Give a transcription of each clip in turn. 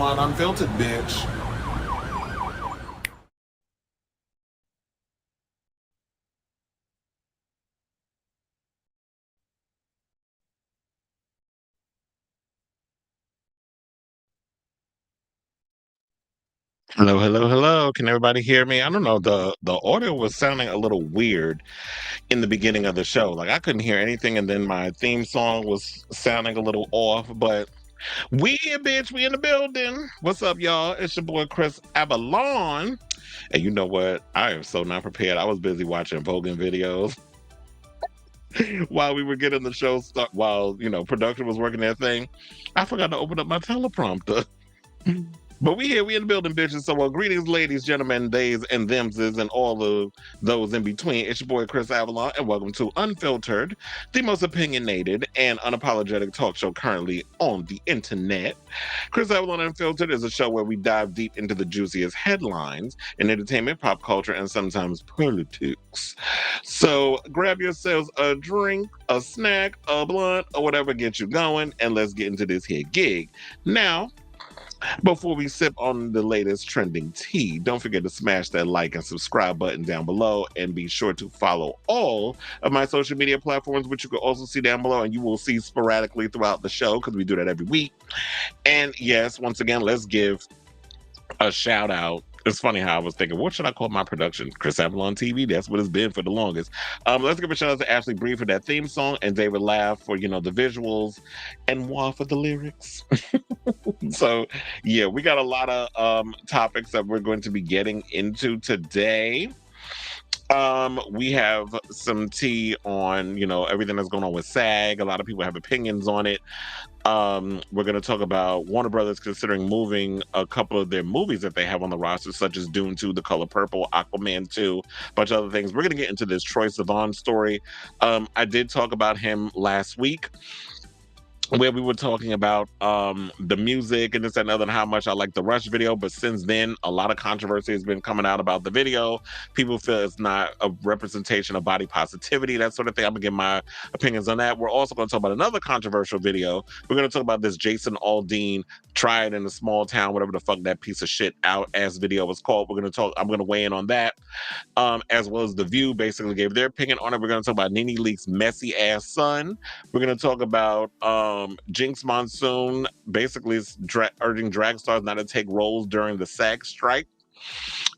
Sivan Unfiltered, bitch. Hello, hello, hello. Can everybody hear me? I don't know. The audio was sounding a little weird in the beginning of the show. Like I couldn't hear anything, and then my theme song was sounding a little off. But we here, bitch. We in the building. What's up, y'all? It's your boy Chris Avalon. And you know what? I am so not prepared. I was busy watching Vogan videos while we were getting the show start. While production was working their thing, I forgot to open up my teleprompter. But we here, we in the building, bitches. So, greetings, ladies, gentlemen, theys, and themses, and all of those in between. It's your boy, Chris Avalon, and welcome to Unfiltered, the most opinionated and unapologetic talk show currently on the internet. Chris Avalon Unfiltered is a show where we dive deep into the juiciest headlines in entertainment, pop culture, and sometimes politics. So, grab yourselves a drink, a snack, a blunt, or whatever gets you going, and let's get into this here gig. Now, before we sip on the latest trending tea, don't forget to smash that like and subscribe button down below, and be sure to follow all of my social media platforms, which you can also see down below, and you will see sporadically throughout the show because we do that every week. And yes, once again, let's give a shout out. It's funny how I was thinking, what should I call my production? Chris Avalon TV. That's what it's been for the longest. Let's give a shout out to Ashley Bree for that theme song, and David Laugh for the visuals, and Moi for the lyrics. So yeah, we got a lot of topics that we're going to be getting into today. We have some tea on everything that's going on with SAG. A lot of people have opinions on it. We're going to talk about Warner Brothers considering moving a couple of their movies that they have on the roster, such as Dune 2, The Color Purple, Aquaman 2, a bunch of other things. We're going to get into this Troye Sivan story. I did talk about him last week, where we were talking about the music and this and other, and how much I like the Rush video. But since then, a lot of controversy has been coming out about the video. People feel it's not a representation of body positivity, that sort of thing. I'm gonna give my opinions on that. We're also gonna talk about another controversial video. We're gonna talk about this Jason Aldean "Try It in a Small Town," whatever the fuck that piece of shit out ass video was called. I'm gonna weigh in on that. As well as The View basically gave their opinion on it. We're gonna talk about Nene Leak's messy ass son. We're gonna talk about Jinx Monsoon basically is urging drag stars not to take roles during the SAG strike.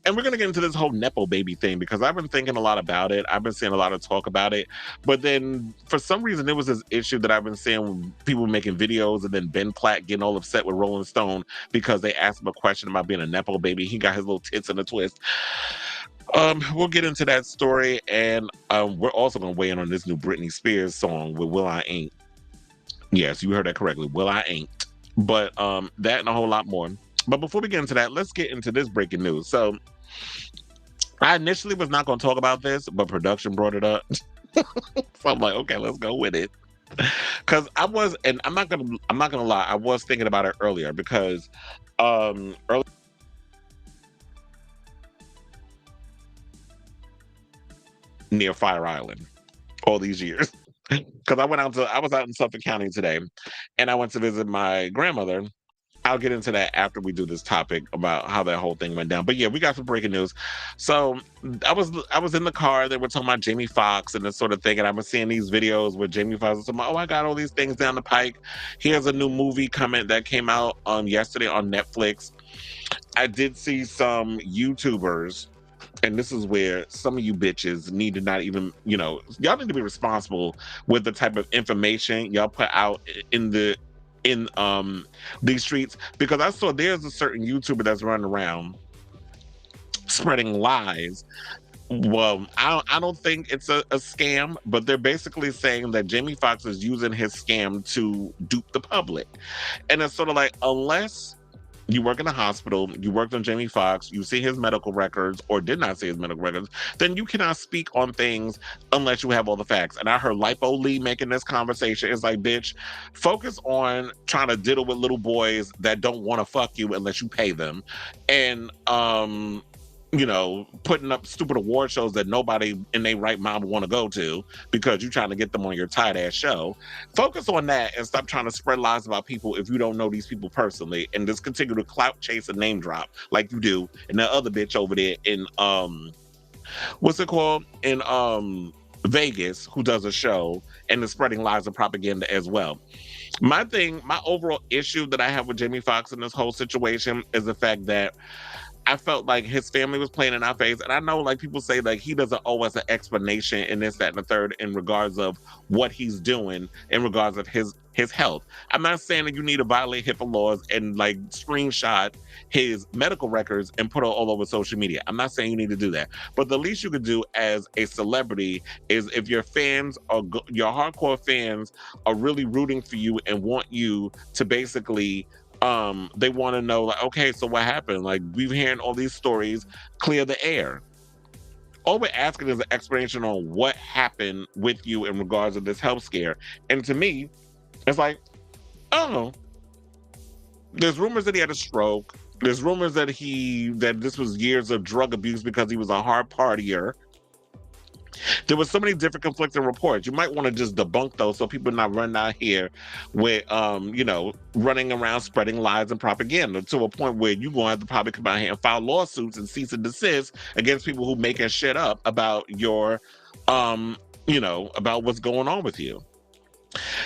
And we're going to get into this whole Nepo baby thing, because I've been thinking a lot about it. I've been seeing a lot of talk about it. But then for some reason, there was this issue that I've been seeing, people making videos, and then Ben Platt getting all upset with Rolling Stone because they asked him a question about being a Nepo baby. He got his little tits in a twist. We'll get into that story. And we're also going to weigh in on this new Britney Spears song with Will I Ain't. Yes, you heard that correctly. Well, I ain't. But that and a whole lot more. But before we get into that, let's get into this breaking news. So I initially was not going to talk about this, but production brought it up. So I'm like, okay, let's go with it. Because I'm not gonna lie, I was thinking about it earlier, because early near Fire Island all these years. Because I was out in Suffolk County today, and I went to visit my grandmother. I'll get into that after we do this topic about how that whole thing went down. But yeah, we got some breaking news. So I was in the car. They were talking about Jamie Foxx and this sort of thing, and I was seeing these videos where Jamie Foxx was talking about, oh, I got all these things down the pike. Here's a new movie that came out yesterday on Netflix. I did see some YouTubers, and this is where some of you bitches need to not even, y'all need to be responsible with the type of information y'all put out in these streets, because I saw there's a certain YouTuber that's running around spreading lies. Well, I don't think it's a scam, but they're basically saying that Jamie Foxx is using his scam to dupe the public. And it's sort of like, unless you work in a hospital, you worked on Jamie Foxx, you see his medical records or did not see his medical records, then you cannot speak on things unless you have all the facts. And I heard Lipo Lee making this conversation. It's like, bitch, focus on trying to diddle with little boys that don't want to fuck you unless you pay them. And putting up stupid award shows that nobody in their right mind would want to go to because you're trying to get them on your tight ass show. Focus on that and stop trying to spread lies about people if you don't know these people personally, and just continue to clout chase and name drop like you do. And that other bitch over there in what's it called, in Vegas, who does a show and is spreading lies and propaganda as well. My overall issue that I have with Jamie Foxx in this whole situation is the fact that I felt like his family was playing in our face. And I know, like, people say, like, he doesn't owe us an explanation in this, that, and the third in regards of what he's doing in regards of his health. I'm not saying that you need to violate HIPAA laws and, like, screenshot his medical records and put it all over social media. I'm not saying you need to do that. But the least you could do as a celebrity is, if your fans are, your hardcore fans are really rooting for you and want you to basically they want to know, like, okay, so what happened? Like, we've hearing all these stories, clear the air. All we're asking is an explanation on what happened with you in regards to this health scare. And to me, it's like, oh, there's rumors that he had a stroke. There's rumors that this was years of drug abuse because he was a hard partier. There was so many different conflicting reports. You might want to just debunk those so people not run out here with, running around spreading lies and propaganda to a point where you're going to have to probably come out here and file lawsuits and cease and desist against people who making shit up about your, about what's going on with you.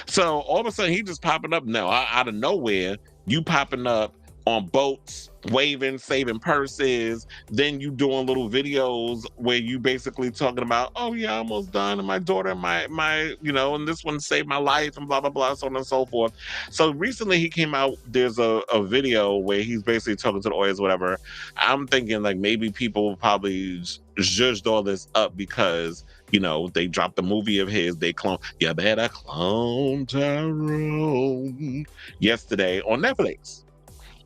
So all of a sudden, he just popping up now out of nowhere. You popping up on boats, waving, saving purses. Then you doing little videos where you basically talking about, oh yeah, I'm almost done, and my daughter, and this one saved my life, and blah blah blah, so on and so forth. So recently he came out. There's a video where he's basically talking to the audience, whatever. I'm thinking, like, maybe people probably judged all this up because they dropped the movie of his. They clone, you better clone Tyrone, yesterday on Netflix.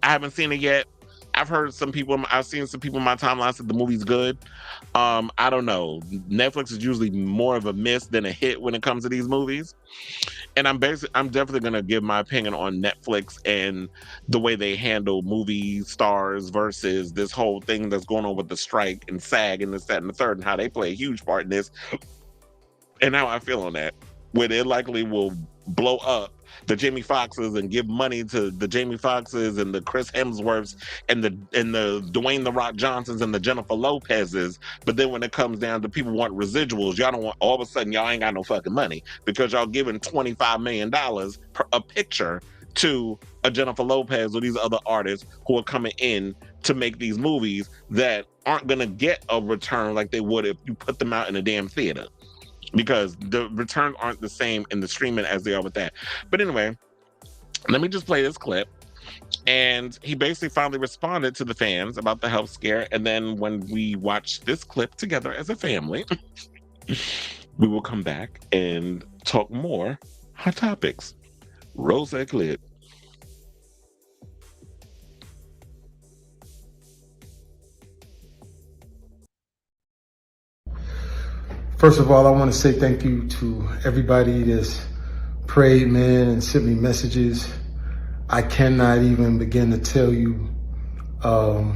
I haven't seen it yet. I've seen some people in my timeline said the movie's good. I don't know. Netflix is usually more of a miss than a hit when it comes to these movies. And I'm definitely going to give my opinion on Netflix and the way they handle movie stars versus this whole thing that's going on with the strike and SAG and this, that, and the third, and how they play a huge part in this, and how I feel on that, where they likely will blow up the Jamie Foxxes and give money to the Jamie Foxxes and the Chris Hemsworths and the Dwayne The Rock Johnsons and the Jennifer Lopez's. But then when it comes down to people want residuals, y'all don't want, all of a sudden y'all ain't got no fucking money because y'all giving $25 million per a picture to a Jennifer Lopez or these other artists who are coming in to make these movies that aren't gonna get a return like they would if you put them out in a damn theater, because the returns aren't the same in the streaming as they are with that. But anyway, let me just play this clip. And he basically finally responded to the fans about the health scare. And then when we watch this clip together as a family, we will come back and talk more hot topics. Roll that clip. First of all, I want to say thank you to everybody that's prayed, man, and sent me messages. I cannot even begin to tell you how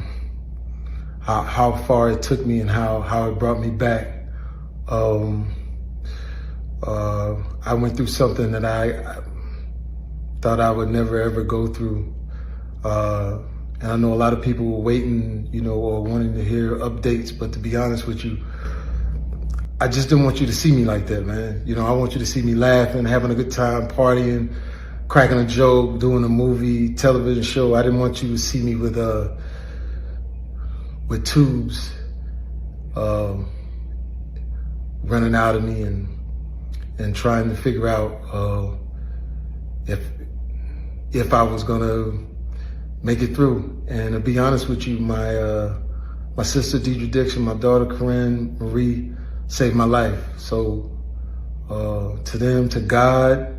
far it took me and how it brought me back. I went through something that I thought I would never ever go through. And I know a lot of people were waiting, or wanting to hear updates, but to be honest with you, I just didn't want you to see me like that, man. I want you to see me laughing, having a good time, partying, cracking a joke, doing a movie, television show. I didn't want you to see me with tubes running out of me and trying to figure out if I was gonna make it through. And to be honest with you, my sister Deidre Dixon, my daughter Corinne Marie, saved my life. So to them, to God,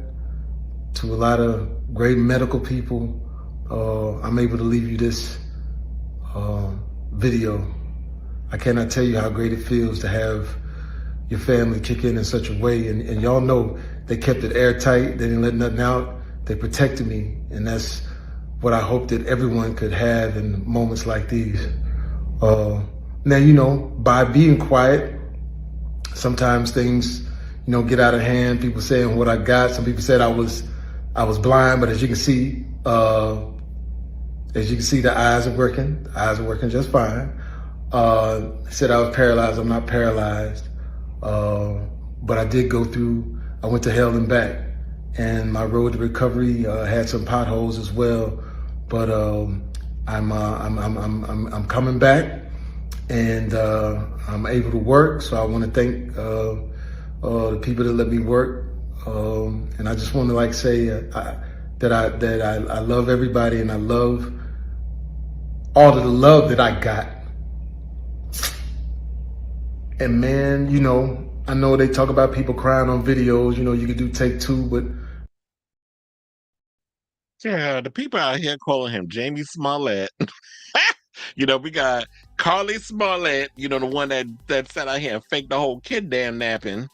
to a lot of great medical people, I'm able to leave you this video. I cannot tell you how great it feels to have your family kick in such a way. And y'all know they kept it airtight. They didn't let nothing out. They protected me. And that's what I hope that everyone could have in moments like these. Now, you know, by being quiet, sometimes things, you know, get out of hand. People saying what I got. Some people said I was blind, but as you can see, the eyes are working. The eyes are working just fine. Said I was paralyzed. I'm not paralyzed, but I did go through. I went to hell and back, and my road to recovery had some potholes as well. But I'm coming back, and I'm able to work. So I want to thank the people that let me work, and I just want to say that I love everybody, and I love all of the love that I got. And man, you know, I know they talk about people crying on videos. You know, you could do take two, but Yeah, the people out here calling him Jamie Smollett. You know, we got Carly Smollett, you know, the one that sat out here and faked the whole kidnapping.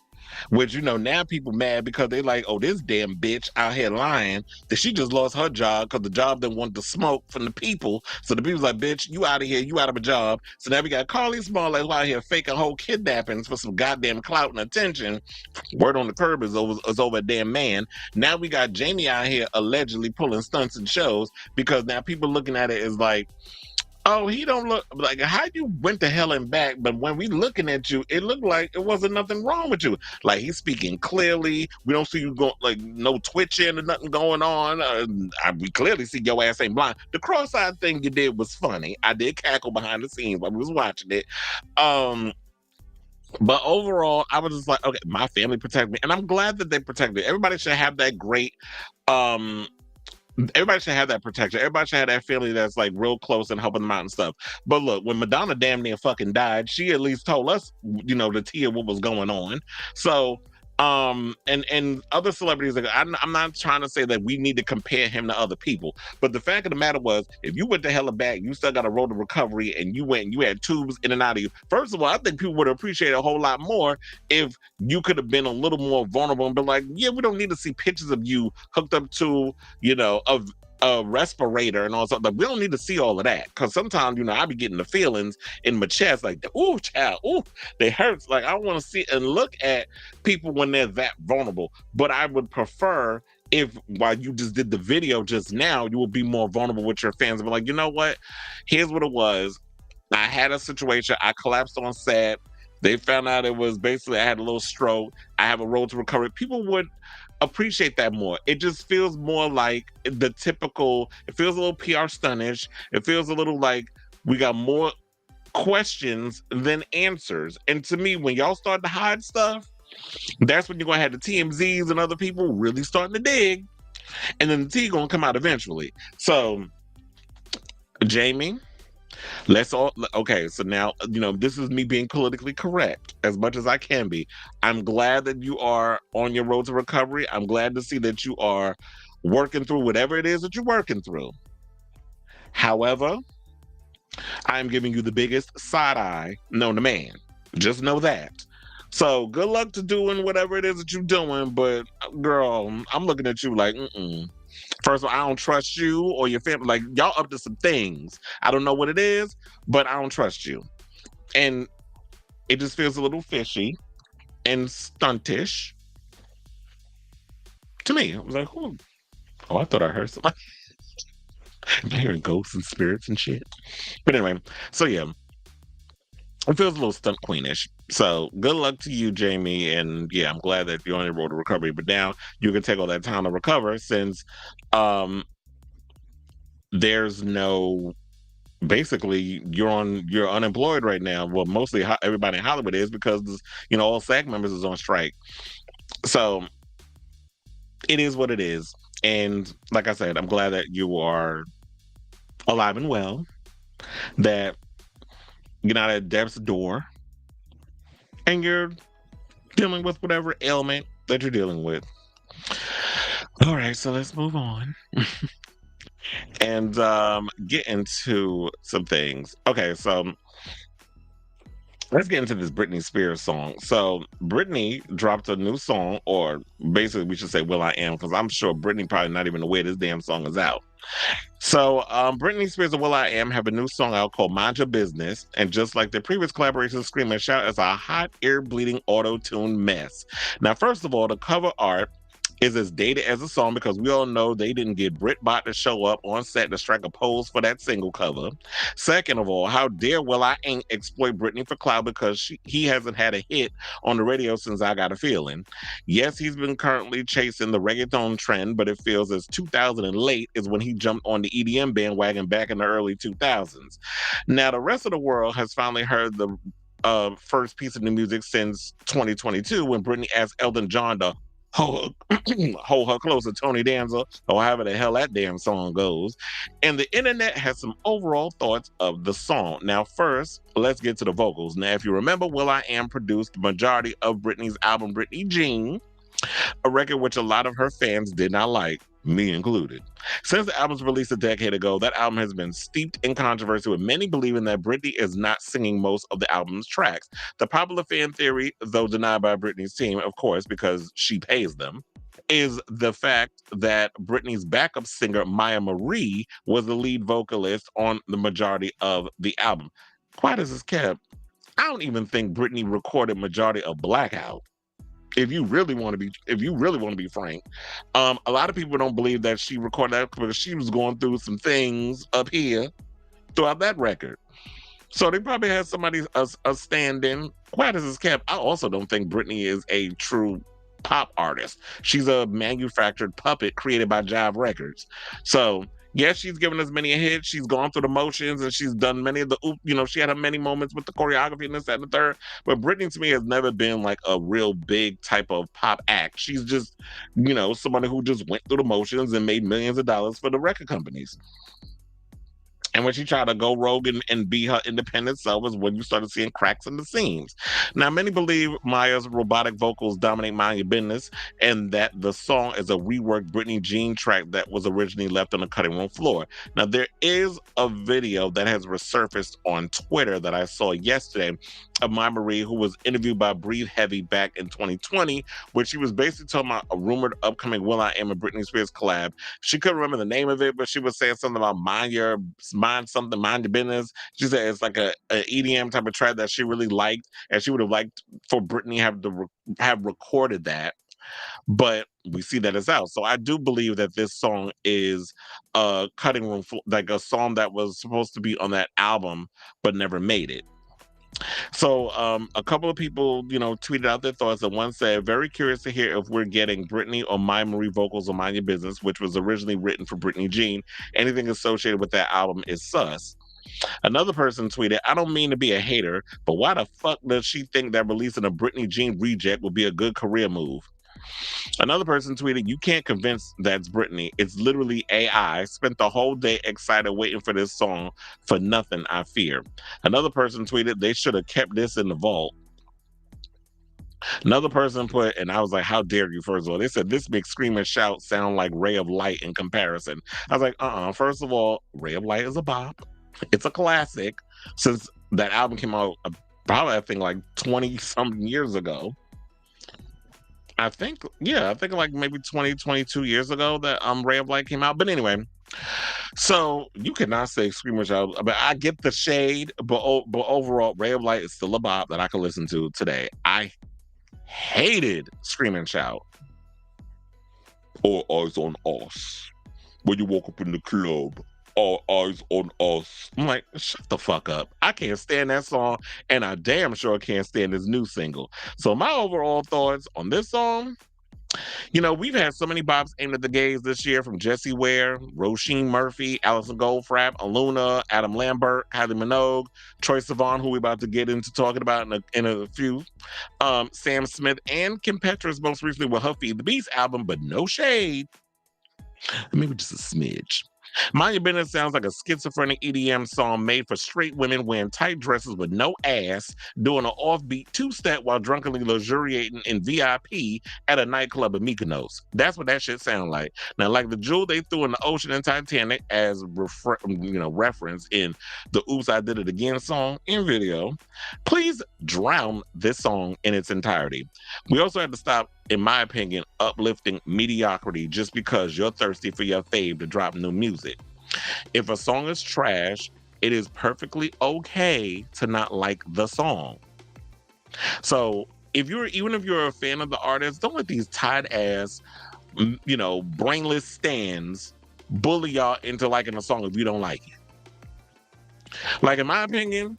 Which, you know, now people mad because they like, oh, this damn bitch out here lying that she just lost her job because the job didn't want the smoke from the people. So the people's like, bitch, you out of here, you out of a job. So now we got Carly Smollett who out here faking whole kidnappings for some goddamn clout and attention. Word on the curb is over a damn man. Now we got Jamie out here allegedly pulling stunts and shows because now people looking at it as like, oh, he don't look like how you went to hell and back, but when we looking at you, it looked like it wasn't nothing wrong with you. Like he's speaking clearly. We don't see you going like no twitching or nothing going on. We clearly see your ass ain't blind. The cross-eyed thing you did was funny. I did cackle behind the scenes while we was watching it. But overall, I was just like, okay, my family protected me, and I'm glad that they protected me. Everybody should have that great um everybody should have that protection. Everybody should have that family that's like real close and helping them out and stuff. But look, when Madonna damn near fucking died, she at least told us, you know, the tea of what was going on. So, and other celebrities, like, I'm not trying to say that we need to compare him to other people, but the fact of the matter was, if you went to hell and back, you still got a road to recovery, and you went and you had tubes in and out of you. First of all, I think people would appreciate it a whole lot more if you could have been a little more vulnerable and been like, yeah, we don't need to see pictures of you hooked up to, you know, a respirator and all stuff. Like, we don't need to see all of that because sometimes, you know, I be getting the feelings in my chest, like, ooh, child, ooh, they hurts. Like, I want to see and look at people when they're that vulnerable. But I would prefer if while you just did the video just now, you would be more vulnerable with your fans and be like, you know what? Here's what it was. I had a situation. I collapsed on set. They found out it was basically I had a little stroke. I have a road to recovery. People would appreciate that more. It just feels more like the typical, it feels a little PR stuntish. It feels a little like we got more questions than answers. And to me, when y'all start to hide stuff, that's when you're gonna have the TMZs and other people really starting to dig. And then the tea gonna come out eventually. So, Jamie, let's all okay. So now, you know, this is me being politically correct as much as I can be. I'm glad that you are on your road to recovery. I'm glad to see that you are working through whatever it is that you're working through. However, I'm giving you the biggest side eye known to man. Just know that. So good luck to doing whatever it is that you're doing. But girl, I'm looking at you like, mm-mm. First of all, I don't trust you or your family. Like, y'all up to some things. I don't know what it is, but I don't trust you. And it just feels a little fishy and stuntish to me. I was like, oh, I thought I heard something. I'm hearing ghosts and spirits and shit. But anyway, so yeah, it feels a little stunt queenish. So good luck to you, Jamie. And yeah, I'm glad that you're on your road to recovery. But now you can take all that time to recover since there's no basically you're unemployed right now. Well, mostly everybody in Hollywood is because you know all SAG members is on strike. So it is what it is. And like I said, I'm glad that you are alive and well. That you're not at death's door, and you're dealing with whatever ailment that you're dealing with. All right, so let's move on. And get into some things. Okay, so Let's get into this Britney Spears song. So Britney dropped a new song, or basically we should say Will I Am, because I'm sure Britney probably not even aware this damn song is out. So Britney Spears and Will I Am have a new song out called Mind Your Business. And just like their previous collaboration, Scream and Shout, is a hot, ear-bleeding auto-tune mess. Now, first of all, the cover art is as dated as the song because we all know they didn't get Britbot to show up on set to strike a pose for that single cover. Second of all, how dare Will I Ain't exploit Britney for clout because he hasn't had a hit on the radio since I Got a Feeling. Yes, he's been currently chasing the reggaeton trend, but it feels as 2000 and late is when he jumped on the EDM bandwagon back in the early 2000s. Now, the rest of the world has finally heard the first piece of new music since 2022 when Britney asked Elton John to hold her close to Tony Danza, or however the hell that damn song goes. And the internet has some overall thoughts of the song. Now, first, let's get to the vocals. Now, if you remember, Will I Am produced the majority of Britney's album, Britney Jean, a record which a lot of her fans did not like, me included. Since the album's release a decade ago, that album has been steeped in controversy, with many believing that Britney is not singing most of the album's tracks. The popular fan theory, though denied by Britney's team, of course, because she pays them, is the fact that Britney's backup singer, Maya Marie, was the lead vocalist on the majority of the album. Quiet as it's kept, I don't even think Britney recorded majority of Blackout. If you really want to be frank, a lot of people don't believe that she recorded that because she was going through some things up here throughout that record. So they probably had somebody a stand-in. Quiet as it's kept, I also don't think Britney is a true pop artist. She's a manufactured puppet created by Jive Records. So yes, she's given us many a hit. She's gone through the motions and she's done many of the, she had her many moments with the choreography and this, that, and the third. But Britney to me has never been like a real big type of pop act. She's just, somebody who just went through the motions and made millions of dollars for the record companies. And when she tried to go rogue and be her independent self is when you started seeing cracks in the seams. Now, many believe Maya's robotic vocals dominate Mind Your Business and that the song is a reworked Britney Jean track that was originally left on the cutting room floor. Now, there is a video that has resurfaced on Twitter that I saw yesterday of Maya Marie, who was interviewed by Breathe Heavy back in 2020, where she was basically talking about a rumored upcoming Will I Am and Britney Spears collab. She couldn't remember the name of it, but she was saying something about mind your business. She said it's like a EDM type of track that she really liked, and she would have liked for Britney have recorded that. But we see that it's out. So I do believe that this song is a cutting room, like a song that was supposed to be on that album, but never made it. So a couple of people, tweeted out their thoughts, and one said, very curious to hear if we're getting Britney or Maya Marie vocals on Mind Your Business, which was originally written for Britney Jean. Anything associated with that album is sus. Another person tweeted, I don't mean to be a hater, but why the fuck does she think that releasing a Britney Jean reject would be a good career move? Another person tweeted, you can't convince that's Britney. It's literally AI. Spent the whole day excited waiting for this song for nothing, I fear. Another person tweeted, they should have kept this in the vault. Another person put, and I was like, how dare you, first of all. They said, this makes Scream and Shout sound like Ray of Light in comparison. I was like, first of all, Ray of Light is a bop. It's a classic. Since that album came out, probably, I think, like 20-something years ago. I think like maybe 20, 22 years ago that Ray of Light came out. But anyway, so you cannot say Scream and Shout. But I get the shade, but overall, Ray of Light is still a bop that I can listen to today. I hated Scream and Shout. All eyes on us. When you walk up in the club, all eyes on us. I'm like, shut the fuck up. I can't stand that song, and I damn sure can't stand this new single. So my overall thoughts on this song, we've had so many bops aimed at the gays this year, from Jessie Ware, Roisin Murphy, Alison Goldfrapp, Aluna, Adam Lambert, Kylie Minogue, Troye Sivan, who we're about to get into talking about in a few, Sam Smith, and Kim Petras most recently with her Feed the Beast album, but no shade. Maybe just a smidge. Mind Your Business sounds like a schizophrenic EDM song made for straight women wearing tight dresses with no ass, doing an offbeat two-step while drunkenly luxuriating in VIP at a nightclub in Mykonos. That's what that shit sound like. Now, like the jewel they threw in the ocean in Titanic as reference in the Oops, I Did It Again song and video, please drown this song in its entirety. We also had to stop, in my opinion, uplifting mediocrity just because you're thirsty for your fave to drop new music. If a song is trash, it is perfectly okay to not like the song. So even if you're a fan of the artist, don't let these tight ass, brainless stands bully y'all into liking a song if you don't like it. Like, in my opinion,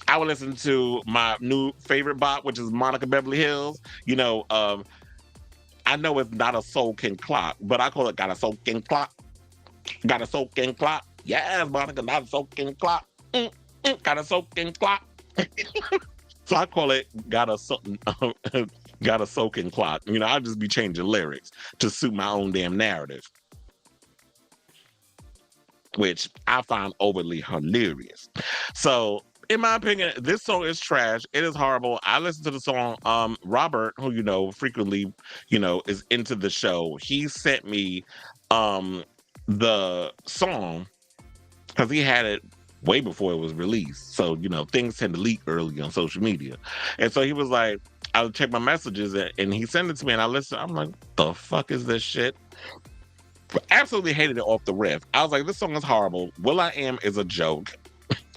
I would listen to my new favorite bop, which is Monica Beverly Hills. I know it's not a soaking clock, but I call it got a soaking clock. Got a soaking clock. Yes, Monica, not a soaking clock. Got a soaking clock. So I call it got a soaking clock. I'll just be changing lyrics to suit my own damn narrative, which I find overly hilarious. So, in my opinion, this song is trash. It is horrible. I listened to the song. Robert, who frequently, is into the show, he sent me the song because he had it way before it was released. So, things tend to leak early on social media. And so he was like, I'll check my messages and he sent it to me and I listened. I'm like, the fuck is this shit? Absolutely hated it off the riff. I was like, this song is horrible. will.i.am is a joke.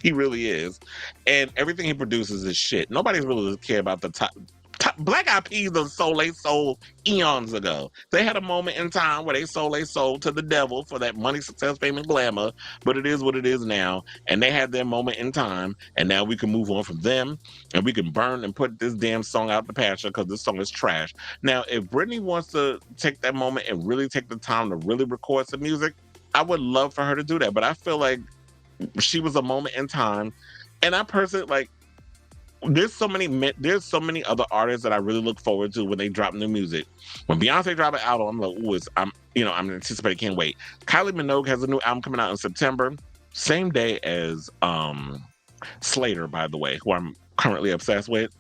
He really is. And everything he produces is shit. Nobody's really care about the top. Black Eyed Peas sold they soul eons ago. They had a moment in time where they sold their soul to the devil for that money, success, fame, and glamour, but it is what it is now. And they had their moment in time, and now we can move on from them, and we can burn and put this damn song out the pasture because this song is trash. Now, if Britney wants to take that moment and really take the time to really record some music, I would love for her to do that. But I feel like she was a moment in time, and I personally there's so many other artists that I really look forward to when they drop new music. When Beyonce drop an album, I'm like, ooh, I'm anticipating, can't wait. Kylie Minogue has a new album coming out in September, same day as Slater, by the way, who I'm currently obsessed with.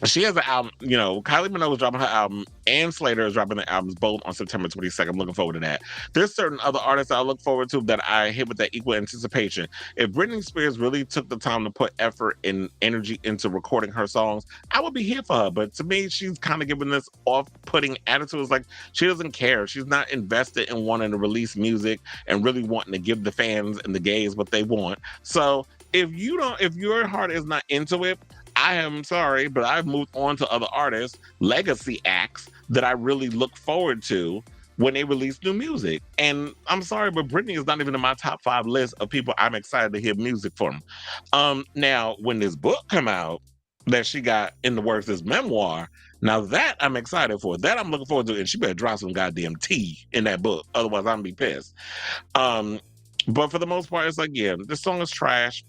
She has an album, Kylie Minogue is dropping her album and Slater is dropping their albums both on September 22nd. I'm looking forward to that. There's certain other artists I look forward to that I hit with that equal anticipation. If Britney Spears really took the time to put effort and energy into recording her songs, I would be here for her. But to me, she's kind of giving this off-putting attitude. It's like she doesn't care. She's not invested in wanting to release music and really wanting to give the fans and the gays what they want. So if your heart is not into it, I am sorry, but I've moved on to other artists, legacy acts that I really look forward to when they release new music. And I'm sorry, but Britney is not even in my top 5 list of people I'm excited to hear music from. Now, when this book come out that she got in the works, this memoir, now that I'm excited for. That I'm looking forward to, and she better drop some goddamn tea in that book. Otherwise, I'm gonna be pissed. But for the most part, it's like, yeah, this song is trash.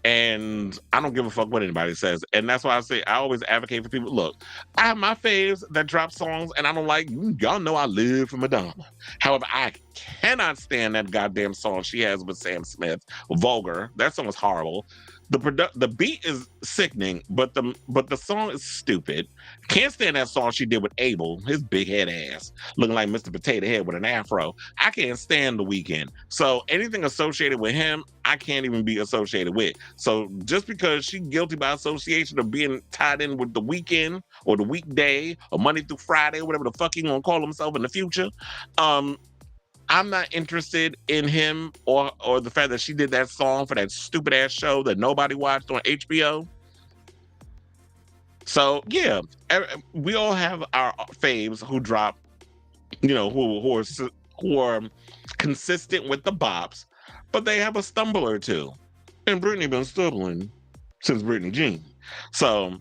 And I don't give a fuck what anybody says. And that's why I always advocate for people. Look, I have my faves that drop songs and I don't like, y'all know I live for Madonna. However, I cannot stand that goddamn song she has with Sam Smith, Vulgar. That song is horrible. The beat is sickening, but the song is stupid. Can't stand that song she did with Abel, his big head ass, looking like Mr. Potato Head with an afro. I can't stand The Weeknd. So anything associated with him, I can't even be associated with. So just because she's guilty by association of being tied in with The Weeknd or The Weekday or Monday through Friday, or whatever the fuck he gonna call himself in the future, I'm not interested in him or the fact that she did that song for that stupid ass show that nobody watched on HBO. So yeah, we all have our faves who drop, who are consistent with the bops, but they have a stumble or two. And Britney been stumbling since Britney Jean. So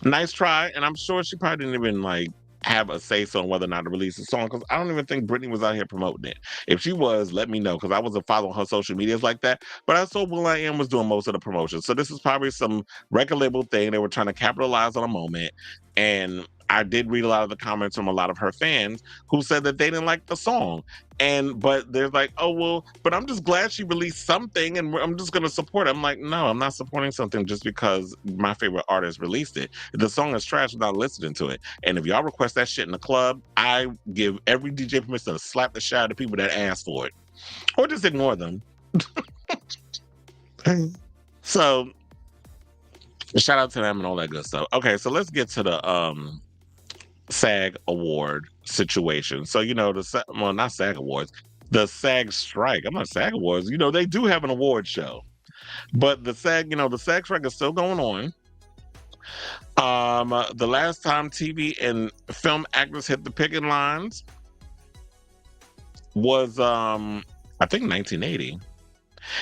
nice try, and I'm sure she probably didn't even have a say so on whether or not to release a song, because I don't even think Britney was out here promoting it. If she was, let me know, because I wasn't following her social medias like that. But I saw will.i.am was doing most of the promotion. So this is probably some record label thing. They were trying to capitalize on a moment. And I did read a lot of the comments from a lot of her fans who said that they didn't like the song. But they're like, oh, well, but I'm just glad she released something and I'm just going to support it. I'm like, no, I'm not supporting something just because my favorite artist released it. If the song is trash, I'm not listening to it. And if y'all request that shit in the club, I give every DJ permission to slap the shit out of people that ask for it or just ignore them. So shout out to them and all that good stuff. Okay, so let's get to the SAG award situation. So, well, not SAG awards, the SAG strike. I'm not SAG awards. They do have an award show, but the SAG strike is still going on. The last time TV and film actors hit the picking lines was, I think 1980.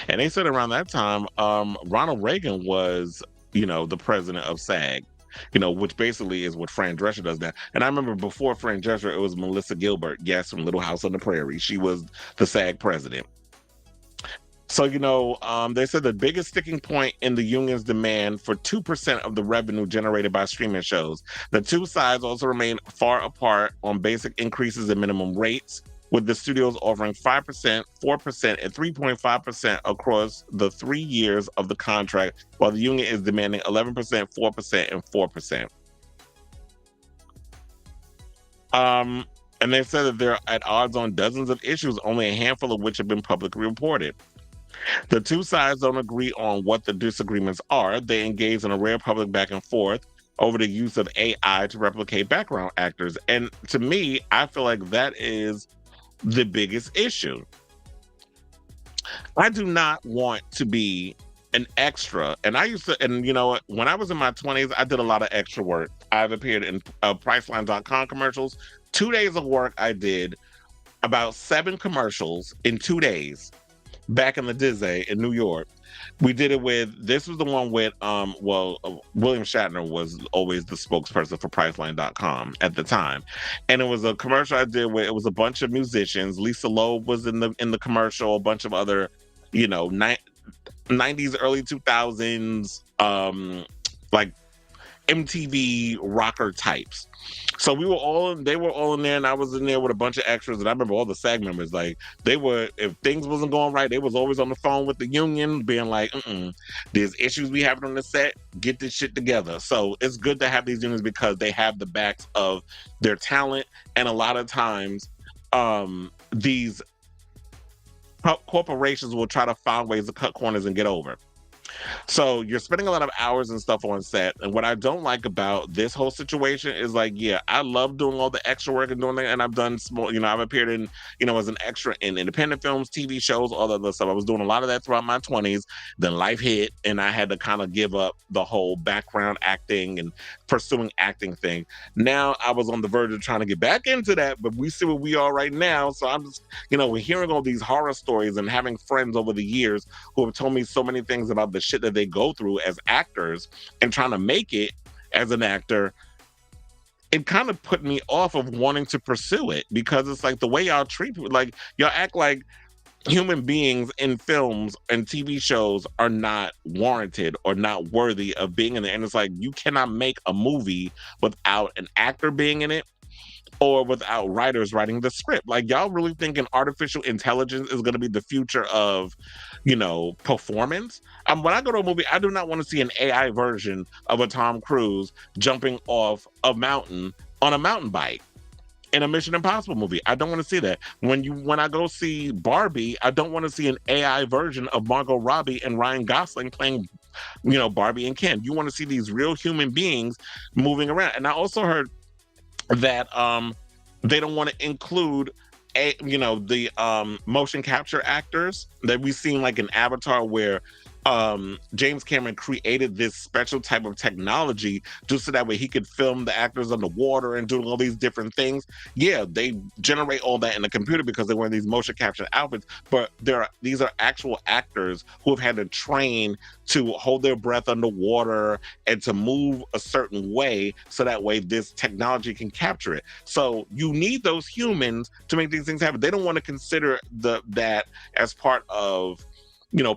And they said around that time, Ronald Reagan was, the president of SAG. Which basically is what Fran Drescher does now. And I remember before Fran Drescher, it was Melissa Gilbert, yes, from Little House on the Prairie. She was the SAG president. So, they said the biggest sticking point in the union's demand for 2% of the revenue generated by streaming shows. The two sides also remain far apart on basic increases in minimum rates, with the studios offering 5%, 4%, and 3.5% across the 3 years of the contract, while the union is demanding 11%, 4%, and 4%. And they said that they're at odds on dozens of issues, only a handful of which have been publicly reported. The two sides don't agree on what the disagreements are. They engage in a rare public back and forth over the use of AI to replicate background actors. And to me, I feel like that is the biggest issue. I do not want to be an extra. And I used to, and when I was in my 20s, I did a lot of extra work. I've appeared in Priceline.com commercials. 2 days of work, I did about 7 commercials in 2 days back in the Disney in New York. We did it this was the one with, William Shatner was always the spokesperson for Priceline.com at the time. And it was a commercial I did where it was a bunch of musicians. Lisa Loeb was in the commercial, a bunch of other, 90s, early 2000s, like MTV rocker types. So they were all in there, and I was in there with a bunch of extras. And I remember all the SAG members, like, if things wasn't going right, they was always on the phone with the union being like, there's issues we having on the set, get this shit together. So it's good to have these unions because they have the backs of their talent. And a lot of times these corporations will try to find ways to cut corners and get over. So you're spending a lot of hours and stuff on set. And what I don't like about this whole situation is, like, yeah, I love doing all the extra work and doing that. And I've done small, I've appeared in, as an extra in independent films, TV shows, all that other stuff. I was doing a lot of that throughout my 20s. Then life hit and I had to kind of give up the whole background acting and pursuing acting thing. Now I was on the verge of trying to get back into that, but we see where we are right now. So I'm just, we're hearing all these horror stories and having friends over the years who have told me so many things about the shit that they go through as actors and trying to make it as an actor. It kind of put me off of wanting to pursue it because it's like the way y'all treat people, like y'all act like human beings in films and TV shows are not warranted or not worthy of being in it. And it's like, you cannot make a movie without an actor being in it or without writers writing the script. Like, y'all really thinking artificial intelligence is going to be the future of, performance? When I go to a movie, I do not want to see an AI version of a Tom Cruise jumping off a mountain on a mountain bike in a Mission Impossible movie. I don't want to see that. When I go see Barbie, I don't want to see an AI version of Margot Robbie and Ryan Gosling playing, Barbie and Ken. You want to see these real human beings moving around. And I also heard that they don't want to include the motion capture actors that we've seen, like in Avatar, where James Cameron created this special type of technology just so that way he could film the actors underwater and doing all these different things. Yeah, they generate all that in the computer because they wear these motion capture outfits, but these are actual actors who have had to train to hold their breath underwater and to move a certain way so that way this technology can capture it. So you need those humans to make these things happen. They don't want to consider that as part of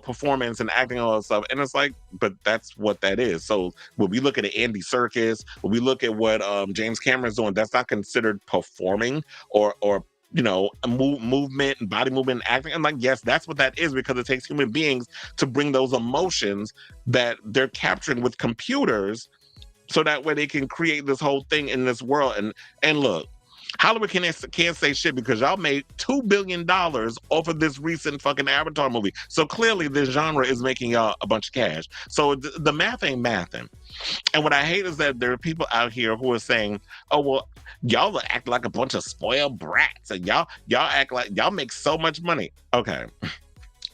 performance and acting and all that stuff. And it's like, but that's what that is. So when we look at Andy Serkis, when we look at what James Cameron's doing, that's not considered performing or a movement and body movement and acting. I'm like, yes, that's what that is, because it takes human beings to bring those emotions that they're capturing with computers, so that way they can create this whole thing in this world. And look, Hollywood can't say shit, because y'all made $2 billion off of this recent fucking Avatar movie. So clearly this genre is making y'all a bunch of cash. So the math ain't mathing. And what I hate is that there are people out here who are saying, oh, well, y'all act like a bunch of spoiled brats, and y'all act like y'all make so much money. Okay.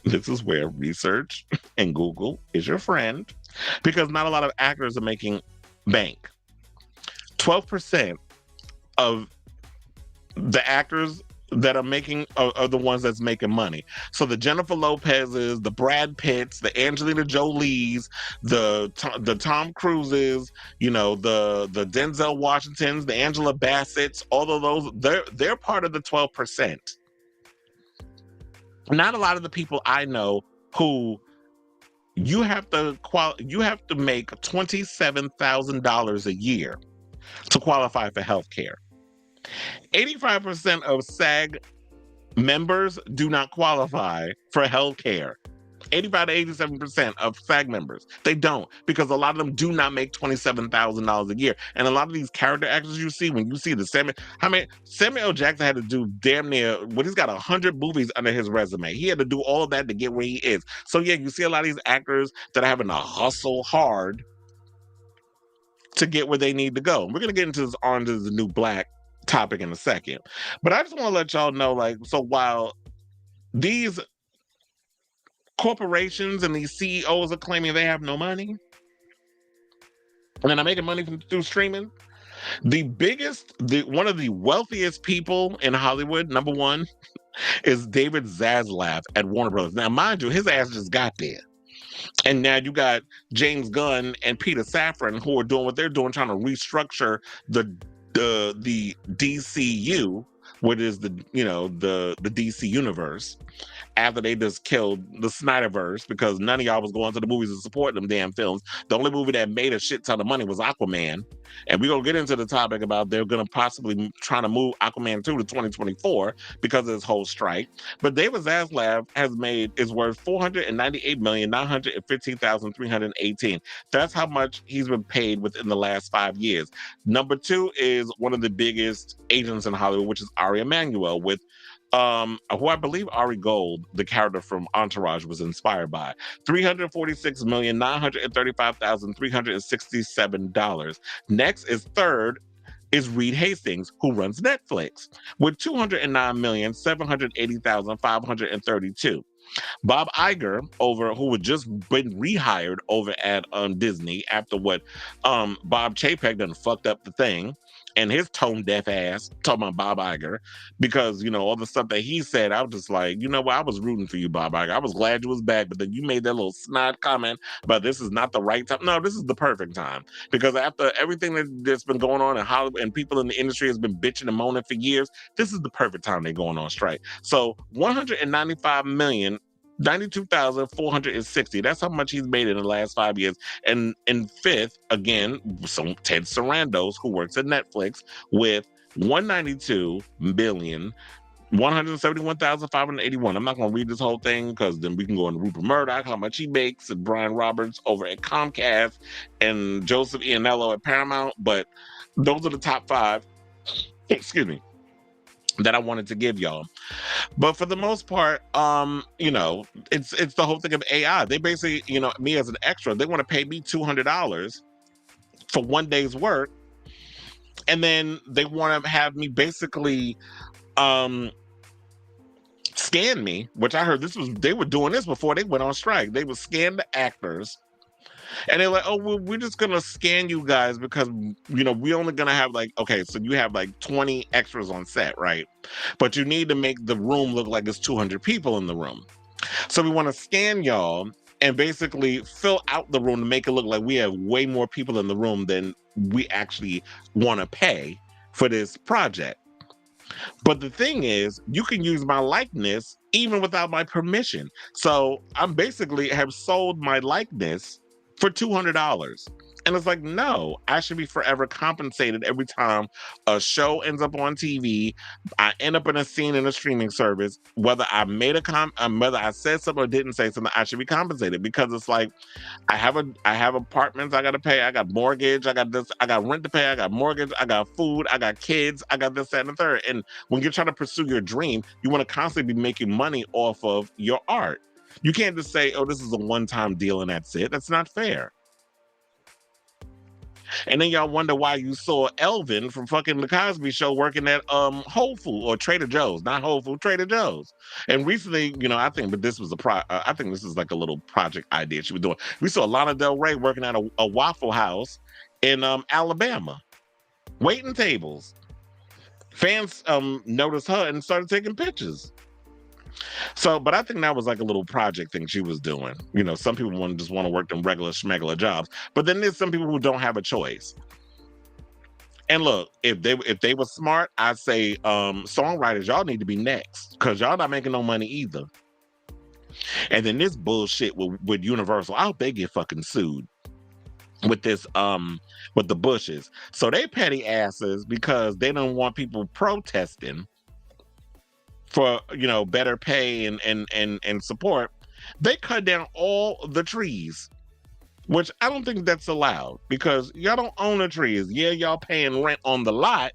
This is where research and Google is your friend, because not a lot of actors are making bank. 12% of the actors that are making are the ones that's making money. So the Jennifer Lopez's, the Brad Pitts, the Angelina Jolies, the Tom Cruises, the Denzel Washingtons, the Angela Bassett's, all of those, they're part of the 12%. Not a lot of the people I know who you have to make $27,000 a year to qualify for health care. 85% of SAG members do not qualify for health care. 85 to 87% of SAG members, they don't, because a lot of them do not make $27,000 a year. And a lot of these character actors you see, when you see Samuel L. Jackson had to do damn near, he's got 100 movies under his resume. He had to do all of that to get where he is. So yeah, you see a lot of these actors that are having to hustle hard to get where they need to go. We're going to get into this Orange is the New Black topic in a second. But I just want to let y'all know, so while these corporations and these CEOs are claiming they have no money, and then are making money through streaming, one of the wealthiest people in Hollywood, number one, is David Zaslav at Warner Brothers. Now, mind you, his ass just got there. And now you got James Gunn and Peter Safran, who are doing what they're doing, trying to restructure the DCU, which is the DC universe, after they just killed the Snyderverse, because none of y'all was going to the movies to support them damn films. The only movie that made a shit ton of money was Aquaman. And we're going to get into the topic about they're going to possibly trying to move Aquaman 2 to 2024 because of this whole strike. But David Zaslav is worth $498,915,318. That's how much he's been paid within the last 5 years. Number two is one of the biggest agents in Hollywood, which is Ari Emanuel, with who I believe Ari Gold, the character from Entourage, was inspired by. $346,935,367. Next is third is Reed Hastings, who runs Netflix, with $209,780,532. Bob Iger, who had just been rehired over at Disney after what Bob Chapek done fucked up the thing, and his tone deaf ass talking about Bob Iger, because all the stuff that he said, I was just like, what, I was rooting for you, Bob Iger. I was glad you was back, but then you made that little snide comment about this is not the right time. No, this is the perfect time, because after everything that's been going on in Hollywood and people in the industry has been bitching and moaning for years, this is the perfect time they're going on strike. So 195,092,460. That's how much he's made in the last 5 years. And in fifth, again, Ted Sarandos, who works at Netflix, with $192,171,581. I'm not going to read this whole thing, because then we can go into Rupert Murdoch, how much he makes, and Brian Roberts over at Comcast, and Joseph Iannello at Paramount. But those are the top five. Excuse me. That I wanted to give y'all. But for the most part, it's the whole thing of AI. They basically, me as an extra, they want to pay me $200 for 1 day's work, and then they want to have me basically scan me, which I heard they were doing this before they went on strike. They would scan the actors. And they're like, oh, well, we're just going to scan you guys because, we only going to have okay, so you have 20 extras on set, right? But you need to make the room look like it's 200 people in the room. So we want to scan y'all and basically fill out the room to make it look like we have way more people in the room than we actually want to pay for this project. But the thing is, you can use my likeness even without my permission. So I'm basically have sold my likeness for $200. And it's like, no, I should be forever compensated every time a show ends up on TV. I end up in a scene in a streaming service. Whether I made whether I said something or didn't say something, I should be compensated because it's like I have apartments I gotta pay. I got mortgage. I got this. I got rent to pay. I got mortgage. I got food. I got kids. I got this, that, and the third. And when you're trying to pursue your dream, you want to constantly be making money off of your art. You can't just say, "Oh, this is a one-time deal and that's it." That's not fair. And then y'all wonder why you saw Elvin from fucking The Cosby Show working at Whole Food or Trader Joe's, not Whole Food, Trader Joe's. And recently, I think, but this was I think this is like a little project idea she was doing. We saw Lana Del Rey working at a Waffle House in Alabama, waiting tables. Fans noticed her and started taking pictures. So, but I think that was like a little project thing she was doing. Some people just want to work them regular schmegular jobs, but then there's some people who don't have a choice. And look, if they were smart, I'd say songwriters, y'all need to be next because y'all not making no money either. And then this bullshit with Universal, I hope they get fucking sued with this with the Bushes. So they petty asses because they don't want people protesting for better pay and support. They cut down all the trees, which I don't think that's allowed because y'all don't own the trees. Yeah, y'all paying rent on the lot,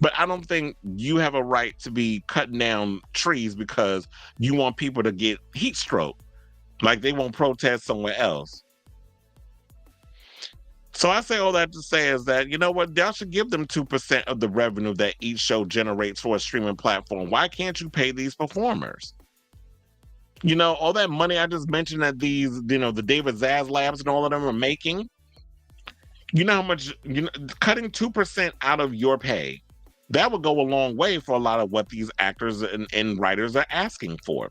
but I don't think you have a right to be cutting down trees because you want people to get heat stroke, like they won't protest somewhere else. So I say all that to say is that, you know what, y'all should give them 2% of the revenue that each show generates for a streaming platform. Why can't you pay these performers? All that money I just mentioned that these, the David Zaslabs and all of them are making, how much, cutting 2% out of your pay, that would go a long way for a lot of what these actors and writers are asking for.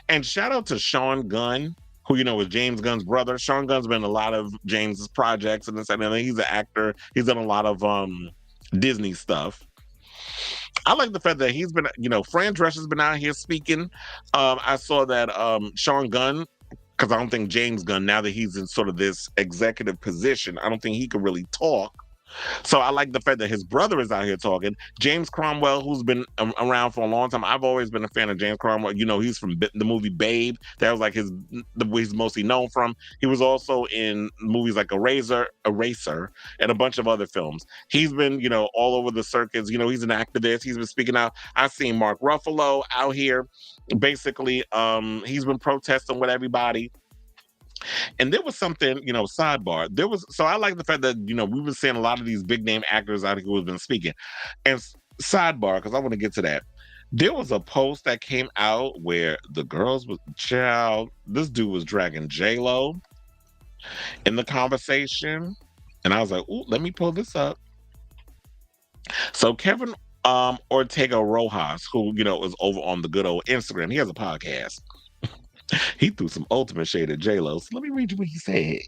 And shout out to Sean Gunn, who is James Gunn's brother. Sean Gunn's been in a lot of James's projects and this and that. He's an actor. He's done a lot of Disney stuff. I like the fact that he's been, Fran Drescher's been out here speaking. I saw that Sean Gunn, because I don't think James Gunn, now that he's in sort of this executive position, I don't think he can really talk. So I like the fact that his brother is out here talking. James Cromwell, who's been around for a long time. I've always been a fan of James Cromwell. He's from the movie Babe. That was like he's mostly known from. He was also in movies like Eraser, and a bunch of other films. He's been, all over the circuits. He's an activist. He's been speaking out. I've seen Mark Ruffalo out here. Basically, he's been protesting with everybody. And there was something, sidebar. So I like the fact that, we've been seeing a lot of these big name actors out here who have been speaking. And sidebar, because I want to get to that. There was a post that came out where the girls was, child, this dude was dragging J-Lo in the conversation. And I was like, ooh, let me pull this up. So Kevin Ortega Rojas, who, is over on the good old Instagram, he has a podcast. He threw some ultimate shade at J-Lo. So let me read you what he said.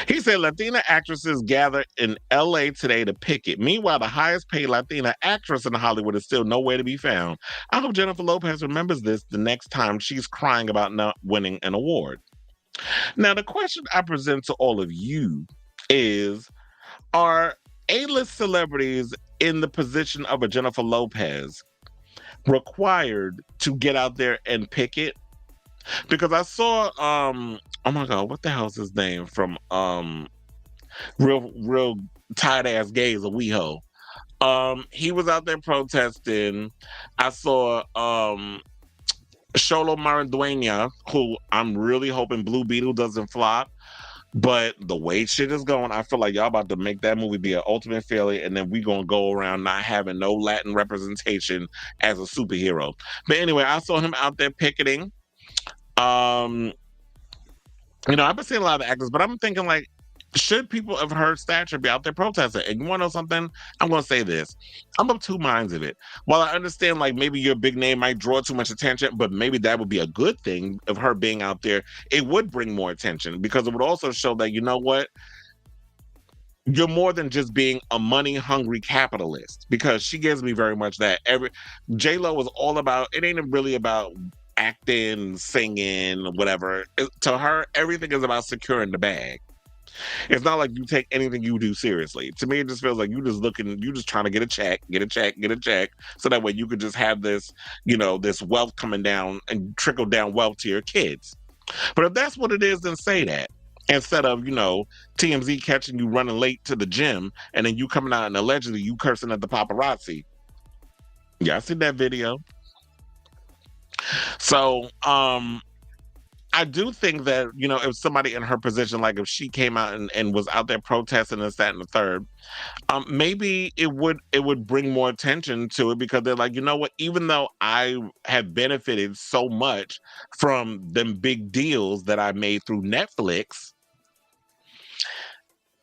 He said, Latina actresses gather in LA today to picket. Meanwhile, the highest paid Latina actress in Hollywood is still nowhere to be found. I hope Jennifer Lopez remembers this the next time she's crying about not winning an award. Now, the question I present to all of you is, are A-list celebrities in the position of a Jennifer Lopez required to get out there and picket? Because I saw, oh my God, what the hell's his name from real tight ass gays, a WeHo. He was out there protesting. I saw Sholo Maridueña, who I'm really hoping Blue Beetle doesn't flop. But the way shit is going, I feel like y'all about to make that movie be an ultimate failure, and then we gonna go around not having no Latin representation as a superhero. But anyway, I saw him out there picketing. I've been seeing a lot of actors, but I'm thinking like, should people of her stature be out there protesting? And you want to know something? I'm going to say this. I'm of two minds of it. While I understand like maybe your big name might draw too much attention, but maybe that would be a good thing of her being out there. It would bring more attention because it would also show that, you know what? you're more than just being a money hungry capitalist, because she gives me very much that. J-Lo is all about, it ain't really about acting, singing, whatever. To her, everything is about securing the bag. It's not like you take anything you do seriously. To me, it just feels like you just trying to get a check, so that way you could just have this, this wealth coming down and trickle down wealth to your kids. But if that's what it is, then say that. Instead of, TMZ catching you running late to the gym and then you coming out and allegedly you cursing at the paparazzi. Yeah, I seen that video. So, I do think that, if somebody in her position, like if she came out and was out there protesting this, that, and the third, maybe it would bring more attention to it, because they're like, you know what, even though I have benefited so much from them big deals that I made through Netflix,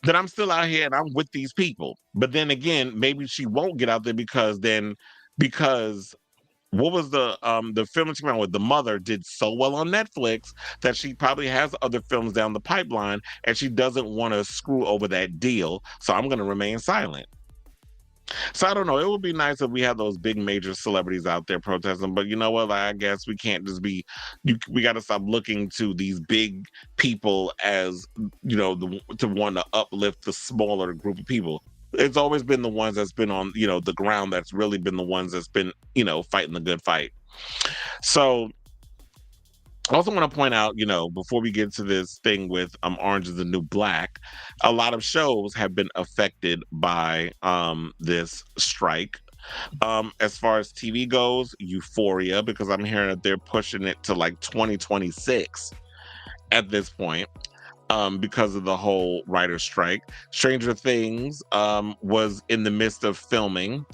that I'm still out here and I'm with these people. But then again, maybe she won't get out there because what was the film she came out with? The Mother did so well on Netflix that she probably has other films down the pipeline, and she doesn't want to screw over that deal. So I'm going to remain silent. So I don't know. It would be nice if we had those big major celebrities out there protesting, but you know what? I guess we can't just be. We got to stop looking to these big people as to want to uplift the smaller group of people. It's always been the ones that's been on the ground that's really been the ones that's been fighting the good fight. So I also want to point out, before we get to this thing with Orange is the New Black, a lot of shows have been affected by this strike. As far as TV goes, Euphoria, because I'm hearing that they're pushing it to like 2026 at this point, because of the whole writer's strike. Stranger Things was in the midst of filming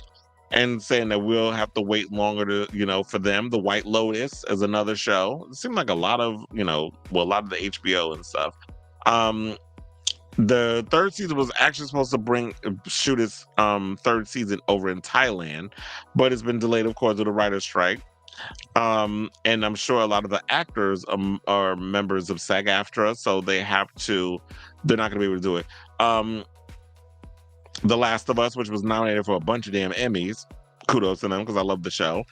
and saying that we'll have to wait longer to, for them. The White Lotus is another show. It seemed like a lot of, a lot of the HBO and stuff. The third season was actually supposed to shoot its third season over in Thailand, but it's been delayed, of course, with the writer's strike. And I'm sure a lot of the actors are members of SAG-AFTRA, so they're not going to be able to do it. The Last of Us, which was nominated for a bunch of damn Emmys, kudos to them because I love the show.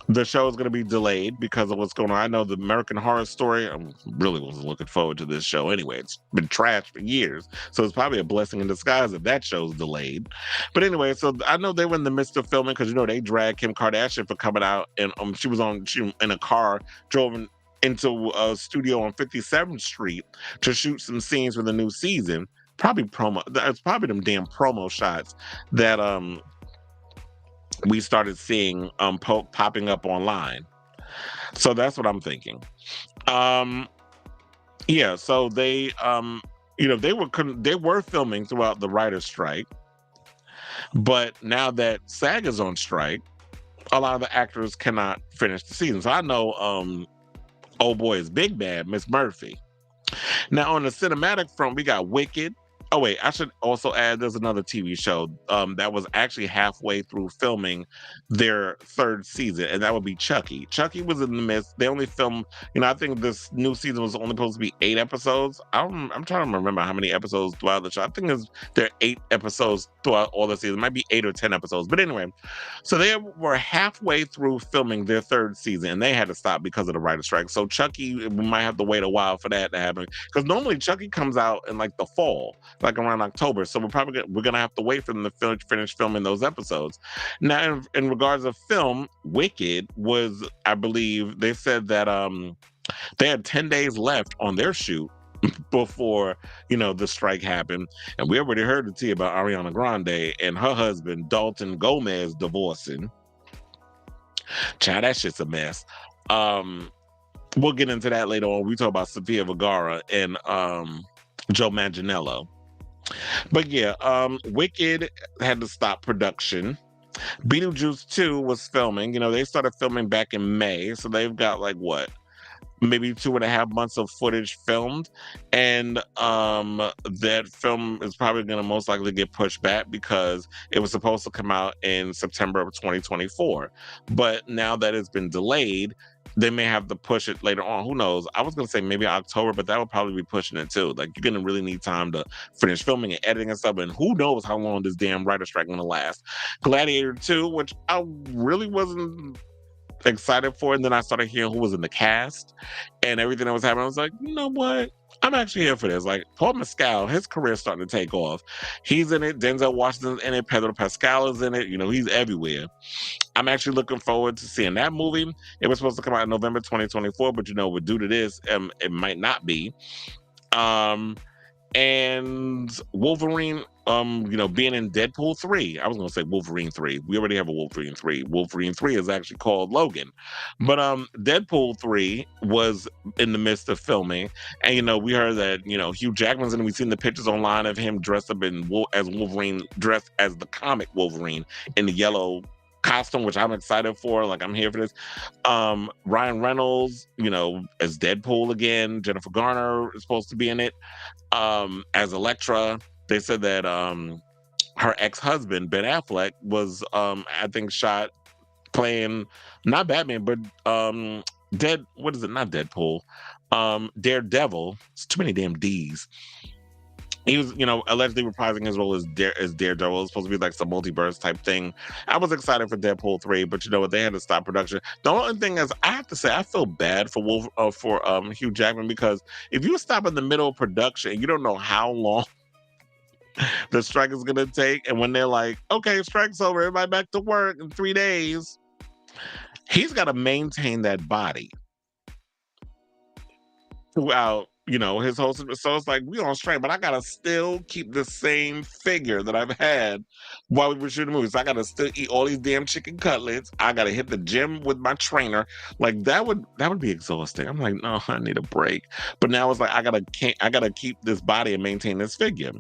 The show is going to be delayed because of what's going on. I know the American Horror Story, I really wasn't looking forward to this show anyway. It's been trashed for years. So it's probably a blessing in disguise if that show's delayed. But anyway, so I know they were in the midst of filming because, they dragged Kim Kardashian for coming out. And she was in a car, drove into a studio on 57th Street to shoot some scenes for the new season. Probably it's probably them damn promo shots that we started seeing popping up online. So that's what I'm thinking. Yeah, so they they were filming throughout the writer's strike, but now that SAG is on strike, a lot of the actors cannot finish the season. So I know old boy is big bad, Miss Murphy. Now on the cinematic front, we got Wicked. Oh wait, I should also add there's another TV show that was actually halfway through filming their third season, and that would be Chucky. Chucky was in the midst. They only filmed, I think this new season was only supposed to be 8 episodes. I'm trying to remember how many episodes throughout the show. I think there are 8 episodes throughout all the season. It might be 8 or 10 episodes. But anyway, so they were halfway through filming their third season, and they had to stop because of the writer's strike. So Chucky, we might have to wait a while for that to happen, because normally Chucky comes out in like the fall, like around October. So we're gonna have to wait for them to finish filming those episodes. Now, in regards of film, Wicked was, I believe, they said that they had 10 days left on their shoot before the strike happened, and we already heard the tea about Ariana Grande and her husband Dalton Gomez divorcing. Child, that shit's a mess. We'll get into that later on. We talk about Sofia Vergara and Joe Manganiello. But yeah, Wicked had to stop production. Beetlejuice 2 was filming. They started filming back in May, so they've got like maybe 2.5 months of footage filmed, and that film is probably going to most likely get pushed back because it was supposed to come out in September of 2024. But now that it's been delayed, they may have to push it later on. Who knows? I was gonna say maybe October, but that would probably be pushing it too. Like you're gonna really need time to finish filming and editing and stuff. And who knows how long this damn writer strike gonna last. Gladiator 2, which I really wasn't excited for, and then I started hearing who was in the cast and everything that was happening. I was like, you know what? I'm actually here for this. Like Paul Mescal, his career's starting to take off. He's in it. Denzel Washington's in it. Pedro Pascal is in it. You know, he's everywhere. I'm actually looking forward to seeing that movie. It was supposed to come out in November 2024, but you know, due to this, it might not be. And Wolverine, you know, being in Deadpool 3. I was gonna say Wolverine 3. We already have a Wolverine 3. Wolverine 3 is actually called Logan. But Deadpool 3 was in the midst of filming. And you know, we heard that, you know, Hugh Jackman's and we've seen the pictures online of him dressed up as Wolverine, dressed as the comic Wolverine in the yellow costume, which I'm excited for. Like I'm here for this. Ryan Reynolds, you know, as Deadpool again. Jennifer Garner is supposed to be in it. As Elektra. They said that her ex-husband, Ben Affleck, was I think shot playing not Batman, but what is it? Not Deadpool. Daredevil. It's too many damn D's. He was, you know, allegedly reprising his role as Daredevil. It's supposed to be like some multiverse type thing. I was excited for Deadpool 3, but you know what? They had to stop production. The only thing is, I have to say, I feel bad for Hugh Jackman, because if you stop in the middle of production, you don't know how long the strike is going to take. And when they're like, okay, strike's over, everybody back to work in 3 days, he's got to maintain that body throughout, you know, his whole. So it's like, we on strike, but I gotta still keep the same figure that I've had while we were shooting movies. I gotta still eat all these damn chicken cutlets. I gotta hit the gym with my trainer. Like that would be exhausting. I'm like, no, I need a break. But now it's like I gotta keep this body and maintain this figure.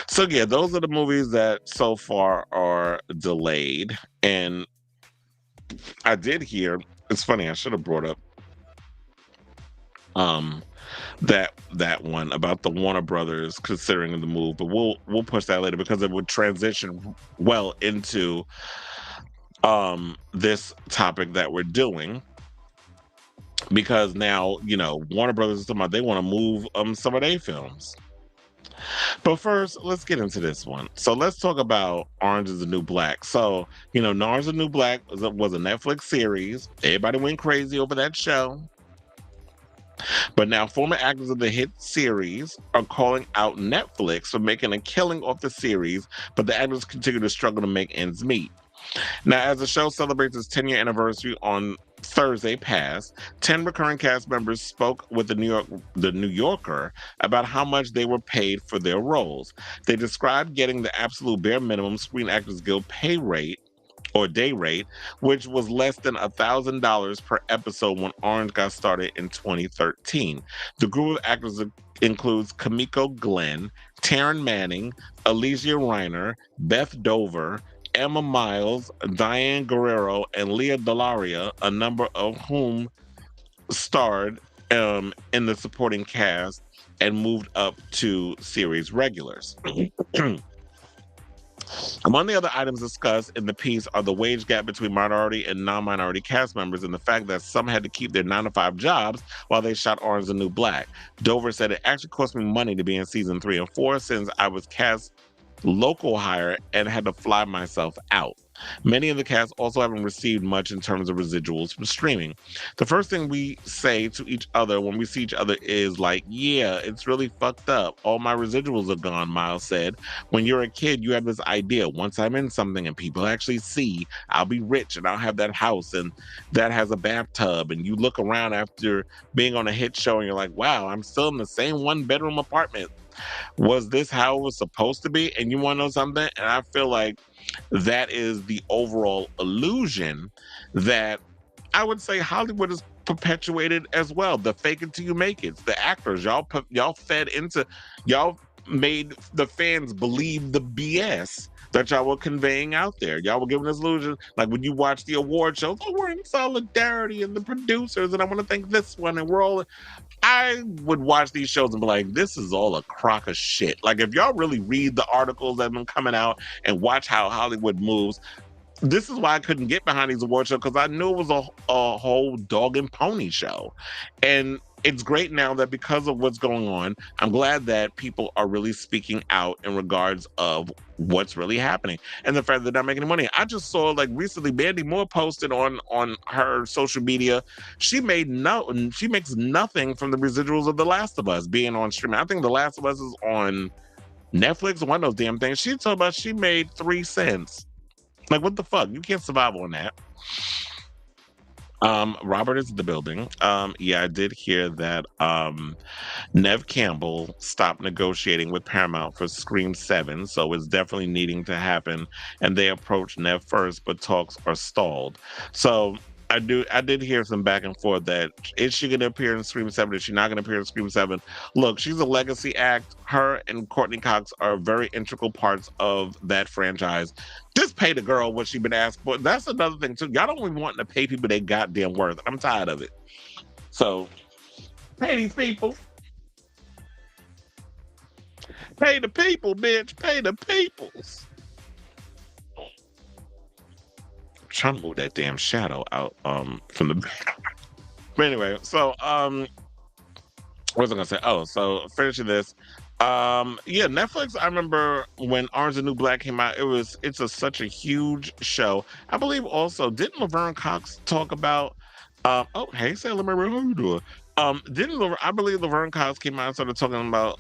So yeah, those are the movies that so far are delayed. And I did hear, it's funny, I should have brought up that one about the Warner Brothers considering the move, but we'll push that later because it would transition well into this topic that we're doing, because now, you know, Warner Brothers is talking about they want to move some of their films. But first, let's get into this one. So let's talk about Orange is the New Black. So, you know, Orange is the New Black was a Netflix series. Everybody went crazy over that show. But now former actors of the hit series are calling out Netflix for making a killing off the series, but the actors continue to struggle to make ends meet. Now, as the show celebrates its 10-year anniversary on Thursday past, 10 recurring cast members spoke with the New Yorker about how much they were paid for their roles. They described getting the absolute bare minimum Screen Actors Guild pay rate or day rate, which was less than $1,000 per episode when Orange got started in 2013. The group of actors includes Kimiko Glenn, Taryn Manning, Alicia Reiner, Beth Dover, Emma Miles, Diane Guerrero, and Leah Delaria, a number of whom starred in the supporting cast and moved up to series regulars. Among the other items discussed in the piece are the wage gap between minority and non-minority cast members and the fact that some had to keep their 9-to-5 jobs while they shot Orange is the New Black. Dover said, "It actually cost me money to be in season 3 and 4 since I was cast local hire and had to fly myself out. Many of the cast also haven't received much in terms of residuals from streaming. The first thing we say to each other when we see each other is like, yeah, it's really fucked up. All my residuals are gone," Miles said. "When you're a kid, you have this idea. Once I'm in something and people actually see, I'll be rich and I'll have that house and that has a bathtub. And you look around after being on a hit show and you're like, wow, I'm still in the same 1-bedroom apartment. Was this how it was supposed to be?" And you want to know something? And I feel like that is the overall illusion that I would say Hollywood has perpetuated as well. The fake it till you make it. The actors, y'all fed into, y'all made the fans believe the BS that y'all were conveying out there. Y'all were giving this illusion, like when you watch the award shows, oh, we're in solidarity and the producers, and I want to thank this one, and we're all. I would watch these shows and be like, this is all a crock of shit. Like, if y'all really read the articles that have been coming out and watch how Hollywood moves, this is why I couldn't get behind these award shows, because I knew it was a whole dog and pony show. And it's great now that because of what's going on, I'm glad that people are really speaking out in regards of what's really happening and the fact that they're not making money. I just saw like recently Mandy Moore posted on her social media, she makes nothing from the residuals of The Last of Us being on streaming. I think The Last of Us is on Netflix, one of those damn things. She told about she made 3 cents. Like, what the fuck? You can't survive on that. Robert is in the building. Yeah, I did hear that Nev Campbell stopped negotiating with Paramount for Scream 7, so it's definitely needing to happen. And they approached Nev first, but talks are stalled. So I did hear some back and forth that is she gonna appear in Scream 7? Is she not gonna appear in Scream 7? Look, she's a legacy act. Her and Courtney Cox are very integral parts of that franchise. Just pay the girl what she been asked for. That's another thing too. Y'all don't even want to pay people they goddamn worth. I'm tired of it. So pay these people. Pay the people, bitch. Pay the peoples. Trying to move that damn shadow out from the back. But anyway, so what was I gonna say? Oh, so finishing this. Yeah, Netflix, I remember when Orange the New Black came out, such a huge show. I believe also, didn't Laverne Cox talk about oh hey Sailor Mary, how you doing? I believe Laverne Cox came out and started talking about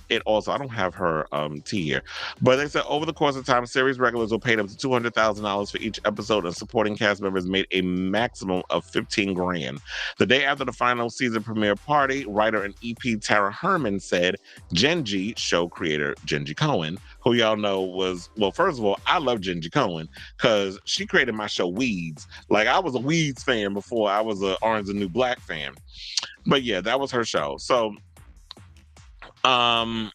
it also. I don't have her tea here. But they said over the course of time, series regulars were paid up to $200,000 for each episode, and supporting cast members made a maximum of 15 grand. The day after the final season premiere party, writer and EP Tara Herman said Genji, show creator Genji Cohen, who y'all know was, well, first of all, I love Genji Cohen because she created my show Weeds. Like, I was a Weeds fan before I was a Orange the New Black fan. But yeah, that was her show. So um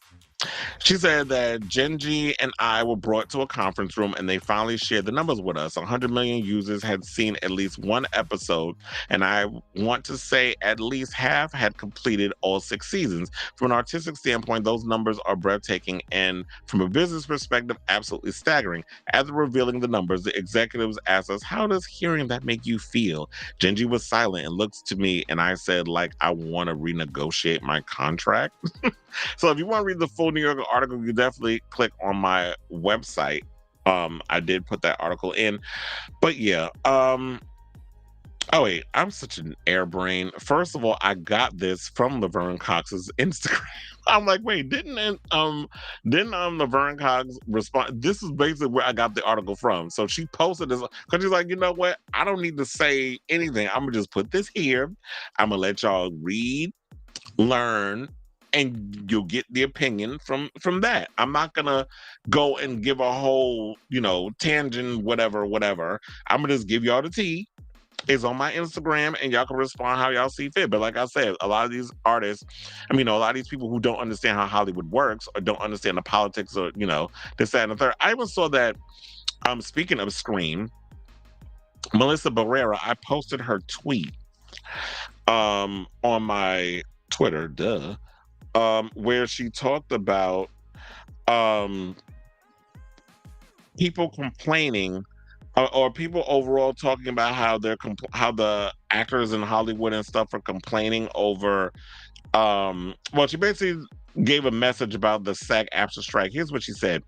she said that Genji and I were brought to a conference room and they finally shared the numbers with us. 100 million users had seen at least one episode, and I want to say at least half had completed all 6 seasons. From an artistic standpoint, those numbers are breathtaking, and from a business perspective, absolutely staggering. After revealing the numbers, the executives asked us, "How does hearing that make you feel?" Genji was silent and looked to me, and I said, like, I want to renegotiate my contract. So if you want to read the full New Yorker article, you definitely click on my website. I did put that article in. But yeah, oh wait, I'm such an airbrain. First of all, I got this from Laverne Cox's Instagram. I'm like, wait, didn't Laverne Cox respond? This is basically where I got the article from. So she posted this because she's like, you know what? I don't need to say anything. I'm gonna just put this here. I'm gonna let y'all read, learn, and you'll get the opinion from that. I'm not gonna go and give a whole, tangent, whatever. I'm gonna just give y'all the tea. It's on my Instagram, and y'all can respond how y'all see fit. But like I said, a lot of these artists, a lot of these people who don't understand how Hollywood works or don't understand the politics or, this, that, and the third. I even saw that, speaking of Scream, Melissa Barrera, I posted her tweet on my Twitter, where she talked about people complaining or people overall talking about how how the actors in Hollywood and stuff are complaining over well, she basically gave a message about the SAG after strike. Here's what she said.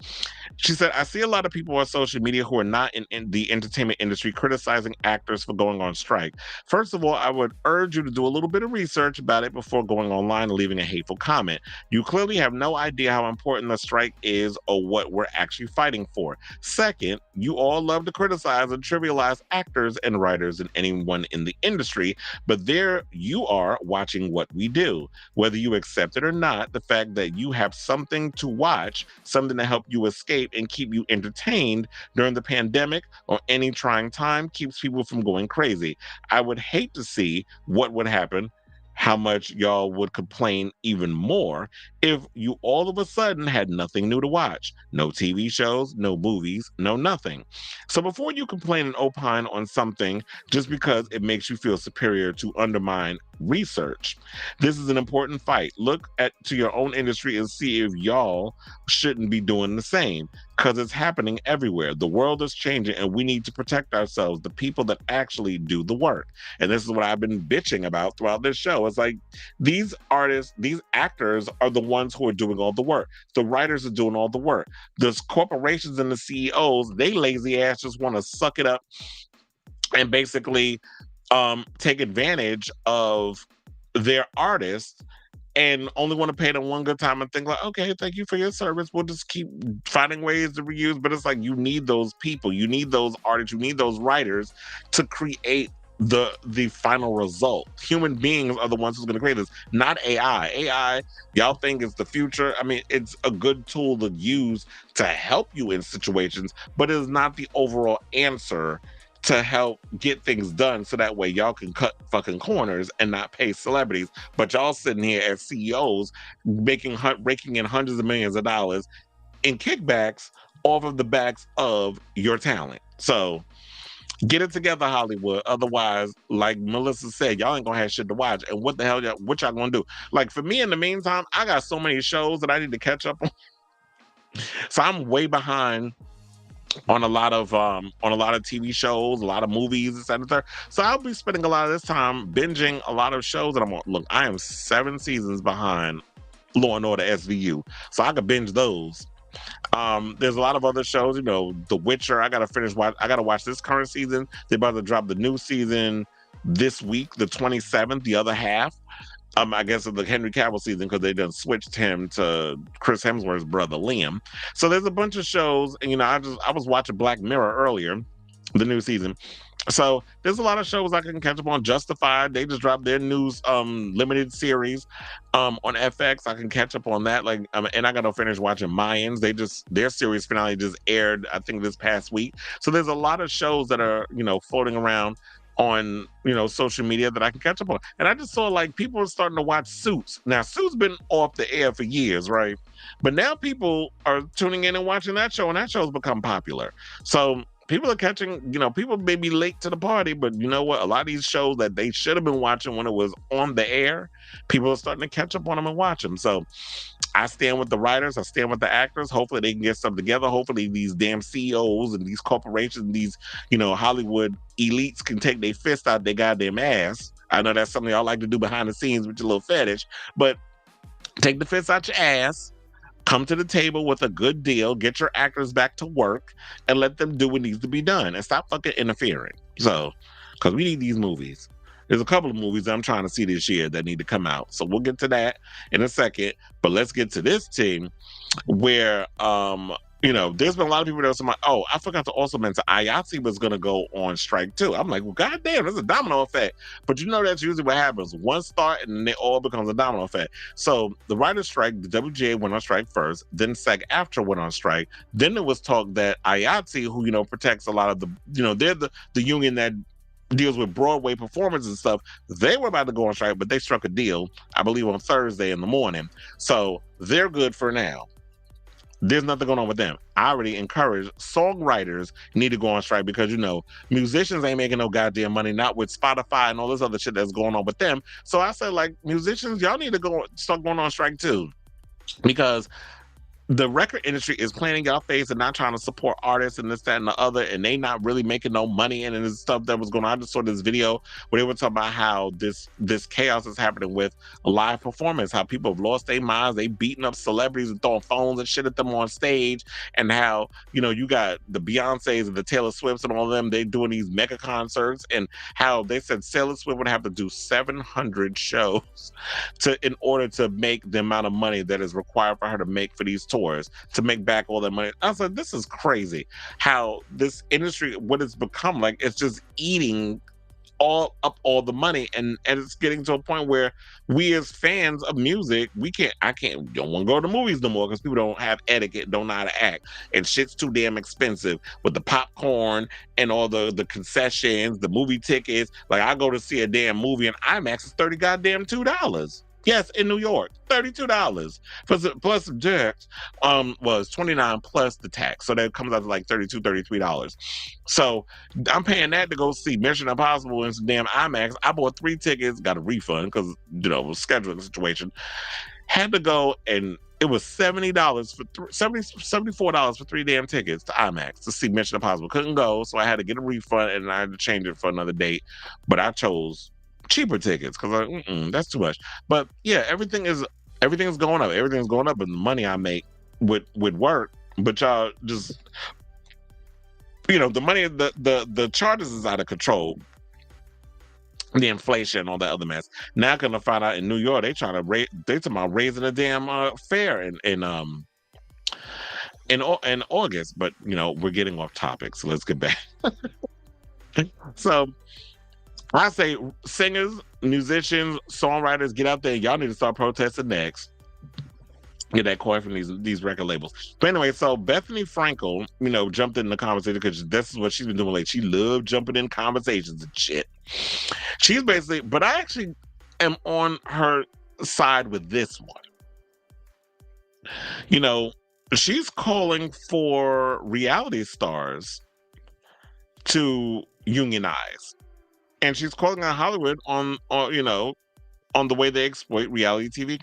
She said, I see a lot of people on social media who are not in the entertainment industry criticizing actors for going on strike. First of all, I would urge you to do a little bit of research about it before going online and leaving a hateful comment. You clearly have no idea how important the strike is or what we're actually fighting for. Second, you all love to criticize and trivialize actors and writers and anyone in the industry, but there you are watching what we do. Whether you accept it or not, the fact that you have something to watch, something to help you escape and keep you entertained during the pandemic or any trying time keeps people from going crazy. I would hate to see what would happen, how much y'all would complain even more if you all of a sudden had nothing new to watch. No TV shows, no movies, no nothing. So before you complain and opine on something just because it makes you feel superior to undermine research. This is an important fight. Look to your own industry and see if y'all shouldn't be doing the same, because it's happening everywhere. The world is changing and we need to protect ourselves, the people that actually do the work. And this is what I've been bitching about throughout this show. It's like these artists, these actors are the ones who are doing all the work. The writers are doing all the work. Those corporations and the CEOs, they lazy ass just want to suck it up and basically take advantage of their artists and only want to pay them one good time and think like, okay, thank you for your service. We'll just keep finding ways to reuse. But it's like, you need those people, you need those artists, you need those writers to create the final result. Human beings are the ones who's going to create this, not AI. AI, y'all think it's the future. I mean, it's a good tool to use to help you in situations, but it is not the overall answer to help get things done, so that way y'all can cut fucking corners and not pay celebrities. But y'all sitting here as CEOs raking in hundreds of millions of dollars in kickbacks off of the backs of your talent. So get it together, Hollywood. Otherwise, like Melissa said, y'all ain't gonna have shit to watch. And what the hell what y'all gonna do? Like, for me, in the meantime, I got so many shows that I need to catch up on. So I'm way behind on a lot of TV shows, a lot of movies, etc. So I'll be spending a lot of this time binging a lot of shows that I'm on. Look, I am 7 seasons behind Law and Order SVU, so I could binge those. There's a lot of other shows, The Witcher. I gotta watch this current season. They're about to drop the new season this week, the 27th, the other half. I guess of the Henry Cavill season, because they done switched him to Chris Hemsworth's brother Liam. So there's a bunch of shows, and I was watching Black Mirror earlier, the new season. So there's a lot of shows I can catch up on. Justified, they just dropped their news limited series on FX. I can catch up on that. And I gotta finish watching Mayans. Their series finale just aired, I think, this past week. So there's a lot of shows that are floating around on social media that I can catch up on. And I just saw people are starting to watch Suits. Now, Suits been off the air for years, right? But now people are tuning in and watching that show, and that show's become popular. So people are catching, people may be late to the party, but you know what? A lot of these shows that they should have been watching when it was on the air, people are starting to catch up on them and watch them. So I stand with the writers, I stand with the actors. Hopefully they can get something together. Hopefully these damn CEOs and these corporations, these, Hollywood elites can take their fist out their goddamn ass. I know that's something y'all like to do behind the scenes with your little fetish, but take the fist out your ass, come to the table with a good deal, get your actors back to work, and let them do what needs to be done, and stop fucking interfering. So, because we need these movies. There's a couple of movies that I'm trying to see this year that need to come out. So we'll get to that in a second. But let's get to this team where, there's been a lot of people that are saying, oh, I forgot to also mention IATSE was going to go on strike too. I'm like, well, goddamn, there's a domino effect. But that's usually what happens. One start and then it all becomes a domino effect. So the writer's strike, the WGA went on strike first, then SAG-AFTRA went on strike. Then there was talk that IATSE, who, protects a lot of the, they're the union that deals with Broadway performance and stuff, they were about to go on strike, but they struck a deal, I believe, on Thursday in the morning. So they're good for now. There's nothing going on with them. I already encourage songwriters need to go on strike because, musicians ain't making no goddamn money, not with Spotify and all this other shit that's going on with them. So I said, musicians, y'all need to start going on strike too. Because the record industry is playing in y'all face and not trying to support artists and this, that, and the other, and they not really making no money. And this stuff that was going on. I just saw this video where they were talking about how this chaos is happening with live performance, how people have lost their minds, they beating up celebrities and throwing phones and shit at them on stage, and how, you got the Beyoncés and the Taylor Swifts and all of them, they doing these mega concerts, and how they said Taylor Swift would have to do 700 shows in order to make the amount of money that is required for her to make for these tours, to make back all that money. I was like, this is crazy how this industry, what it's become, it's just eating all the money, and it's getting to a point where we as fans of music, don't want to go to the movies no more because people don't have etiquette, don't know how to act, and shit's too damn expensive with the popcorn and all the concessions, the movie tickets. I go to see a damn movie and IMAX is $30 $2. Yes, in New York, $32 plus the tax. Was 29 plus the tax, so that comes out to like $33. So I'm paying that to go see Mission Impossible in some damn IMAX. I bought 3 tickets, got a refund because it was a scheduling situation. Had to go, and it was $70 for $74 for 3 damn tickets to IMAX to see Mission Impossible. Couldn't go, so I had to get a refund and I had to change it for another date. But I chose cheaper tickets because that's too much. But yeah, everything is going up. Everything's going up, and the money I make with work. But y'all just, the money, the charges is out of control. The inflation, all that other mess. Now, gonna find out in New York, they talking about raising a damn fare in August. But we're getting off topic, so let's get back. So I say, singers, musicians, songwriters, get out there. Y'all need to start protesting next. Get that coin from these record labels. But anyway, so Bethenny Frankel, jumped in the conversation because this is what she's been doing. Like, she loved jumping in conversations and shit. She's basically, but I actually am on her side with this one. She's calling for reality stars to unionize. And she's calling on Hollywood on the way they exploit reality TV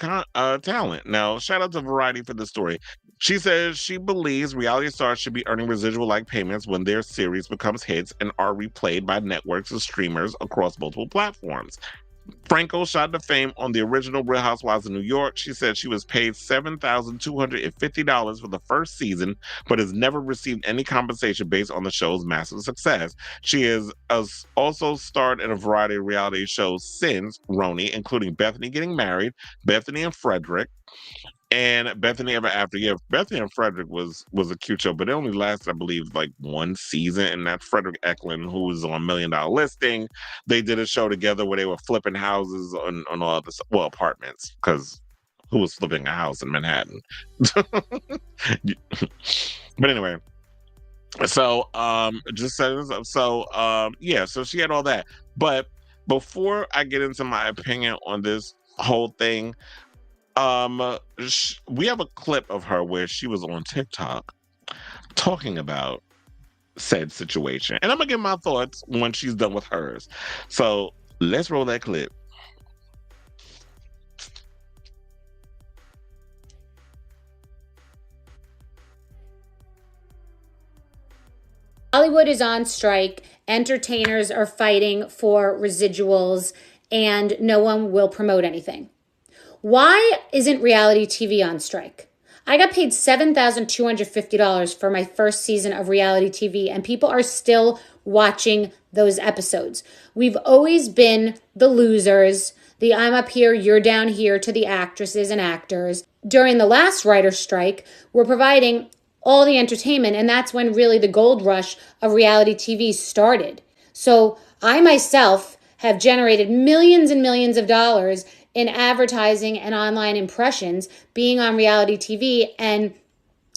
talent. Now, shout out to Variety for this story. She says she believes reality stars should be earning residual-like payments when their series becomes hits and are replayed by networks and streamers across multiple platforms. Frankel shot to fame on the original Real Housewives of New York. She said she was paid $7,250 for the first season, but has never received any compensation based on the show's massive success. She has also starred in a variety of reality shows since RHONY, including Bethenny Getting Married, Bethenny and Frederick, and Bethenny Ever After. Yeah, Bethenny and Frederick was a cute show, but it only lasted, I believe, like one season. And that's Frederick Eklund, who was on $1 Million Listing. They did a show together where they were flipping houses on all the apartments, because who was flipping a house in Manhattan? But anyway, so just setting this up. So yeah, so she had all that. But before I get into my opinion on this whole thing, we have a clip of her where she was on TikTok talking about said situation, and I'm gonna give my thoughts when she's done with hers. So let's roll that clip. Hollywood is on strike. Entertainers are fighting for residuals, and no one will promote anything. Why isn't reality TV on strike? I got paid $7,250 for my first season of reality TV, and people are still watching those episodes. We've always been the losers, the I'm up here, you're down here, to the actresses and actors. During the last writer's strike, we're providing all the entertainment, and that's when really the gold rush of reality TV started. So I myself have generated millions and millions of dollars in advertising and online impressions being on reality TV, and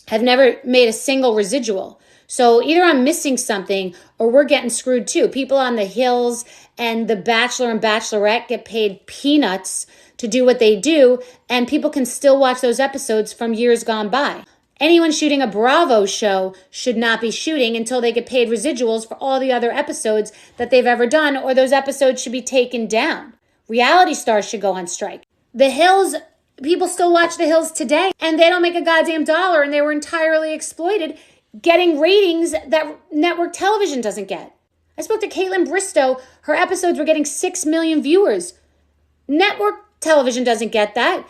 have never made a single residual. So either I'm missing something or we're getting screwed too. People on The Hills and The Bachelor and Bachelorette get paid peanuts to do what they do, and people can still watch those episodes from years gone by. Anyone shooting a Bravo show should not be shooting until they get paid residuals for all the other episodes that they've ever done, or those episodes should be taken down. Reality stars should go on strike. The Hills, people still watch The Hills today, and they don't make a goddamn dollar, and they were entirely exploited, getting ratings that network television doesn't get. I spoke to Caitlin Bristow. Her episodes were getting 6 million viewers. Network television doesn't get that.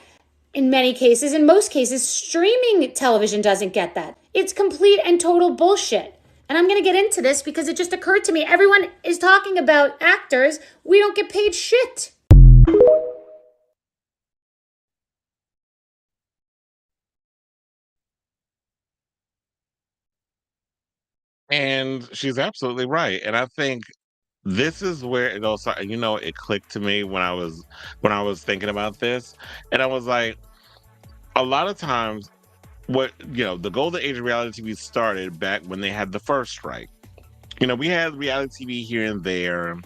In many cases, in most cases, streaming television doesn't get that. It's complete and total bullshit. And I'm going to get into this because it just occurred to me. Everyone is talking about actors. We don't get paid shit. And she's absolutely right. And I think this is where it all started. It clicked to me when I was thinking about this. And I was like, a lot of times the golden age of reality TV started back when they had the first strike. We had reality TV here and there.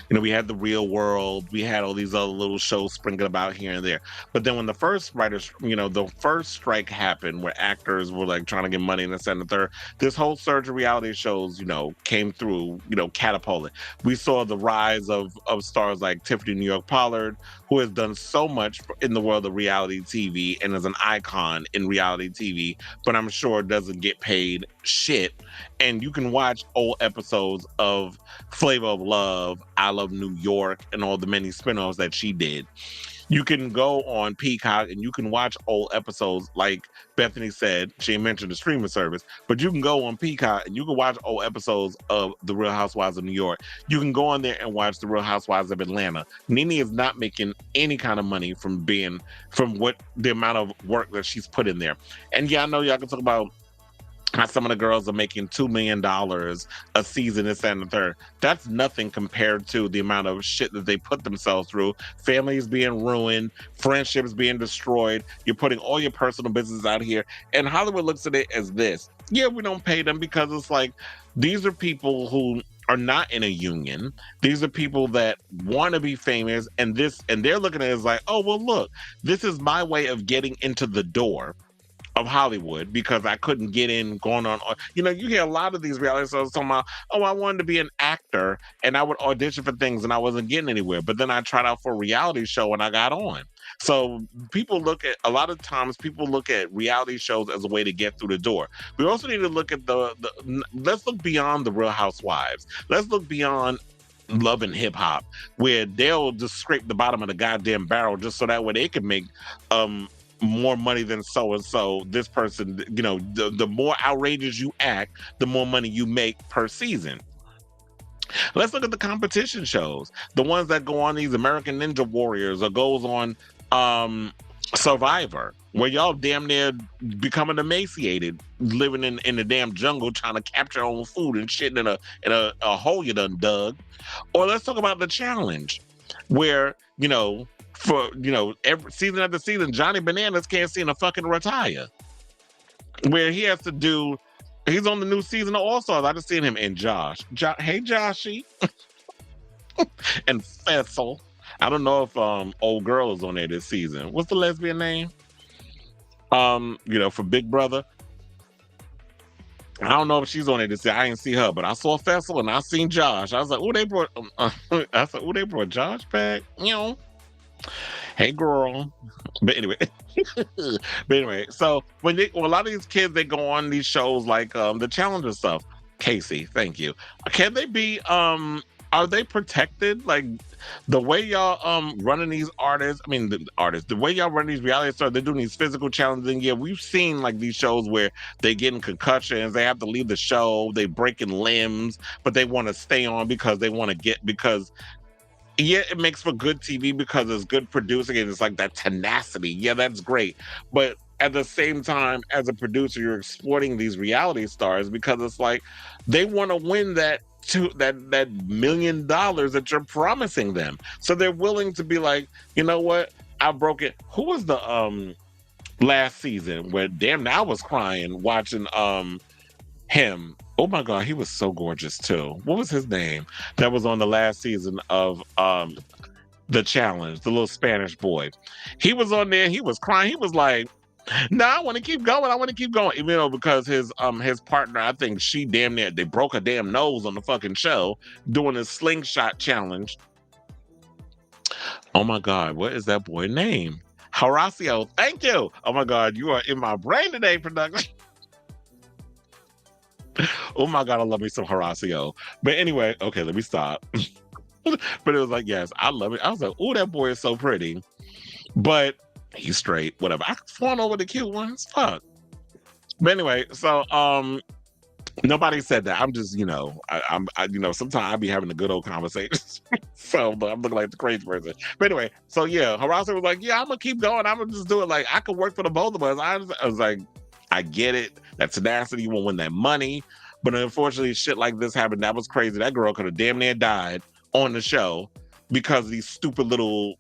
we had The Real World, we had all these other little shows sprinkled about here and there. But then when the first writers, the first strike happened where actors were like trying to get money in the second and third, this whole surge of reality shows, came through, catapulted. We saw the rise of stars like Tiffany New York Pollard, who has done so much in the world of reality TV and is an icon in reality TV, but I'm sure doesn't get paid shit. And you can watch old episodes of Flavor of Love, I Love New York, and all the many spinoffs that she did. You can go on Peacock and you can watch old episodes, like Bethenny said. She mentioned the streaming service, but you can go on Peacock and you can watch old episodes of The Real Housewives of New York. You can go on there and watch The Real Housewives of Atlanta. Nene is not making any kind of money from the amount of work that she's put in there. And yeah, I know y'all can talk about how some of the girls are making $2 million a season, this and the third. That's nothing compared to the amount of shit that they put themselves through. Families being ruined, friendships being destroyed. You're putting all your personal business out here. And Hollywood looks at it as this. Yeah, we don't pay them because it's like, these are people who are not in a union. These are people that want to be famous. And they're looking at it as like, oh, well, look, this is my way of getting into the door of Hollywood because I couldn't get in going on. You hear a lot of these reality shows talking about, oh, I wanted to be an actor and I would audition for things and I wasn't getting anywhere. But then I tried out for a reality show and I got on. So a lot of times people look at reality shows as a way to get through the door. We also need to look at let's look beyond The Real Housewives. Let's look beyond Love and Hip Hop, where they'll just scrape the bottom of the goddamn barrel just so that way they can make more money than so-and-so. This person, the more outrageous you act, the more money you make per season. Let's look at the competition shows. The ones that go on these American Ninja Warriors or goes on Survivor, where y'all damn near becoming emaciated, living in the damn jungle trying to capture your own food and shit in a hole you done dug. Or let's talk about The Challenge, where, for every season after season, Johnny Bananas can't seem to fucking retire. Where he has to do, he's on the new season of All Stars. I just seen him in Josh. Hey Joshy, and Fessel. I don't know if old girl is on there this season. What's the lesbian name? For Big Brother. I don't know if she's on there this season. I didn't see her, but I saw Fessel and I seen Josh. I was like, oh, they brought Josh back. Hey girl. But anyway, so when a lot of these kids, they go on these shows like the Challenger stuff. Casey, thank you. Can they be are they protected? Like the way y'all running these the way y'all run these reality stars, they're doing these physical challenges. And yeah, we've seen like these shows where they getting concussions, they have to leave the show, they breaking limbs, but they want to stay on because they want to yeah, it makes for good TV because it's good producing and it's like that tenacity. Yeah, that's great. But at the same time, as a producer, you're exploiting these reality stars because it's like they want to win that $1 million that you're promising them. So they're willing to be like, you know what? I broke it. Who was the last season where damn I was crying watching him. Oh my God, he was so gorgeous too. What was his name? That was on the last season of The Challenge, the little Spanish boy. He was on there, he was crying, he was like, no, I want to keep going. I want to keep going. Even because his partner, I think she damn near, they broke her damn nose on the fucking show doing a slingshot challenge. Oh my God, what is that boy name? Horacio, thank you. Oh my God, you are in my brain today, production. Oh my God, I love me some Horacio. But anyway, okay, let me stop. But it was like, yes, I love it. I was like, oh, that boy is so pretty. But he's straight, whatever. I fawn over the cute ones. Fuck. But anyway, so nobody said that. I'm just, I'm sometimes I be having a good old conversation. So but I'm looking like the crazy person. But anyway, so yeah, Horacio was like, yeah, I'm gonna keep going. I'm gonna just do it. Like I could work for the both of us. I was like, I get it. That tenacity, you won't win that money. But unfortunately, shit like this happened. That was crazy. That girl could have damn near died on the show because of these stupid little,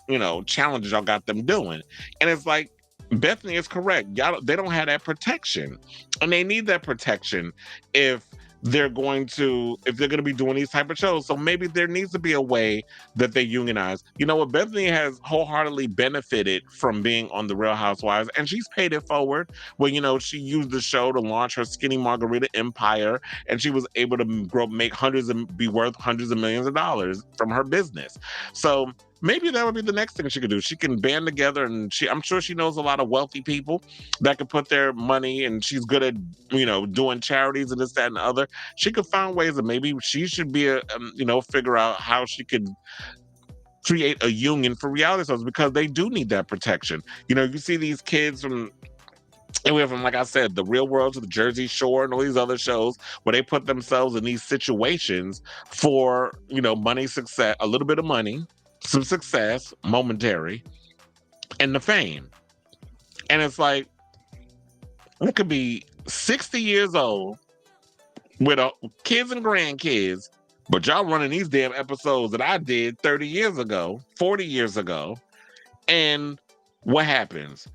challenges y'all got them doing. And it's like, Bethenny is correct. Y'all, they don't have that protection. And they need that protection if they're going to, if they're going to be doing these type of shows. So maybe there needs to be a way that they unionize. You know what? Bethenny has wholeheartedly benefited from being on The Real Housewives, and she's paid it forward. Well, you know, she used the show to launch her Skinny Margarita empire, and she was able to be worth hundreds of millions of dollars from her business. So maybe that would be the next thing she could do. She can band together, and I'm sure she knows a lot of wealthy people that could put their money, and she's good at, you know, doing charities and this, that, and the other. She could find ways that maybe she should be figure out how she could create a union for reality stars, because they do need that protection. You know, you see these kids from anywhere from, like I said, The Real World to the Jersey Shore and all these other shows where they put themselves in these situations for, you know, money, success, a little bit of money, some success, momentary, and the fame. And it's like, it could be 60 years old with kids and grandkids, but y'all running these damn episodes that I did 30 years ago, 40 years ago. And what happens?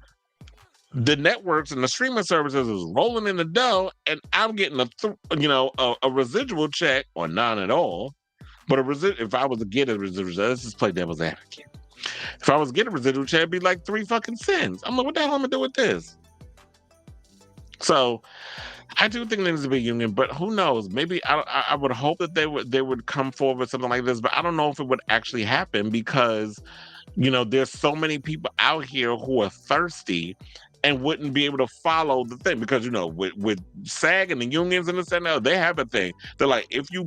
The networks and the streaming services is rolling in the dough, and I'm getting a residual check, or none at all. But if I was to get a residual, let's just play devil's advocate. If I was to get a residual check, it'd be like 3 fucking cents. I'm like, what the hell am I gonna do with this? So I do think there needs to be a union, but who knows? Maybe I would hope that they would come forward with something like this, but I don't know if it would actually happen, because, you know, there's so many people out here who are thirsty and wouldn't be able to follow the thing, because, you know, with SAG and the unions and this and that, they have a thing. They're like, if you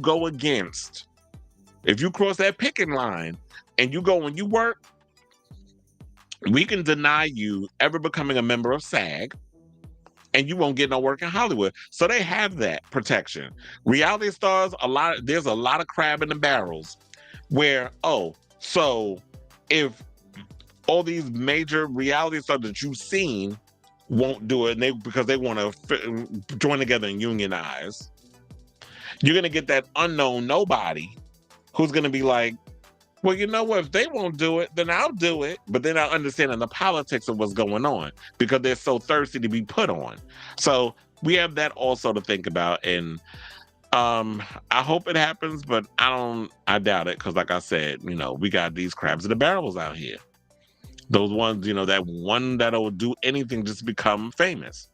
cross that picking line and you go and you work, we can deny you ever becoming a member of SAG, and you won't get no work in Hollywood. So they have that protection. Reality stars, there's a lot of crab in the barrels where, so if all these major reality stars that you've seen won't do it, because they want to join together and unionize, you're going to get that unknown nobody who's going to be like, well, you know what? If they won't do it, then I'll do it. But they're not understanding the politics of what's going on, because they're so thirsty to be put on. So we have that also to think about. And I hope it happens, but I doubt it. Because like I said, you know, we got these crabs in the barrels out here. Those ones, you know, that one that'll do anything just to become famous.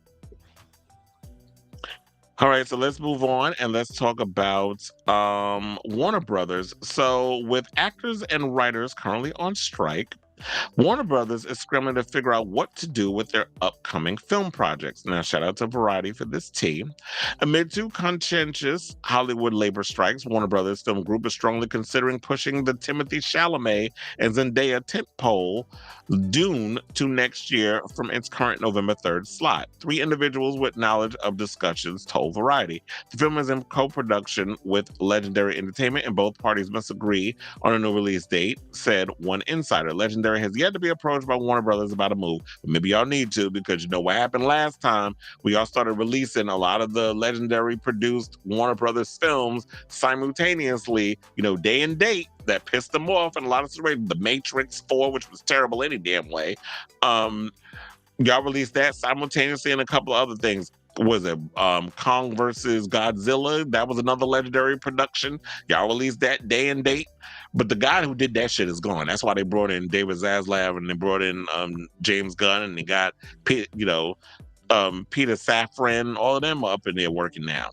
All right, so let's move on and let's talk about Warner Brothers. So with actors and writers currently on strike, Warner Brothers is scrambling to figure out what to do with their upcoming film projects. Now, shout out to Variety for this tea. Amid 2 contentious Hollywood labor strikes, Warner Brothers Film Group is strongly considering pushing the Timothée Chalamet and Zendaya tentpole Dune to next year from its current November 3rd slot. 3 individuals with knowledge of discussions told Variety. The film is in co-production with Legendary Entertainment, and both parties must agree on a new release date, said one insider. Legendary has yet to be approached by Warner Brothers about a move, but maybe y'all need to, because you know what happened last time. We all started releasing a lot of the Legendary produced Warner Brothers films simultaneously, you know, day and date. That pissed them off in a lot of situations. The Matrix 4, which was terrible any damn way. Y'all released that simultaneously, and a couple of other things. Was it Kong versus Godzilla? That was another Legendary production. Y'all released that day and date. But the guy who did that shit is gone. That's why they brought in David Zaslav, and they brought in James Gunn, and they got Peter Safran. All of them are up in there working now,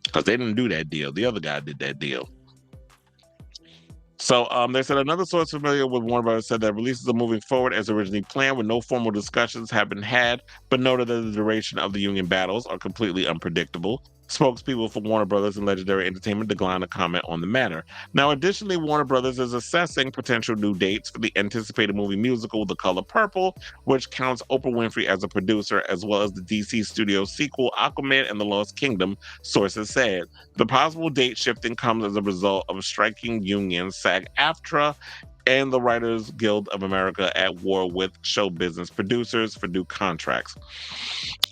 because they didn't do that deal. The other guy did that deal. So they said another source familiar with Warner Brothers said that releases are moving forward as originally planned, with no formal discussions have been had, but noted that the duration of the union battles are completely unpredictable. Spokespeople for Warner Brothers and Legendary Entertainment declined to comment on the matter. Now, additionally, Warner Brothers is assessing potential new dates for the anticipated movie musical The Color Purple, which counts Oprah Winfrey as a producer, as well as the DC Studios sequel Aquaman and the Lost Kingdom, sources said. The possible date shifting comes as a result of striking unions SAG-AFTRA and the Writers Guild of America at war with show business producers for new contracts.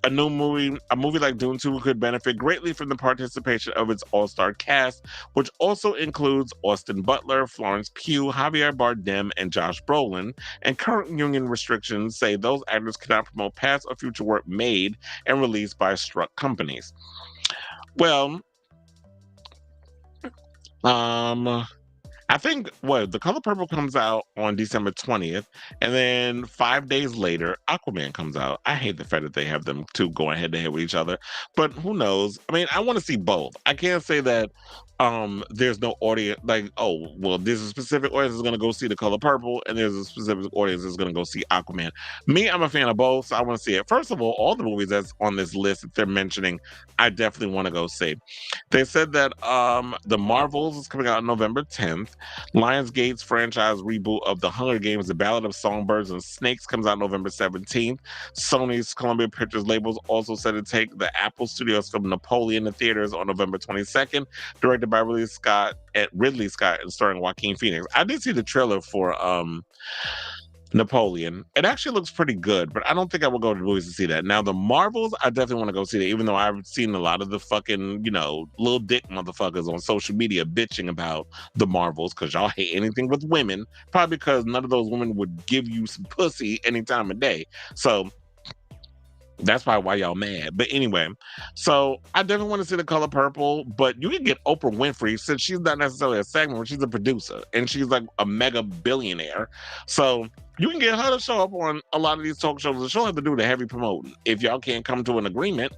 A movie like Dune 2 could benefit greatly from the participation of its all-star cast, which also includes Austin Butler, Florence Pugh, Javier Bardem, and Josh Brolin, and current union restrictions say those actors cannot promote past or future work made and released by struck companies. Well, I think The Color Purple comes out on December 20th, and then 5 days later, Aquaman comes out. I hate the fact that they have them two going head to head with each other, but who knows? I mean, I want to see both. I can't say that there's no audience like, oh, well, there's a specific audience that's gonna go see The Color Purple, and there's a specific audience that's gonna go see Aquaman. Me, I'm a fan of both, so I want to see it. First of all the movies that's on this list that they're mentioning, I definitely want to go see. They said that the Marvels is coming out on November 10th. Lionsgate's franchise reboot of The Hunger Games, The Ballad of Songbirds and Snakes comes out November 17th. Sony's Columbia Pictures labels also set to take the Apple Studios film Napoleon to theaters on November 22nd, directed by Ridley Scott and starring Joaquin Phoenix. I did see the trailer for Napoleon. It actually looks pretty good, but I don't think I will go to the movies to see that. Now, the Marvels, I definitely want to go see that, even though I've seen a lot of the fucking, little dick motherfuckers on social media bitching about the Marvels because y'all hate anything with women, probably because none of those women would give you some pussy any time of day. So that's probably why y'all mad. But anyway, so I definitely want to see The Color Purple, but you can get Oprah Winfrey, since she's not necessarily a segment, but she's a producer and she's like a mega billionaire. So you can get her to show up on a lot of these talk shows, and she'll have to do the heavy promoting if y'all can't come to an agreement.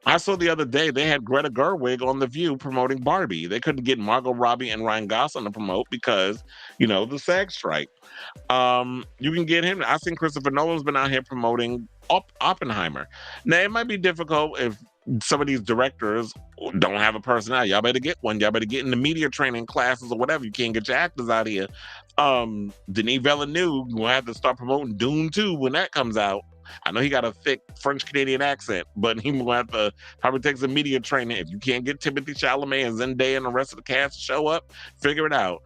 I saw the other day they had Greta Gerwig on The View promoting Barbie. They couldn't get Margot Robbie and Ryan Gosling to promote because, the SAG strike. You can get him. I've seen Christopher Nolan's been out here promoting Oppenheimer. Now, it might be difficult if some of these directors don't have a personality. Y'all better get one. Y'all better get in the media training classes or whatever. You can't get your actors out here. Denis Villeneuve will have to start promoting Dune 2 when that comes out. I know he got a thick French-Canadian accent, but he will have to probably take some media training. If you can't get Timothée Chalamet and Zendaya and the rest of the cast to show up, figure it out.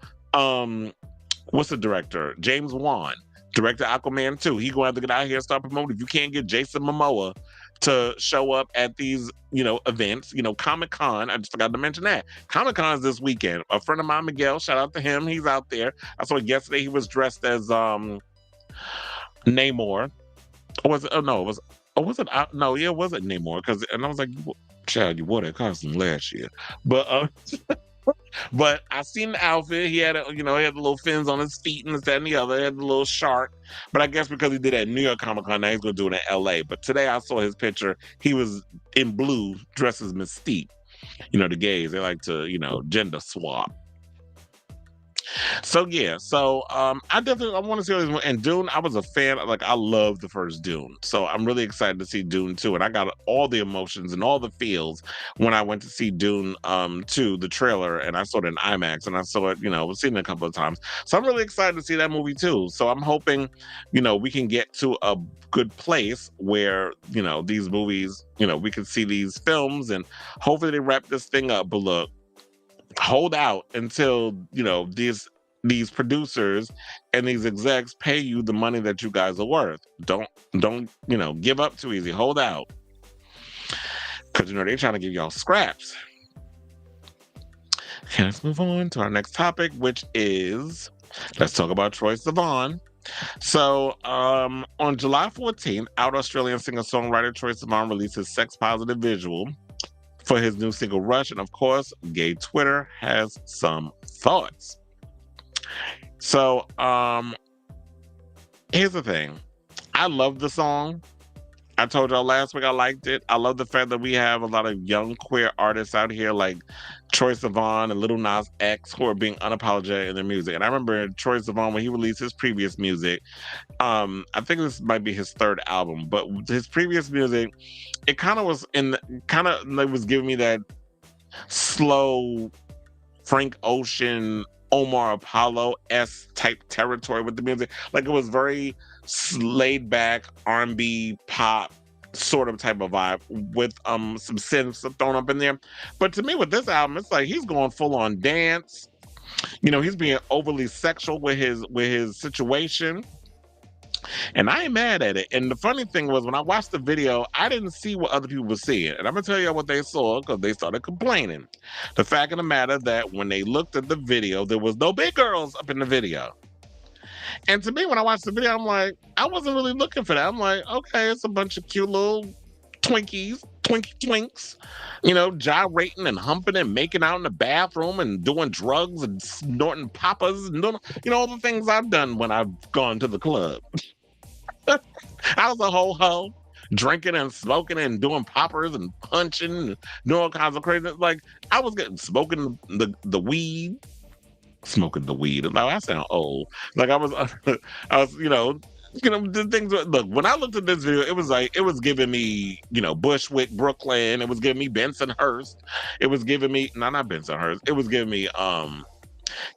What's the director? James Wan, directed Aquaman 2. He gonna have to get out here and start promoting. If you can't get Jason Momoa to show up at these, events, Comic-Con, I just forgot to mention that. Comic-Con's this weekend. A friend of mine, Miguel, shout out to him. He's out there. I saw yesterday he was dressed as Namor. Or was it? Oh no, it was. Oh, was it? No, yeah, it wasn't Namor. And I was like, "Child, you wore that costume last year." But but I seen the outfit. He had, he had the little fins on his feet and this, that, and the other. He had the little shark. But I guess because he did that New York Comic Con, now he's gonna do it in L.A. But today I saw his picture. He was in blue, dressed as Mystique. The gays, they like to, gender swap. So yeah, I want to see all these. And Dune, I was a fan. I love the first Dune, so I'm really excited to see Dune 2. And I got all the emotions and all the feels when I went to see Dune 2, the trailer, and I saw it in IMAX, and I saw it, seen it a couple of times. So I'm really excited to see that movie too. So I'm hoping, we can get to a good place where these movies, we can see these films, and hopefully they wrap this thing up. But look, hold out until these producers and these execs pay you the money that you guys are worth. Don't give up too easy. Hold out, because they're trying to give y'all scraps. Okay, let's move on to our next topic, which is, let's talk about Troye Sivan. So on July 14th, out Australian singer-songwriter Troye Sivan released his sex-positive visual for his new single Rush, and of course, gay Twitter has some thoughts. So here's the thing. I love the song. I told y'all last week I liked it. I love the fact that we have a lot of young queer artists out here like Troye Sivan and Lil Nas X who are being unapologetic in their music. And I remember Troye Sivan, when he released his previous music, I think this might be his third album, but his previous music, it kind of was giving me that slow Frank Ocean, Omar Apollo-esque type territory with the music. It was very laid back R&B pop sort of type of vibe with some synths thrown up in there. But to me, with this album, it's like he's going full on dance. He's being overly sexual with his situation. And I ain't mad at it. And the funny thing was, when I watched the video, I didn't see what other people were seeing. And I'm going to tell you what they saw, because they started complaining. The fact of the matter that when they looked at the video, there was no big girls up in the video. And to me, when I watched the video, I'm like, I wasn't really looking for that. I'm like, okay, it's a bunch of cute little Twinkies twinks, you know, gyrating and humping and making out in the bathroom and doing drugs and snorting poppers and doing, you know, all the things I've done when I've gone to the club. I was a whole hoe, drinking and smoking and doing poppers and punching and doing all kinds of crazy. Like I was getting smoking the weed, smoking the weed. Now I sound old. Like I was, I was, you know, the things. Look, when I looked at this video, it was like it was giving me, you know, Bushwick, Brooklyn. It was giving me Bensonhurst. It was giving me not Bensonhurst. It was giving me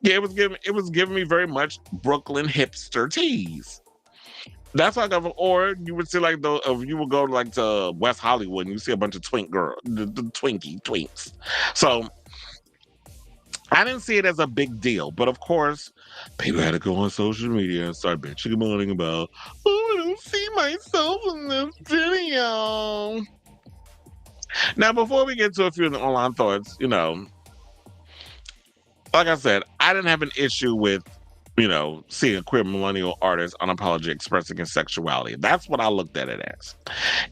yeah, it was giving me very much Brooklyn hipster tease. That's like, or you would see like you would go like to West Hollywood and you see a bunch of twink girls, the twinks. So I didn't see it as a big deal, but of course, people had to go on social media and start bitching and moaning about, oh, I don't see myself in this video. Now, before we get to a few of the online thoughts, you know, like I said, I didn't have an issue with, you know, seeing a queer millennial artist unapologetically expressing his sexuality. That's what I looked at it as.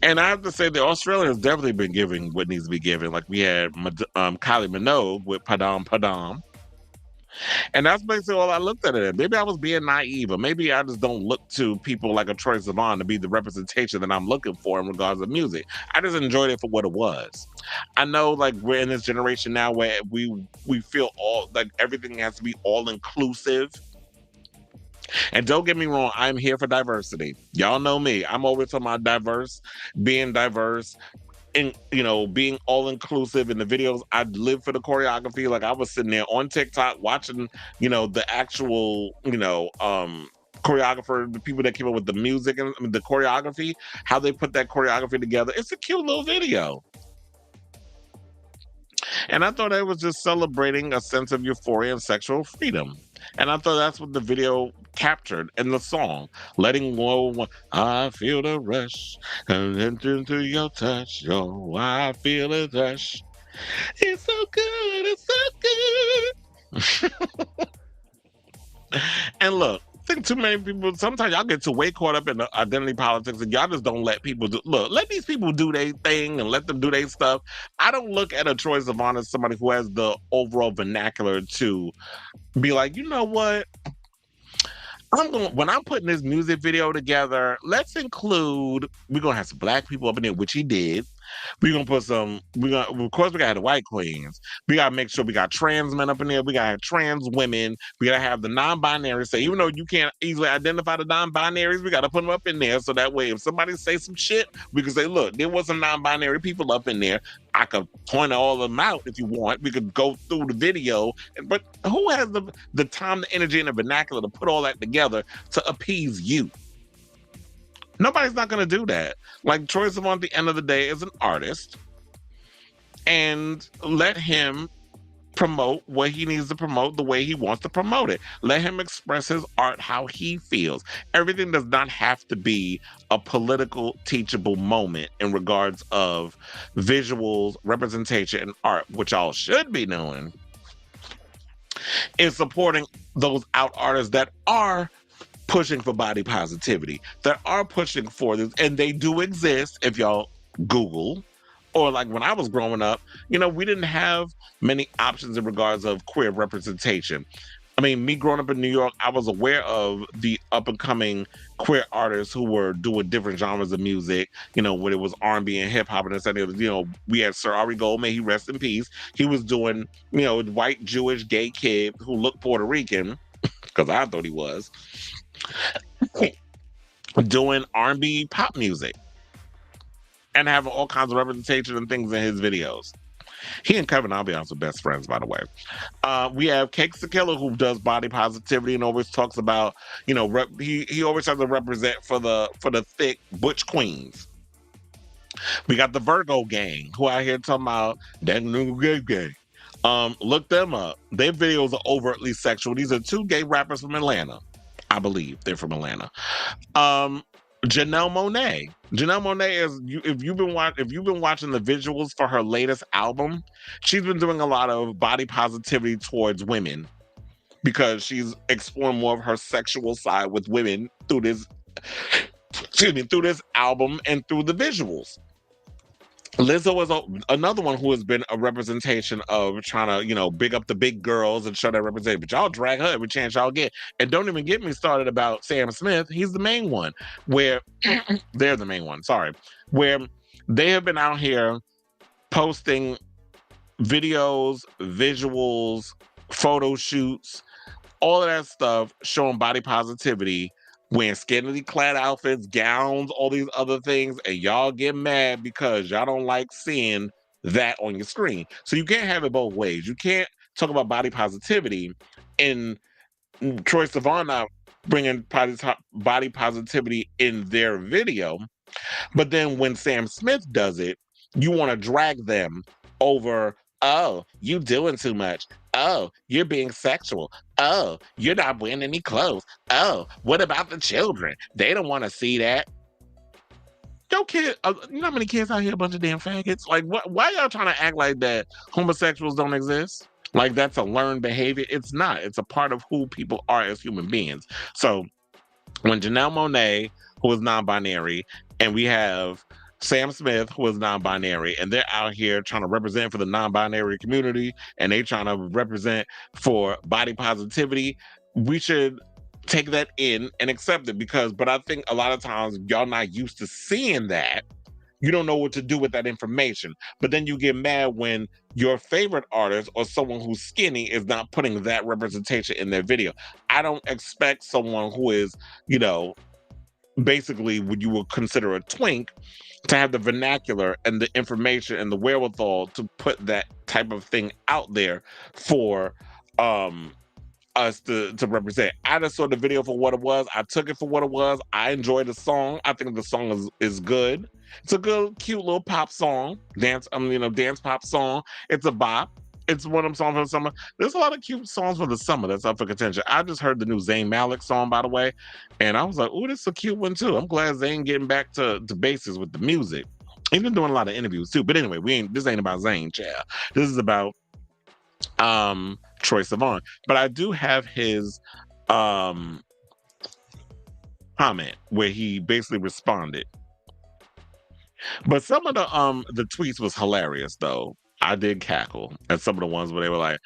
And I have to say that Australia has definitely been giving what needs to be given. Like we had Kylie Minogue with Padam Padam. And that's basically all I looked at it as. Maybe I was being naive, or maybe I just don't look to people like a Troye Sivan to be the representation that I'm looking for in regards to music. I just enjoyed it for what it was. I know like we're in this generation now where we feel all like everything has to be all inclusive. And don't get me wrong, I'm here for diversity. Y'all know me. I'm always talking about being diverse, and you know, being all inclusive in the videos. I live for the choreography. Like I was sitting there on TikTok watching, you know, the actual, you know, choreographer, the people that came up with the music and the choreography, how they put that choreography together. It's a cute little video. And I thought it was just celebrating a sense of euphoria and sexual freedom. And I thought that's what the video captured in the song. Letting go, I feel the rush, and into your touch, oh, I feel the rush. It's so good, it's so good. And look, I think too many people, sometimes y'all get way caught up in the identity politics and y'all just don't let people let these people do their thing and let them do their stuff. I don't look at a Troye Sivan as somebody who has the overall vernacular to be like, you know what? When I'm putting this music video together, let's include, we're gonna have some black people up in there, which he did. We're gonna put of course we gotta have the white queens. We gotta make sure we got trans men up in there, we gotta have trans women, we gotta have the non-binary. So even though you can't easily identify the non-binaries, we gotta put them up in there so that way if somebody say some shit, we can say, look, there was some non-binary people up in there. I could point all of them out if you want. We could go through the video, but who has the time, the energy, and the vernacular to put all that together to appease you? Nobody's not going to do that. Like Troye Sivan, at the end of the day, is an artist, and let him promote what he needs to promote the way he wants to promote it. Let him express his art how he feels. Everything does not have to be a political, teachable moment in regards of visuals, representation, and art, which y'all should be doing, is supporting those out artists that are pushing for body positivity, that are pushing for this, and they do exist if y'all Google. Or like when I was growing up, you know, we didn't have many options in regards of queer representation. I mean, me growing up in New York, I was aware of the up-and-coming queer artists who were doing different genres of music, you know, when it was R&B and hip-hop and everything. You know, we had Sir Ari Goldman, he rest in peace. He was doing, you know, white, Jewish, gay kid who looked Puerto Rican, because I thought he was, doing R&B pop music and having all kinds of representation and things in his videos. He and Kevin Aldean are best friends, by the way. We have Cakes the Killer, who does body positivity and always talks about, you know, he always has to represent for the thick butch queens. We got the Virgo gang, who out here talking about that new gay gang. Look them up. Their videos are overtly sexual. These are two gay rappers from Atlanta. I believe they're from Atlanta. Janelle Monáe. Janelle Monáe is, if you've been watching the visuals for her latest album, she's been doing a lot of body positivity towards women because she's exploring more of her sexual side with women through this album and through the visuals. Lizzo is another one who has been a representation of trying to, big up the big girls and show that representation. But y'all drag her every chance y'all get. And don't even get me started about Sam Smith. He's the main one, where they're the main one, sorry, where they have been out here posting videos, visuals, photo shoots, all of that stuff showing body positivity, wearing scantily clad outfits, gowns, all these other things, and y'all get mad because y'all don't like seeing that on your screen. So you can't have it both ways. You can't talk about body positivity and Troye Sivan not bringing body positivity in their video, but then when Sam Smith does it, you want to drag them over, oh, you doing too much. Oh, you're being sexual. Oh, you're not wearing any clothes. Oh, what about the children? They don't want to see that. Yo, kid, you know how many kids out here, a bunch of damn faggots? Like, why y'all trying to act like that homosexuals don't exist? Like, that's a learned behavior. It's not. It's a part of who people are as human beings. So when Janelle Monáe, who is non-binary, and we have Sam Smith, who is non-binary, and they're out here trying to represent for the non-binary community, and they trying to represent for body positivity, we should take that in and accept it but I think a lot of times y'all not used to seeing that. You don't know what to do with that information. But then you get mad when your favorite artist or someone who's skinny is not putting that representation in their video. I don't expect someone who is, basically what you would consider a twink to have the vernacular and the information and the wherewithal to put that type of thing out there for us to represent. I just saw the video for what it was. I took it for what it was. I enjoyed the song. I think the song is good. It's a good, cute little pop song. Dance pop song. It's a bop. It's one of them songs for the summer. There's a lot of cute songs for the summer that's up for contention. I just heard the new Zayn Malik song, by the way, and I was like, "Oh, this is a cute one too." I'm glad Zayn getting back to basics with the music. He's been doing a lot of interviews too. But anyway, this ain't about Zayn, child. This is about Troye Sivan. But I do have his comment where he basically responded. But some of the tweets was hilarious though. I did cackle at some of the ones where they were like,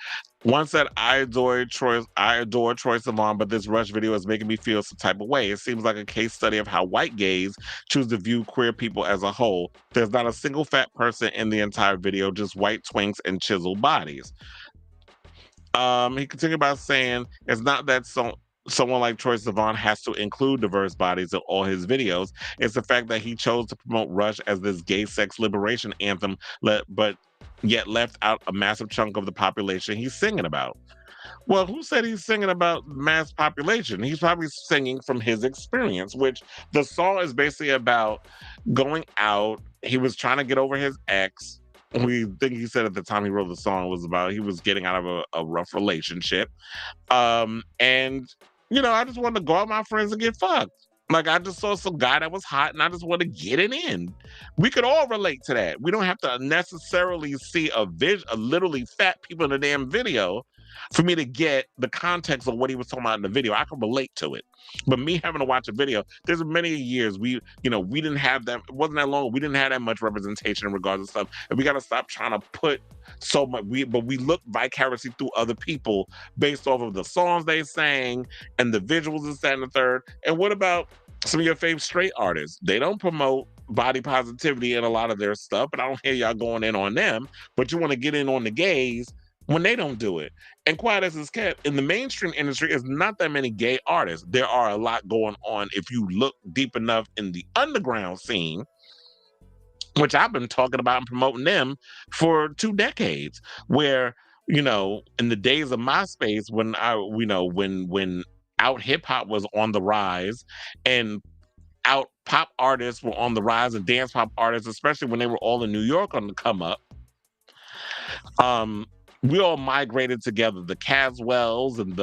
one said, I adore Troye Sivan, but this Rush video is making me feel some type of way. It seems like a case study of how white gays choose to view queer people as a whole. There's not a single fat person in the entire video, just white twinks and chiseled bodies. He continued by saying, it's not that someone like Troye Sivan has to include diverse bodies in all his videos. It's the fact that he chose to promote Rush as this gay sex liberation anthem, but yet left out a massive chunk of the population he's singing about. Well, who said he's singing about mass population? He's probably singing from his experience, which the song is basically about going out. He was trying to get over his ex. We think he said at the time he wrote the song was about he was getting out of a rough relationship. And I just wanted to go out with my friends and get fucked. Like, I just saw some guy that was hot and I just want to get it in. We could all relate to that. We don't have to necessarily see a literally fat people in the damn video for me to get the context of what he was talking about in the video. I can relate to it. But me having to watch a video, there's many years we didn't have that. It wasn't that long. We didn't have that much representation in regards to stuff. And we got to stop trying to put so much. But we look vicariously through other people based off of the songs they sang and the visuals and that and the third. And what about some of your favorite straight artists? They don't promote body positivity in a lot of their stuff, but I don't hear y'all going in on them. But you want to get in on the gays when they don't do it. And quiet as it's kept, in the mainstream industry, is not that many gay artists. There are a lot going on if you look deep enough in the underground scene, which I've been talking about and promoting them for 2 decades, where, in the days of MySpace, when when out hip hop was on the rise and out pop artists were on the rise and dance pop artists, especially when they were all in New York on the come up, we all migrated together. The Caswells and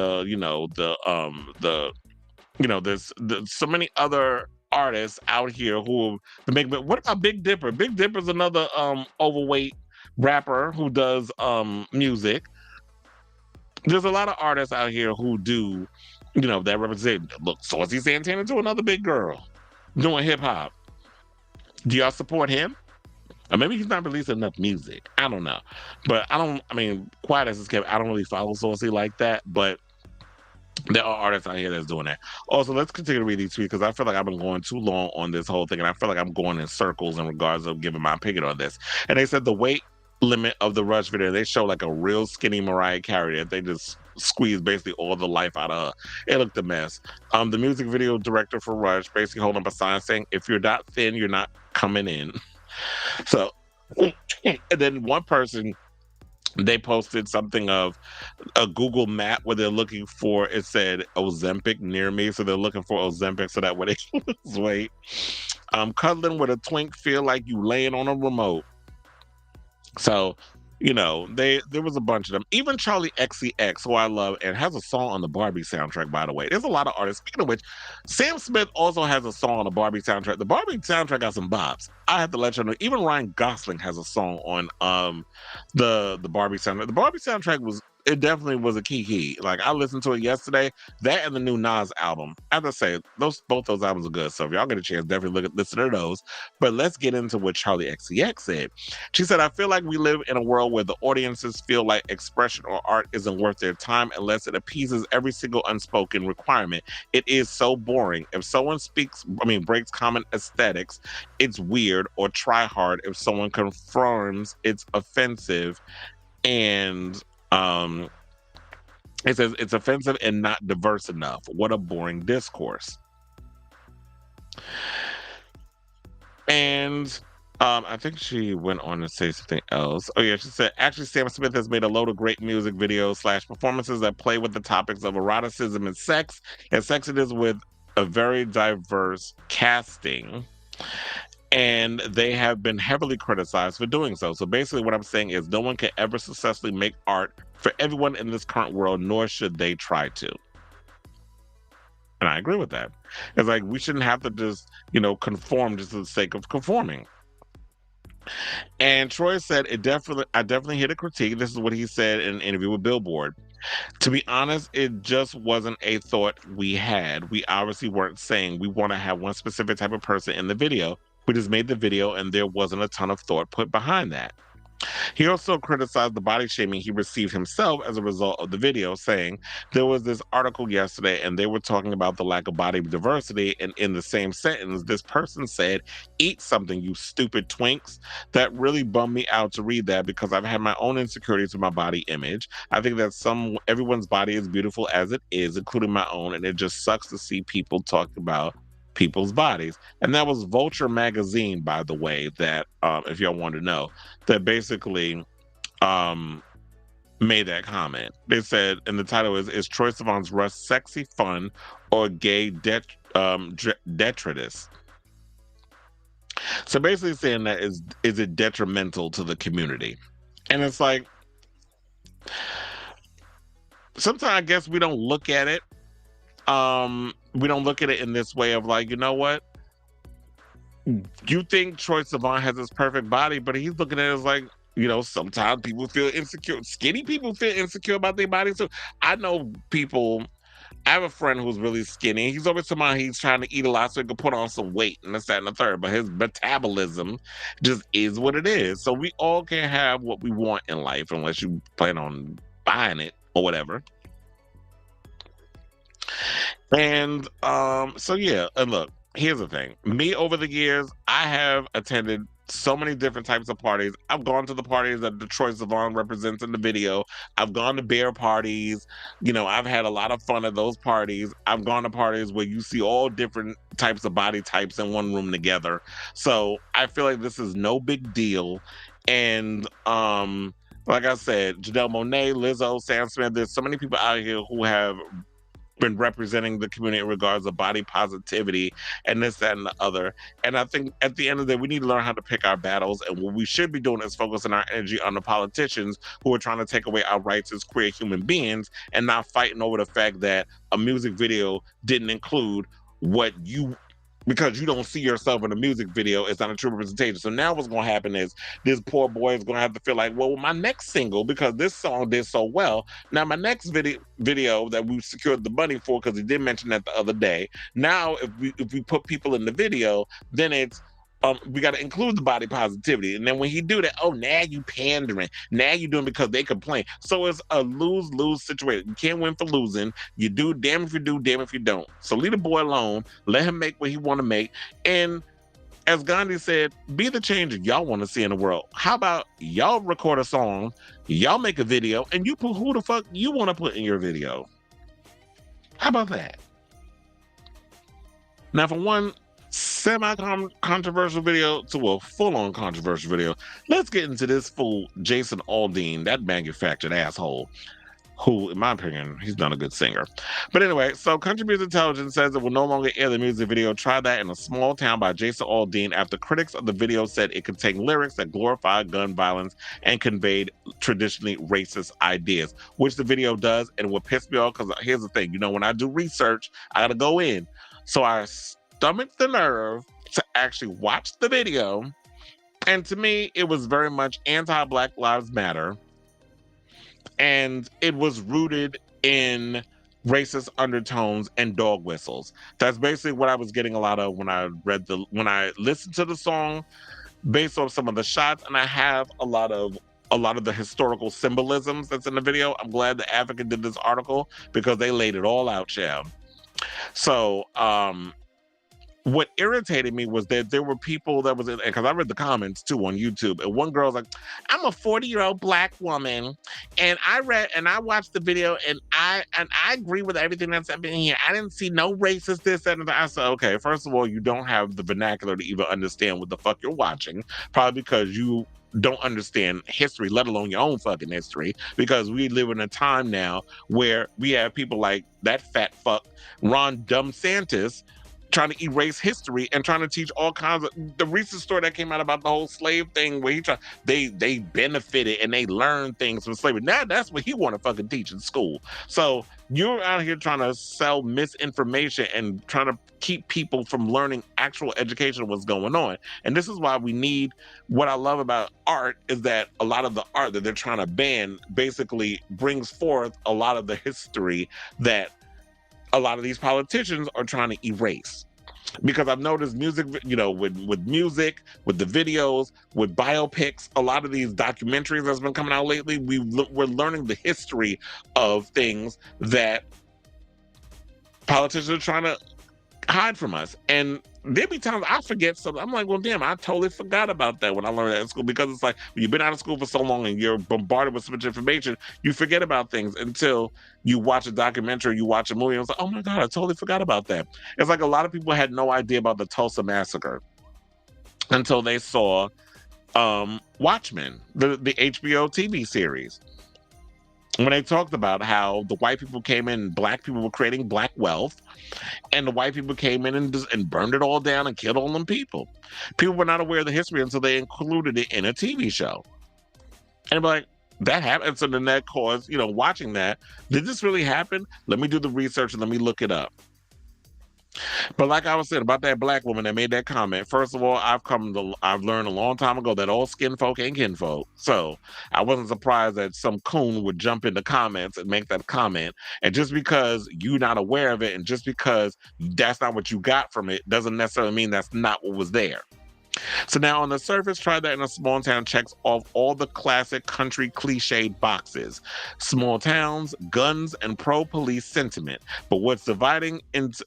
there's so many other artists out here who make. What about Big Dipper? Big Dipper's another overweight rapper who does music. There's a lot of artists out here who do, that represent. Look, Saucy Santana to another big girl doing hip hop. Do y'all support him? Or maybe he's not releasing enough music. I don't know. But I mean, quiet as it's kept, I don't really follow Saucy like that, but there are artists out here that's doing that. Also, let's continue to read these tweets because I feel like I've been going too long on this whole thing, and I feel like I'm going in circles in regards of giving my opinion on this. And they said the weight limit of the Rush video, they show like a real skinny Mariah Carey that they just squeezed basically all the life out of her. It looked a mess. The music video director for Rush basically holding up a sign saying, "If you're not thin, you're not coming in." So, and then one person, they posted something of a Google map where they're looking for, it said Ozempic near me. So they're looking for Ozempic so that way they can lose weight. Cuddling with a twink feel like you laying on a remote. So, you know, there was a bunch of them. Even Charlie XCX, who I love, and has a song on the Barbie soundtrack, by the way. There's a lot of artists. Speaking of which, Sam Smith also has a song on the Barbie soundtrack. The Barbie soundtrack got some bops. I have to let you know. Even Ryan Gosling has a song on the Barbie soundtrack. The Barbie soundtrack definitely was a key. Like, I listened to it yesterday. That and the new Nas album. As I say, both those albums are good. So if y'all get a chance, definitely listen to those. But let's get into what Charlie XCX said. She said, "I feel like we live in a world where the audiences feel like expression or art isn't worth their time unless it appeases every single unspoken requirement. It is so boring. If someone breaks common aesthetics, it's weird, or try hard if someone confirms it's offensive." And it says it's offensive and not diverse enough. What a boring discourse. And I think she went on to say something else. Oh yeah, she said, "Actually, Sam Smith has made a load of great music videos / performances that play with the topics of eroticism and sex it is with a very diverse casting. And they have been heavily criticized for doing so. So basically what I'm saying is no one can ever successfully make art for everyone in this current world, nor should they try to." And I agree with that. It's like, we shouldn't have to just, conform just for the sake of conforming. And Troye said, I definitely hear the critique. This is what he said in an interview with Billboard. "To be honest, it just wasn't a thought we had. We obviously weren't saying we want to have one specific type of person in the video. We just made the video and there wasn't a ton of thought put behind that." He also criticized the body shaming he received himself as a result of the video, saying, "There was this article yesterday and they were talking about the lack of body diversity, and in the same sentence, this person said, 'Eat something, you stupid twinks.' That really bummed me out to read that because I've had my own insecurities with my body image. I think that everyone's body is beautiful as it is, including my own, and it just sucks to see people talk about people's bodies." And that was Vulture magazine, by the way, that if y'all want to know, that basically made that comment. They said, and the title is Troye Sivan's Rush sexy, fun, or gay detritus? So basically saying that is it detrimental to the community? And it's like, sometimes I guess we don't look at it. We don't look at it in this way of like, you know what? You think Troye Sivan has this perfect body, but he's looking at it as like, sometimes people feel insecure. Skinny people feel insecure about their bodies too. I know people. I have a friend who's really skinny. He's always talking he's trying to eat a lot so he can put on some weight and this, that, and the third. But his metabolism just is what it is. So we all can have what we want in life unless you plan on buying it or whatever. And so yeah, and look, here's the thing. Me, over the years, I have attended so many different types of parties. I've gone to the parties that Troye Sivan represents in the video. I've gone to bear parties. I've had a lot of fun at those parties. I've gone to parties where you see all different types of body types in one room together. So I feel like this is no big deal. And like I said, Janelle Monáe, Lizzo, Sam Smith, there's so many people out here who have been representing the community in regards of body positivity and this, that, and the other. And I think at the end of the day, we need to learn how to pick our battles. And what we should be doing is focusing our energy on the politicians who are trying to take away our rights as queer human beings and not fighting over the fact that a music video didn't include because you don't see yourself in a music video, it's not a true representation. So now what's going to happen is this poor boy is going to have to feel like, well, my next single, because this song did so well, now my next video that we secured the money for, because he did mention that the other day, now if we put people in the video, then it's, we got to include the body positivity. And then when he do that, oh, now you pandering. Now you doing because they complain. So it's a lose-lose situation. You can't win for losing. You do, damn if you do, damn if you don't. So leave the boy alone. Let him make what he want to make. And as Gandhi said, be the change y'all want to see in the world. How about y'all record a song, y'all make a video, and you put who the fuck you want to put in your video? How about that? Now, from one semi-controversial video to a full-on controversial video, let's get into this fool, Jason Aldean, that manufactured asshole, who, in my opinion, he's not a good singer. But anyway, so Country Music Intelligence says it will no longer air the music video Try That in a Small Town by Jason Aldean after critics of the video said it contained lyrics that glorified gun violence and conveyed traditionally racist ideas, which the video does. And what pissed me off, because here's the thing, when I do research, I gotta go in. So I stomached the nerve to actually watch the video. And to me, it was very much anti-Black Lives Matter. And it was rooted in racist undertones and dog whistles. That's basically what I was getting a lot of when I listened to the song, based on some of the shots, and I have a lot of the historical symbolisms that's in the video. I'm glad the Advocate did this article because they laid it all out, Chad. So, what irritated me was that there were people that was in, because I read the comments too on YouTube, and one girl's like, I'm a 40-year-old Black woman, and I watched the video, and I agree with everything that's happening here. I didn't see no racist this, that, and that. I said, okay, first of all, you don't have the vernacular to even understand what the fuck you're watching, probably because you don't understand history, let alone your own fucking history, because we live in a time now where we have people like that fat fuck, Ron DeSantis, trying to erase history and trying to teach all kinds of the recent story that came out about the whole slave thing where they benefited and they learned things from slavery. Now that's what he want to fucking teach in school. So you're out here trying to sell misinformation and trying to keep people from learning actual education of what's going on. And this is why we need, what I love about art is that a lot of the art that they're trying to ban basically brings forth a lot of the history that a lot of these politicians are trying to erase. Because I've noticed music, with music, with the videos, with biopics, a lot of these documentaries that's been coming out lately, we're learning the history of things that politicians are trying to hide from us. And there be times I forget something. I'm like, well, damn, I totally forgot about that when I learned that in school, because it's like, when you've been out of school for so long and you're bombarded with so much information, you forget about things until you watch a documentary, you watch a movie, and it's like, oh my God, I totally forgot about that. It's like a lot of people had no idea about the Tulsa Massacre until they saw Watchmen, the HBO TV series. When they talked about how the white people came in, Black people were creating Black wealth, and the white people came in and burned it all down and killed all them people. People were not aware of the history until they included it in a TV show. And like, that happened. So then that caused, watching that, did this really happen? Let me do the research and let me look it up. But like I was saying about that Black woman that made that comment, first of all, I've learned a long time ago that all skin folk ain't kinfolk. So I wasn't surprised that some coon would jump in the comments and make that comment. And just because you're not aware of it, and just because that's not what you got from it, doesn't necessarily mean that's not what was there. So now on the surface, Try That in a Small Town checks off all the classic country cliched boxes. Small towns, guns, and pro-police sentiment. But when diving into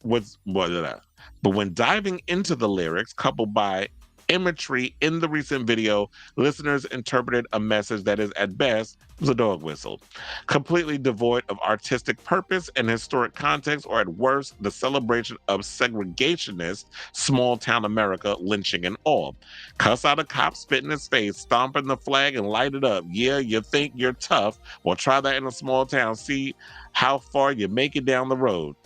the lyrics, coupled by imagery in the recent video, listeners interpreted a message that is at best was a dog whistle, completely devoid of artistic purpose and historic context, or at worst, the celebration of segregationist small town America, lynching and all. Cuss out a cop, spit in his face, stomping the flag and light it up. Yeah, you think you're tough? Well, try that in a small town. See how far you make it down the road.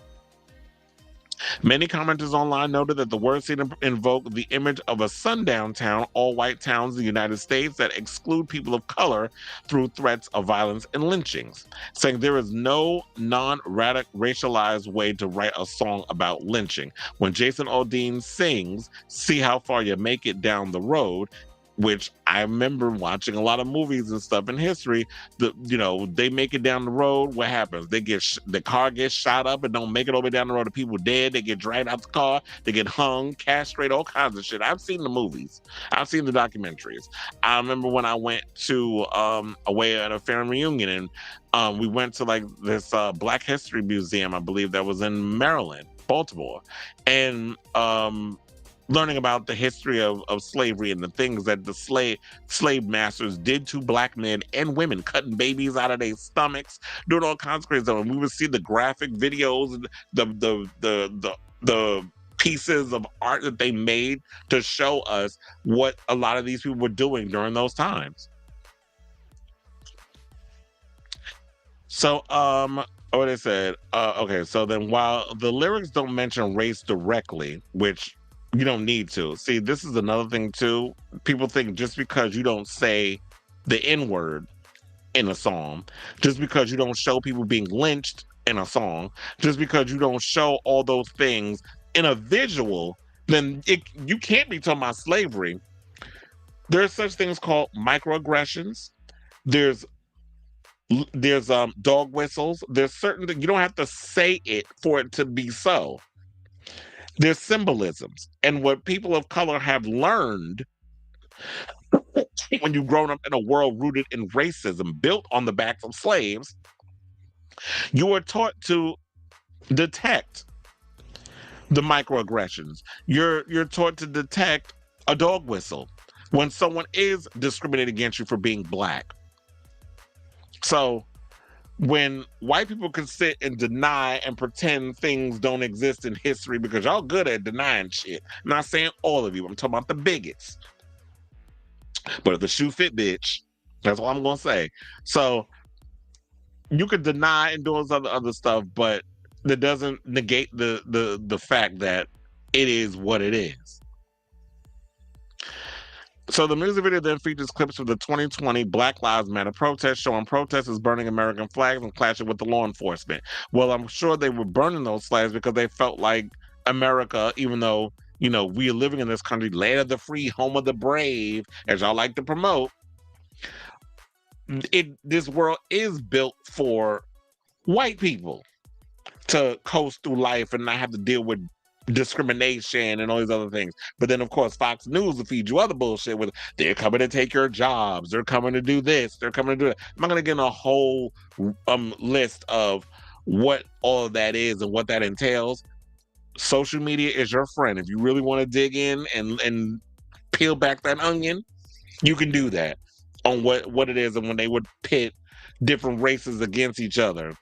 Many commenters online noted that the word scene invoked the image of a sundown town, all-white towns in the United States that exclude people of color through threats of violence and lynchings, saying there is no non-racialized way to write a song about lynching. When Jason Aldean sings, "See how far you make it down the road," which I remember watching a lot of movies and stuff in history. They make it down the road. What happens? The car gets shot up and don't make it all the way down the road. The people dead. They get dragged out the car. They get hung, castrated, all kinds of shit. I've seen the movies. I've seen the documentaries. I remember when I went to away at a family reunion, and we went to like this Black History Museum, I believe that was in Maryland, Baltimore, and learning about the history of slavery and the things that the slave masters did to Black men and women, cutting babies out of their stomachs, doing all kinds of crazy stuff. And we would see the graphic videos, the pieces of art that they made to show us what a lot of these people were doing during those times. So, what they said, okay, so then while the lyrics don't mention race directly, which you don't need to. See, this is another thing too. People think just because you don't say the N-word in a song, just because you don't show people being lynched in a song, just because you don't show all those things in a visual, then you can't be talking about slavery. There's such things called microaggressions. There's dog whistles. There's certain things you don't have to say it for it to be so. There's symbolisms. And what people of color have learned when you've grown up in a world rooted in racism, built on the backs of slaves, you are taught to detect the microaggressions. You're taught to detect a dog whistle when someone is discriminating against you for being Black. So when white people can sit and deny and pretend things don't exist in history because y'all good at denying shit. I'm not saying all of you. I'm talking about the bigots. But if the shoe fit, bitch, that's all I'm going to say. So you could deny and do all this other stuff, but that doesn't negate the fact that it is what it is. So the music video then features clips of the 2020 Black Lives Matter protest, showing protesters burning American flags and clashing with the law enforcement. Well, I'm sure they were burning those flags because they felt like America, even though, we are living in this country, land of the free, home of the brave, as y'all like to promote, this world is built for white people to coast through life and not have to deal with discrimination and all these other things. But then, of course, Fox News will feed you other bullshit with they're coming to take your jobs, they're coming to do this, they're coming to do that. I'm not going to get in a whole list of what all of that is and what that entails. Social media is your friend. If you really want to dig in and peel back that onion, you can do that on what it is and when they would pit different races against each other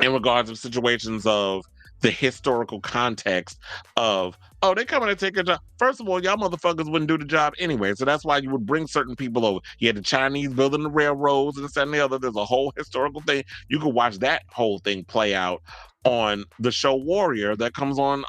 in regards of situations of the historical context of, oh, they coming to take a job. First of all, y'all motherfuckers wouldn't do the job anyway. So that's why you would bring certain people over. You had the Chinese building the railroads and this and the other. There's a whole historical thing. You could watch that whole thing play out on the show Warrior that comes on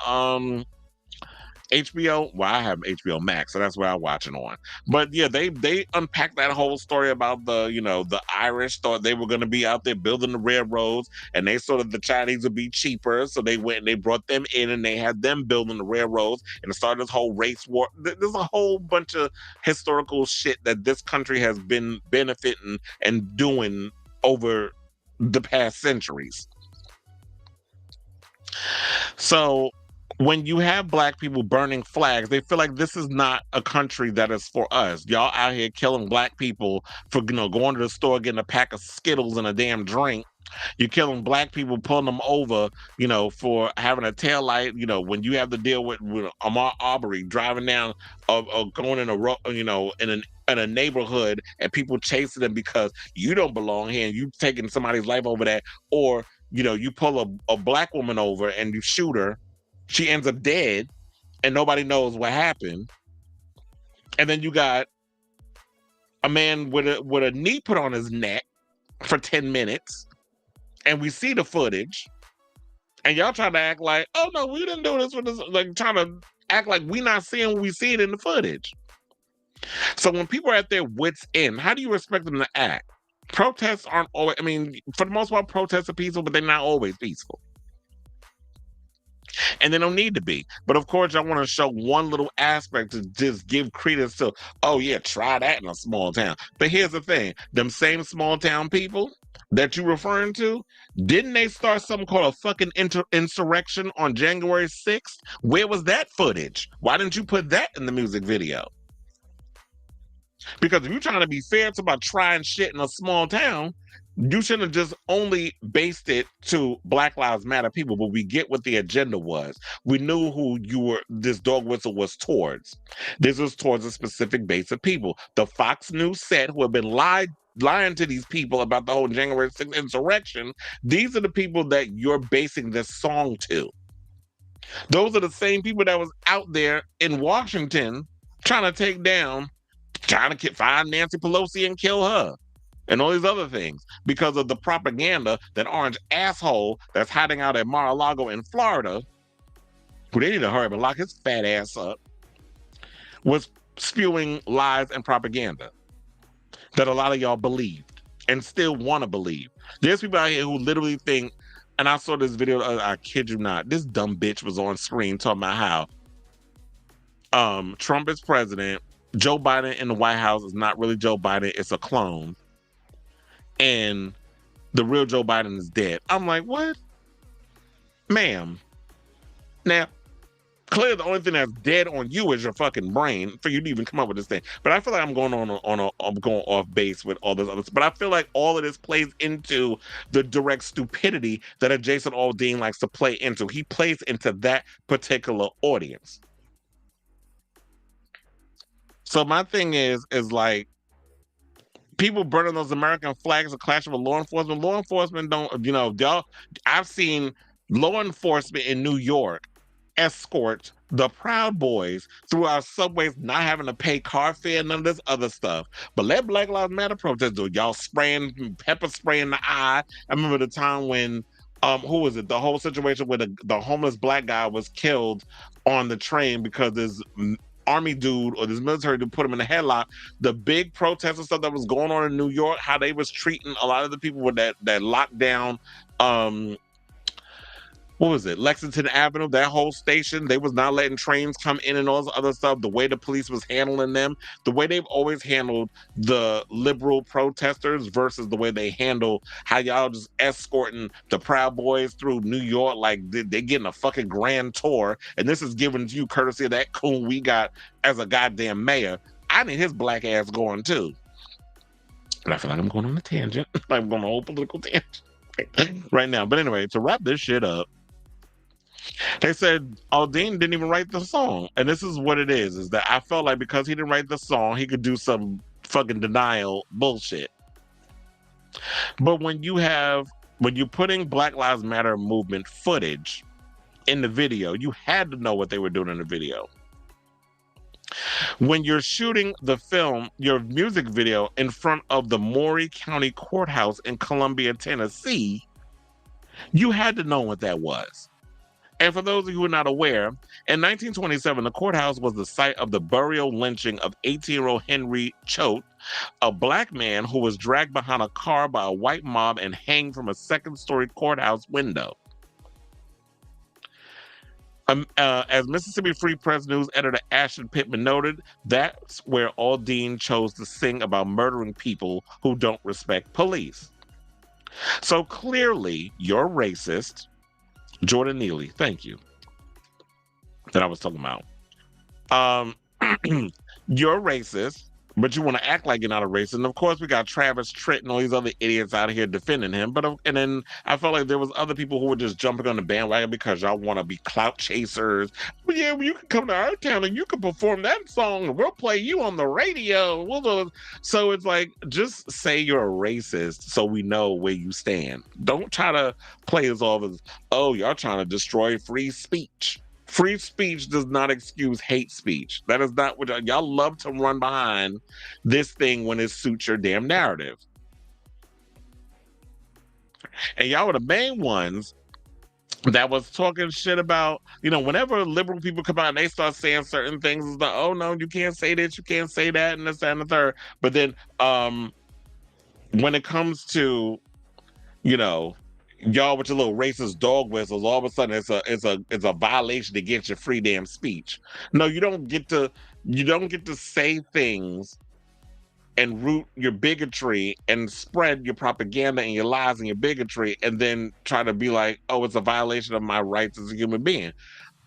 HBO. Well, I have HBO Max, so that's where I watch it on. But yeah, they unpack that whole story about the Irish thought they were going to be out there building the railroads, and they sort of the Chinese would be cheaper, so they went and they brought them in, and they had them building the railroads, and it started this whole race war. There's a whole bunch of historical shit that this country has been benefiting and doing over the past centuries. So when you have Black people burning flags, they feel like this is not a country that is for us. Y'all out here killing Black people for going to the store, getting a pack of Skittles and a damn drink. You're killing Black people, pulling them over, for having a taillight. When you have to deal with Ahmaud Arbery driving down or going in a road, in a neighborhood, and people chasing them because you don't belong here and you taking somebody's life over there, or you pull a Black woman over and you shoot her. She ends up dead, and nobody knows what happened. And then you got a man with a knee put on his neck for 10 minutes, and we see the footage. And y'all trying to act like, oh no, we didn't do this with this, like trying to act like we not seeing what we see it in the footage. So when people are at their wits' end, how do you expect them to act? Protests aren't always. I mean, for the most part, protests are peaceful, but they're not always peaceful. And they don't need to be. But of course, I want to show one little aspect to just give credence to, oh yeah, try that in a small town. But here's the thing, them same small town people that you referring to, didn't they start something called a fucking insurrection on January 6th? Where was that footage? Why didn't you put that in the music video? Because if you're trying to be fair to about trying shit in a small town, you shouldn't have just only based it to Black Lives Matter people, but we get what the agenda was. We knew who this dog whistle was towards. This was towards a specific base of people. The Fox News set who have been lying to these people about the whole January 6th insurrection, these are the people that you're basing this song to. Those are the same people that was out there in Washington trying to find Nancy Pelosi and kill her. And all these other things because of the propaganda that orange asshole that's hiding out at Mar-a-Lago in Florida, who they need to hurry up and lock his fat ass up, was spewing lies and propaganda that a lot of y'all believed and still want to believe. There's people out here who literally think, and I saw this video, I kid you not, this dumb bitch was on screen talking about how Trump is president, Joe Biden in the White House is not really Joe Biden, it's a clone. And the real Joe Biden is dead. I'm like, what? Ma'am. Now, clearly the only thing that's dead on you is your fucking brain for you to even come up with this thing. But I feel like I'm going I'm going off base with all this other stuff. But I feel like all of this plays into the direct stupidity that Jason Aldean likes to play into. He plays into that particular audience. So my thing is like, people burning those American flags, a clash with law enforcement. Law enforcement don't, I've seen law enforcement in New York escort the Proud Boys through our subways, not having to pay car fare, none of this other stuff. But let Black Lives Matter protest do. Y'all spraying, pepper spray in the eye. I remember the time when, who was it? The whole situation where the homeless black guy was killed on the train because this army dude or this military dude put him in a headlock. The big protest and stuff that was going on in New York, how they was treating a lot of the people with that lockdown, what was it, Lexington Avenue, that whole station, they was not letting trains come in and all this other stuff, the way the police was handling them, the way they've always handled the liberal protesters versus the way they handle how y'all just escorting the Proud Boys through New York like they're getting a fucking grand tour, and this is given to you courtesy of that coon we got as a goddamn mayor. I need his black ass going too. But I feel like I'm going on a tangent. I'm going on a whole political tangent right now. But anyway, to wrap this shit up, they said Aldean didn't even write the song. And this is what it is that I felt like because he didn't write the song, he could do some fucking denial bullshit. But when you're putting Black Lives Matter movement footage in the video, you had to know what they were doing in the video. When you're shooting the film, your music video in front of the Maury County Courthouse in Columbia, Tennessee, you had to know what that was. And for those of you who are not aware, in 1927, the courthouse was the site of the burial lynching of 18-year-old Henry Choate, a black man who was dragged behind a car by a white mob and hanged from a second-story courthouse window. As Mississippi Free Press News editor Ashton Pittman noted, that's where Aldean chose to sing about murdering people who don't respect police. So clearly, you're racist. Jordan Neely, thank you. That I was talking about. You're racist, but you want to act like you're not a racist. And of course, we got Travis Tritt and all these other idiots out here defending him. And then I felt like there was other people who were just jumping on the bandwagon because y'all want to be clout chasers. But yeah, well, you can come to our town and you can perform that song and we'll play you on the radio. So it's like, just say you're a racist so we know where you stand. Don't try to play this off as, oh, y'all trying to destroy free speech. Free speech does not excuse hate speech. That is not what y'all love to run behind this thing when it suits your damn narrative. And y'all were the main ones that was talking shit about, whenever liberal people come out and they start saying certain things, it's like, oh no, you can't say this, you can't say that, and this, that, and the third. But then when it comes to, y'all with your little racist dog whistles, all of a sudden it's a violation against your free damn speech. No, you don't get to say things and root your bigotry and spread your propaganda and your lies and your bigotry and then try to be like, oh, it's a violation of my rights as a human being.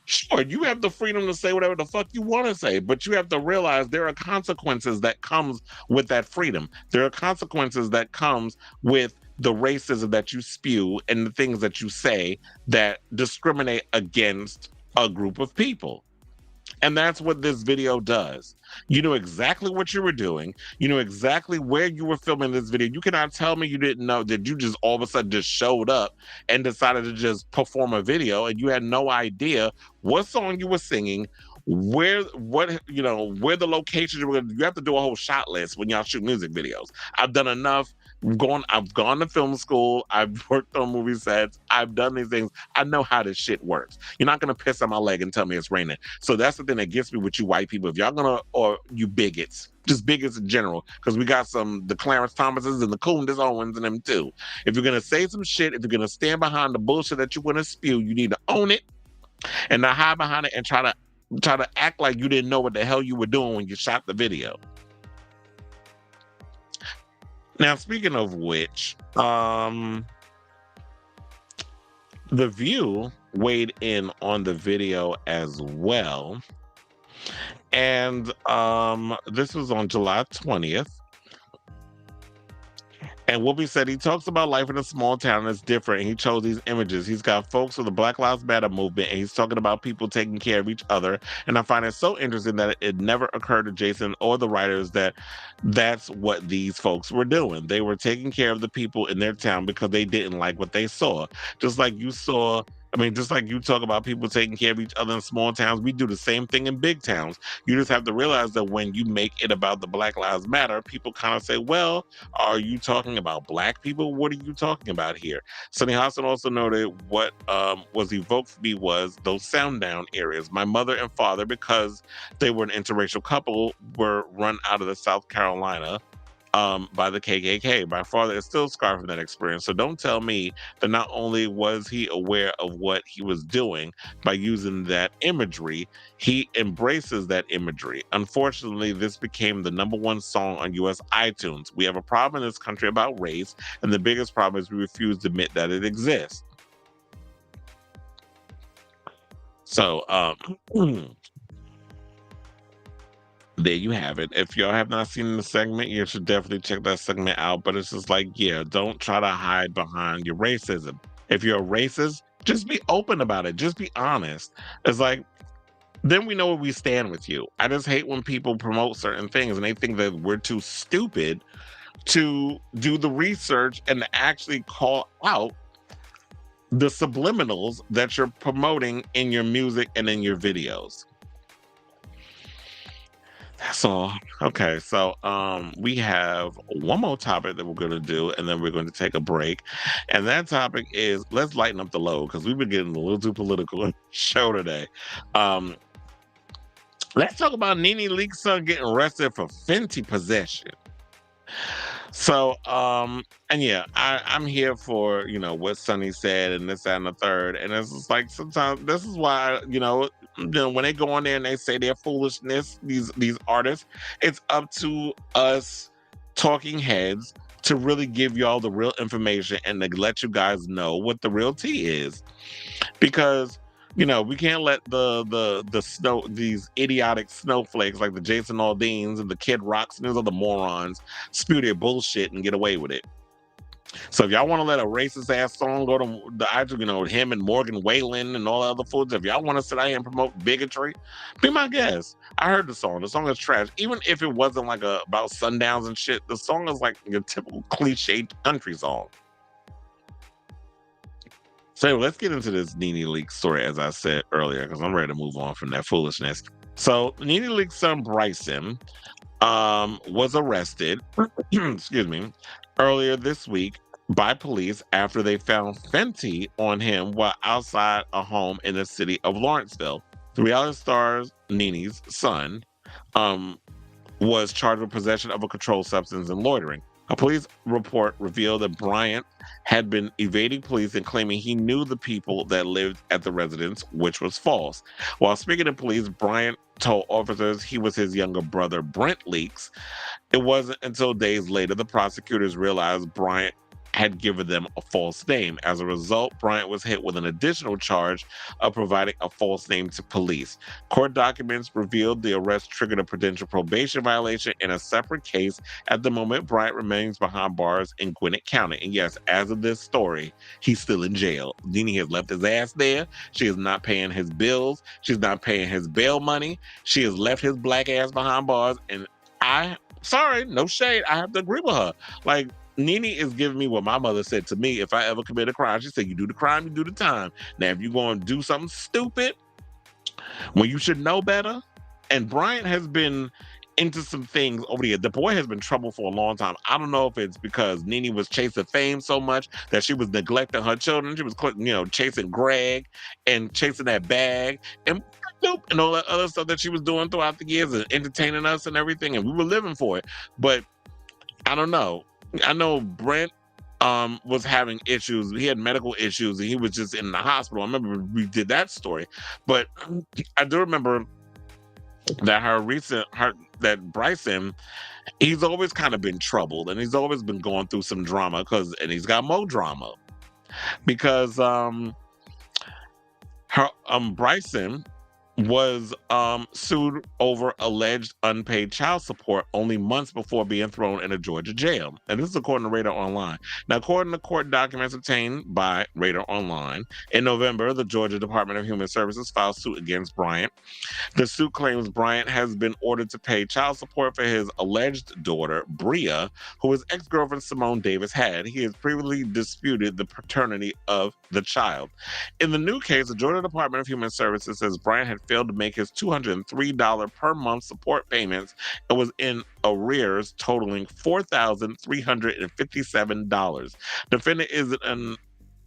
Sure, you have the freedom to say whatever the fuck you want to say, but you have to realize there are consequences that comes with that freedom. There are consequences that comes with the racism that you spew and the things that you say that discriminate against a group of people. And that's what this video does. You know exactly what you were doing. You know exactly where you were filming this video. You cannot tell me you didn't know that you just all of a sudden just showed up and decided to just perform a video and you had no idea what song you were singing, where the locations you were going. You have to do a whole shot list when y'all shoot music videos. I've done enough. I've gone to film school. I've worked on movie sets. I've done these things. I know how this shit works. You're not gonna piss on my leg and tell me it's raining. So that's the thing that gets me with you white people. If y'all gonna, or you bigots, just bigots in general, because we got the Clarence Thomases and the Candace Owens and them too. If you're gonna say some shit, if you're gonna stand behind the bullshit that you want to spew, you need to own it and not hide behind it and try to act like you didn't know what the hell you were doing when you shot the video. Now, speaking of which, The View weighed in on the video as well. And this was on July 20th. And Whoopi said he talks about life in a small town that's different, and he chose these images. He's got folks with the Black Lives Matter movement, and he's talking about people taking care of each other. And I find it so interesting that it never occurred to Jason or the writers that that's what these folks were doing. They were taking care of the people in their town because they didn't like what they saw. Just like you talk about people taking care of each other in small towns, we do the same thing in big towns. You just have to realize that when you make it about the Black Lives Matter, people kind of say, well, are you talking about Black people? What are you talking about here? Sunny Hostin also noted what was evoked for me was those sound down areas. My mother and father, because they were an interracial couple, were run out of the South Carolina by the KKK. My father is still scarred from that experience. So don't tell me that not only was he aware of what he was doing by using that imagery, he embraces that imagery. Unfortunately, this became the #1 song on US iTunes. We have a problem in this country about race, and the biggest problem is we refuse to admit that it exists. So, there you have it. If y'all have not seen the segment, you should definitely check that segment out. But it's just like, yeah, don't try to hide behind your racism. If you're a racist, just be open about it. Just be honest. It's like, then we know where we stand with you. I just hate when people promote certain things and they think that we're too stupid to do the research and to actually call out the subliminals that you're promoting in your music and in your videos. That's all. Okay, so we have one more topic that we're going to do, and then we're going to take a break. And that topic is, let's lighten up the load, because we've been getting a little too political in the show today. Let's talk about Nene Leakes' son getting arrested for Fenty possession. So, and yeah, I'm here for, what Sonny said and this, that, and the third. And it's just like, sometimes this is why, when they go on there and they say their foolishness, these artists, it's up to us talking heads to really give y'all the real information and to let you guys know what the real tea is. Because we can't let these idiotic snowflakes like the Jason Aldeans and the Kid Rocks and those other morons spew their bullshit and get away with it. So if y'all want to let a racist ass song go to the iTunes, him and Morgan Wallen and all the other fools, if y'all want to sit out here and promote bigotry, be my guest. I heard the song. The song is trash. Even if it wasn't like about sundowns and shit, the song is like your typical cliched country song. So anyway, let's get into this Nene Leakes story, as I said earlier, because I'm ready to move on from that foolishness. So Nene Leakes' son Bryson was arrested, excuse me, earlier this week by police after they found Fenty on him while outside a home in the city of Lawrenceville. The reality star Nene's son was charged with possession of a controlled substance and loitering. A police report revealed that Bryant had been evading police and claiming he knew the people that lived at the residence, which was false. While speaking to police, Bryant told officers he was his younger brother, Brent Leaks. It wasn't until days later the prosecutors realized Bryant had given them a false name. As a result, Bryant was hit with an additional charge of providing a false name to police. Court documents revealed the arrest triggered a potential probation violation in a separate case. At the moment, Bryant remains behind bars in Gwinnett County. And yes, as of this story, he's still in jail. Nene has left his ass there. She is not paying his bills. She's not paying his bail money. She has left his black ass behind bars. And sorry, no shade, I have to agree with her. Like, Nene is giving me what my mother said to me if I ever commit a crime. She said, you do the crime, you do the time. Now, if you're going to do something stupid when you should know better, and Bryant has been into some things over the years. The boy has been in trouble for a long time. I don't know if it's because Nene was chasing fame so much that she was neglecting her children. She was, chasing Greg and chasing that bag and all that other stuff that she was doing throughout the years and entertaining us and everything, and we were living for it. But I don't know. I know Brent was having issues. He had medical issues and he was just in the hospital. I remember we did that story. But I do remember that that Bryson, he's always kind of been troubled and he's always been going through some drama and he's got more drama because Bryson was sued over alleged unpaid child support only months before being thrown in a Georgia jail. And this is according to Radar Online. Now, according to court documents obtained by Radar Online, in November, the Georgia Department of Human Services filed suit against Bryant. The suit claims Bryant has been ordered to pay child support for his alleged daughter, Bria, who his ex-girlfriend Simone Davis had. He has previously disputed the paternity of the child. In the new case, the Georgia Department of Human Services says Bryant had failed to make his $203 per month support payments and was in arrears totaling $4,357. Defendant is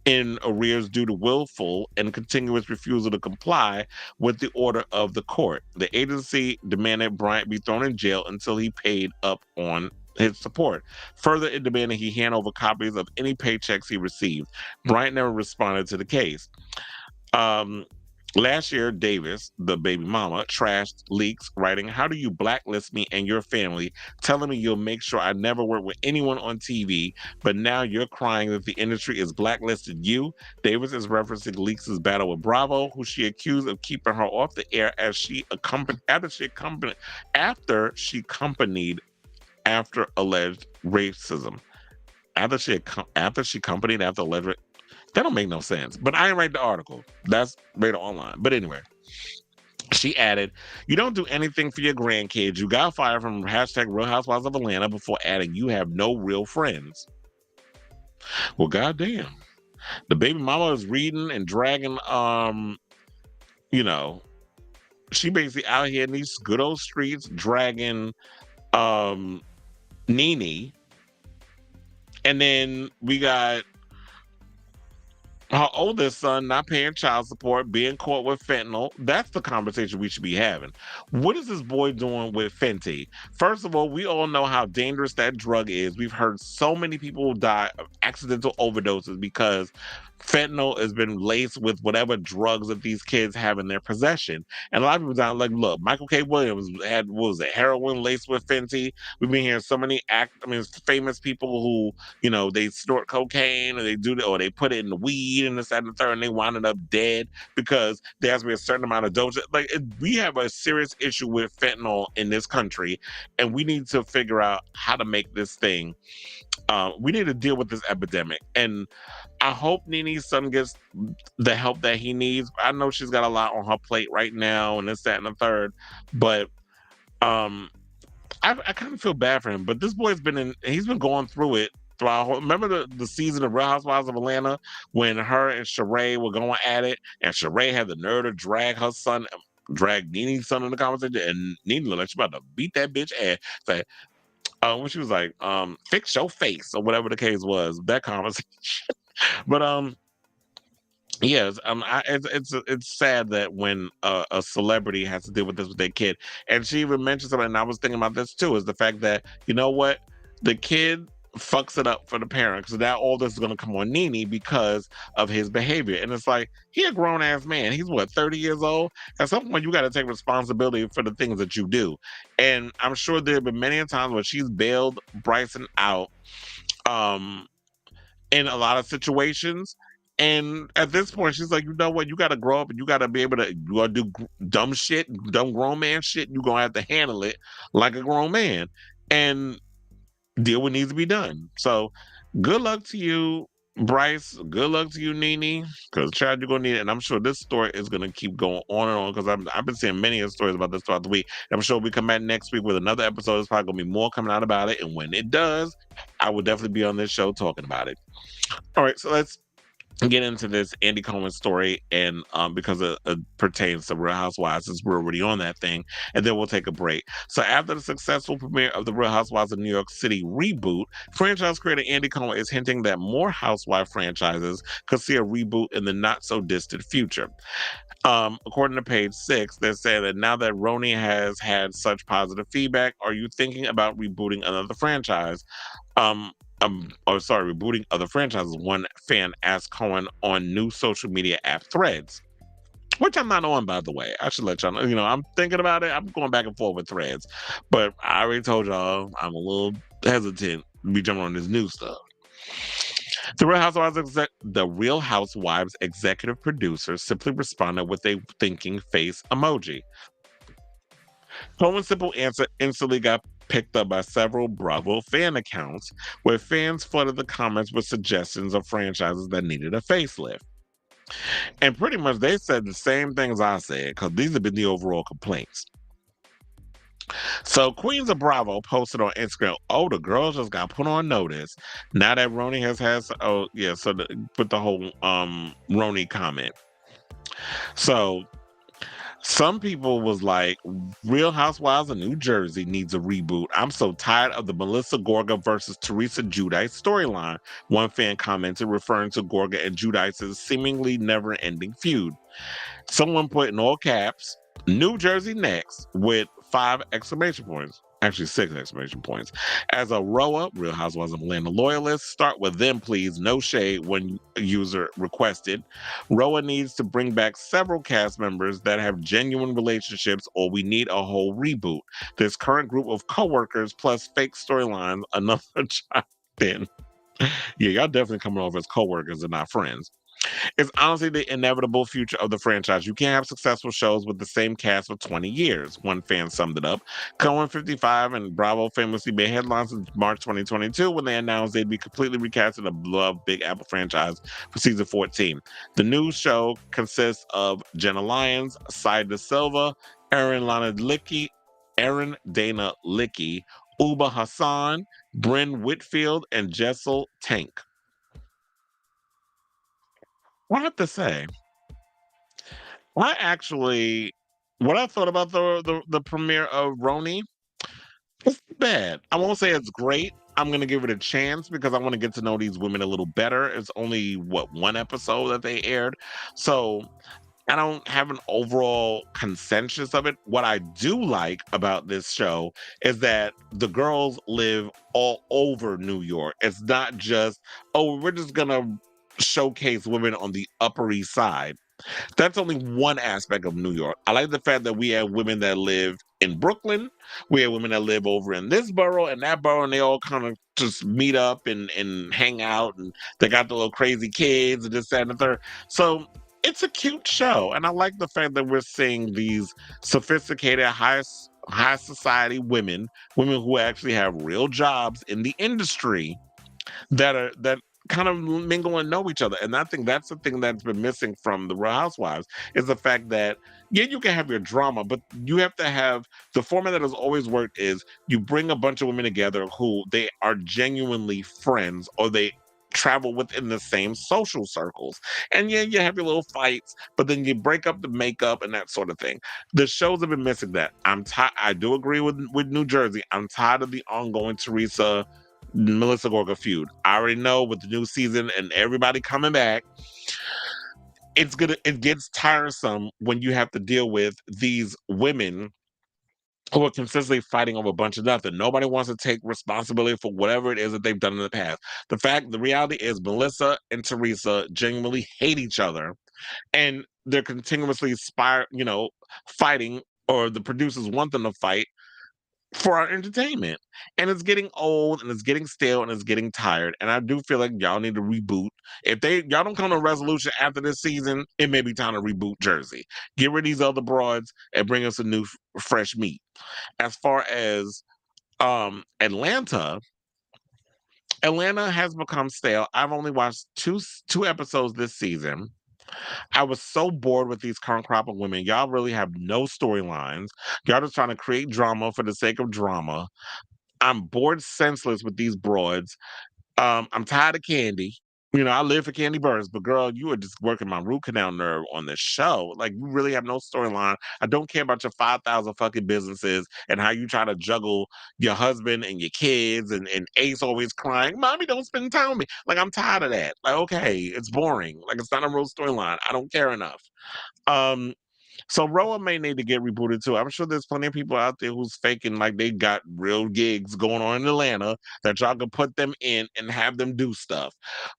in arrears due to willful and continuous refusal to comply with the order of the court. The agency demanded Bryant be thrown in jail until he paid up on his support. Further, it demanded he hand over copies of any paychecks he received. Bryant never responded to the case. Last year, Davis, the baby mama, trashed Leaks, writing, "How do you blacklist me and your family, telling me you'll make sure I never work with anyone on TV, but now you're crying that the industry is blacklisted you?" Davis is referencing Leaks' battle with Bravo, who she accused of keeping her off the air after she after alleged racism. After she accompanied after alleged that don't make no sense. But I didn't write the article. That's Radar Online. But anyway, she added, "You don't do anything for your grandkids. You got fired from hashtag Real Housewives of Atlanta," before adding, "You have no real friends." Well, goddamn. The baby mama is reading and dragging, she basically out here in these good old streets dragging Nene. And then we got her oldest son not paying child support, being caught with fentanyl. That's the conversation we should be having. What is this boy doing with Fenty? First of all, we all know how dangerous that drug is. We've heard so many people die of accidental overdoses because fentanyl has been laced with whatever drugs that these kids have in their possession. And a lot of people die like, look, Michael K. Williams had, heroin laced with Fenty. We've been hearing so many famous people who, they snort cocaine or they put it in the weed and this, that, and the third, and they winded up dead because there has to be a certain amount of dosage. We have a serious issue with fentanyl in this country, and we need to figure out how to make this thing. We need to deal with this epidemic, and I hope Nene's son gets the help that he needs. I know she's got a lot on her plate right now, and this, that, and the third, but I kind of feel bad for him. But this boy's he's been going through it. Remember the season of Real Housewives of Atlanta when her and Sheree were going at it, and Sheree had the nerve to drag Nene's son in the conversation, and Nene looked like she about to beat that bitch ass. When she was like, "Fix your face," or whatever the case was, that conversation. But yes, it's sad that when a celebrity has to deal with this with their kid, and she even mentioned something, and I was thinking about this too, is the fact that the kid fucks it up for the parents. So now all this is going to come on Nene because of his behavior. And it's like, he a grown ass man. He's what, 30 years old? At some point, you got to take responsibility for the things that you do. And I'm sure there have been many times where she's bailed Bryson out um, in a lot of situations. And at this point, she's like, you know what? You got to grow up and you got to be able to, you got to do dumb shit, dumb grown man shit. You're going to have to handle it like a grown man. And deal what needs to be done. So good luck to you, Bryce. Good luck to you, Nene, because child, you're gonna need it. And I'm sure this story is gonna keep going on and on because I've been seeing many stories about this throughout the week. And I'm sure we come back next week with another episode. There's probably gonna be more coming out about it. And when it does, I will definitely be on this show talking about it. All right, so let's get into this Andy Cohen story, and because it pertains to Real Housewives, since we're already on that thing, and then we'll take a break. So after the successful premiere of the Real Housewives of New York City reboot, franchise creator Andy Cohen is hinting that more housewife franchises could see a reboot in the not so distant future. According to page 6, they're saying that now that RHONY has had such positive feedback, are you thinking about rebooting another franchise? Rebooting other franchises. One fan asked Cohen on new social media app Threads, which I'm not on, by the way. I should let y'all know. You know, I'm thinking about it. I'm going back and forth with Threads, but I already told y'all I'm a little hesitant to be jumping on this new stuff. The Real Housewives executive producer simply responded with a thinking face emoji. Cohen's simple answer instantly got picked up by several Bravo fan accounts, where fans flooded the comments with suggestions of franchises that needed a facelift. And pretty much they said the same things I said, because these have been the overall complaints. So Queens of Bravo posted on Instagram, oh, the girls just got put on notice. Now that RHONY put the whole RHONY comment. So some people was like, Real Housewives of New Jersey needs a reboot. I'm so tired of the Melissa Gorga versus Teresa Giudice storyline, one fan commented, referring to Gorga and Giudice's seemingly never-ending feud. Someone put in all caps, New Jersey next, with 5 exclamation points. Actually, 6 exclamation points. As a Real Housewives of Atlanta loyalist, start with them, please. No shade when user requested. RHONY needs to bring back several cast members that have genuine relationships, or we need a whole reboot. This current group of co-workers plus fake storylines, another child in. Yeah, y'all definitely coming over as co-workers and not friends. It's honestly the inevitable future of the franchise. You can't have successful shows with the same cast for 20 years, one fan summed it up. Cohen 55 and Bravo famously made headlines in March 2022 when they announced they'd be completely recasting the beloved Big Apple franchise for season 14. The new show consists of Jenna Lyons, Saida Silva, Erin Dana Licky, Uba Hassan, Bryn Whitfield, and Jessel Tank. I have to say, what I thought about the premiere of RHONY, it's bad. I won't say it's great. I'm going to give it a chance because I want to get to know these women a little better. It's only, one episode that they aired. So I don't have an overall consensus of it. What I do like about this show is that the girls live all over New York. It's not just, oh, we're just going to showcase women on the Upper East Side. That's only one aspect of New York. I like the fact that we have women that live in Brooklyn. We have women that live over in this borough and that borough, and they all kind of just meet up and hang out, and they got the little crazy kids and this, that, and the third. So it's a cute show. And I like the fact that we're seeing these sophisticated, high society women who actually have real jobs in the industry that kind of mingle and know each other. And I think that's the thing that's been missing from the Real Housewives, is the fact that, yeah, you can have your drama, but you have to have the format that has always worked is you bring a bunch of women together who they are genuinely friends, or they travel within the same social circles. And yeah, you have your little fights, but then you break up the makeup and that sort of thing. The shows have been missing that. I do agree with New Jersey. I'm tired of the ongoing Melissa Gorga feud. I already know with the new season and everybody coming back, it gets tiresome when you have to deal with these women who are consistently fighting over a bunch of nothing. Nobody wants to take responsibility for whatever it is that they've done in the past. The reality is Melissa and Teresa genuinely hate each other, and they're continuously fighting, or the producers want them to fight for our entertainment. And it's getting old, and it's getting stale, and it's getting tired. And I do feel like y'all need to reboot. If y'all don't come to a resolution after this season, it may be time to reboot Jersey. Get rid of these other broads and bring us a new fresh meat. As far as Atlanta, Atlanta has become stale. I've only watched two episodes this season. I was so bored with these current crop of women. Y'all really have no storylines. Y'all just trying to create drama for the sake of drama. I'm bored senseless with these broads. I'm tired of Candy. I live for Candy Burns, but girl, you are just working my root canal nerve on this show. Like, you really have no storyline. I don't care about your 5,000 fucking businesses and how you try to juggle your husband and your kids, and Ace always crying, Mommy, don't spend time with me. Like, I'm tired of that. Like, okay, it's boring. Like, it's not a real storyline. I don't care enough. Um, so Roa may need to get rebooted too. I'm sure there's plenty of people out there who's faking like they got real gigs going on in Atlanta that y'all can put them in and have them do stuff.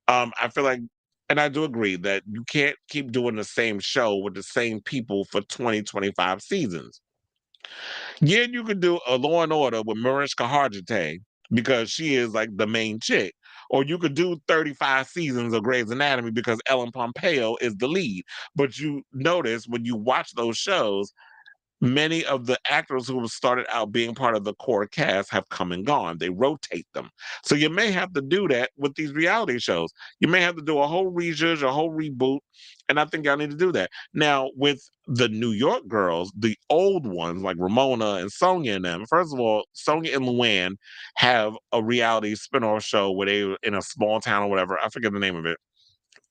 I feel like, and I do agree that you can't keep doing the same show with the same people for 20, 25 seasons. Yeah, you could do a Law and Order with Mariska Hargitay because she is like the main chick. Or you could do 35 seasons of Grey's Anatomy because Ellen Pompeo is the lead. But you notice when you watch those shows, many of the actors who have started out being part of the core cast have come and gone. They rotate them. So you may have to do that with these reality shows. You may have to do a whole rejudge, a whole reboot, and I think y'all need to do that. Now, with the New York girls, the old ones like Ramona and Sonia and them, first of all, Sonia and Luann have a reality spinoff show where they were in a small town or whatever. I forget the name of it.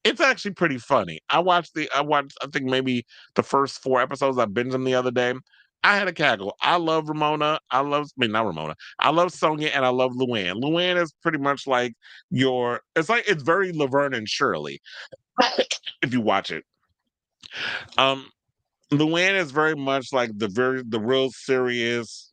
It's actually pretty funny. I watched I think maybe the first 4 episodes. I binged them the other day. I had a cackle. I love Ramona. Not Ramona. I love Sonia and I love Luann. Luann is pretty much like it's very Laverne and Shirley if you watch it. Um Luann is very much like the real serious,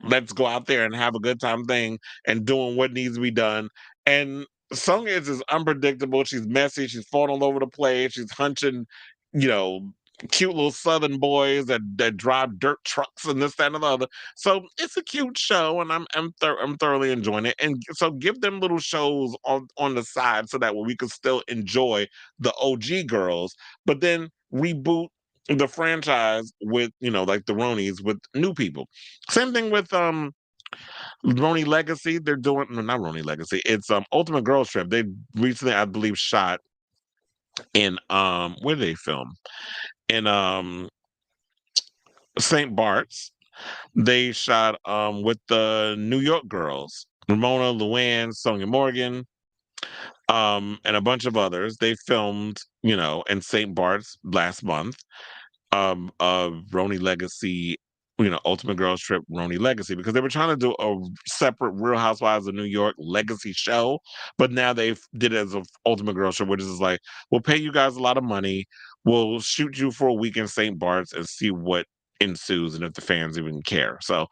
let's go out there and have a good time thing and doing what needs to be done. And Sonya is just unpredictable. She's messy. She's falling all over the place. She's hunching, you know, cute little southern boys that drive dirt trucks and this, that, and the other. So it's a cute show, and I'm thoroughly enjoying it. And so give them little shows on the side so that way we can still enjoy the OG girls, but then reboot the franchise with like the RHONYs with new people. Same thing with RHONY Legacy. They're doing no, not RHONY Legacy. It's Ultimate Girls Trip. They recently, I believe, shot in where did they film? In St. Bart's. They shot with the New York girls. Ramona, Luann, Sonia Morgan, and a bunch of others. They filmed, in St. Bart's last month. Of RHONY Legacy, Ultimate Girls Trip RHONY Legacy, because they were trying to do a separate Real Housewives of New York legacy show, but now they've did it as a Ultimate Girls Trip, which is like, we'll pay you guys a lot of money, we'll shoot you for a week in St. Bart's and see what ensues and if the fans even care. So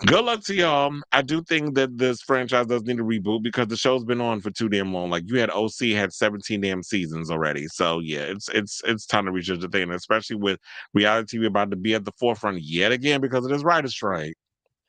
good luck to y'all. I do think that this franchise does need a reboot because the show's been on for too damn long. Like, you had OC had 17 damn seasons already. So yeah, it's time to rejudge the thing, especially with reality TV about to be at the forefront yet again because of this writer's strike.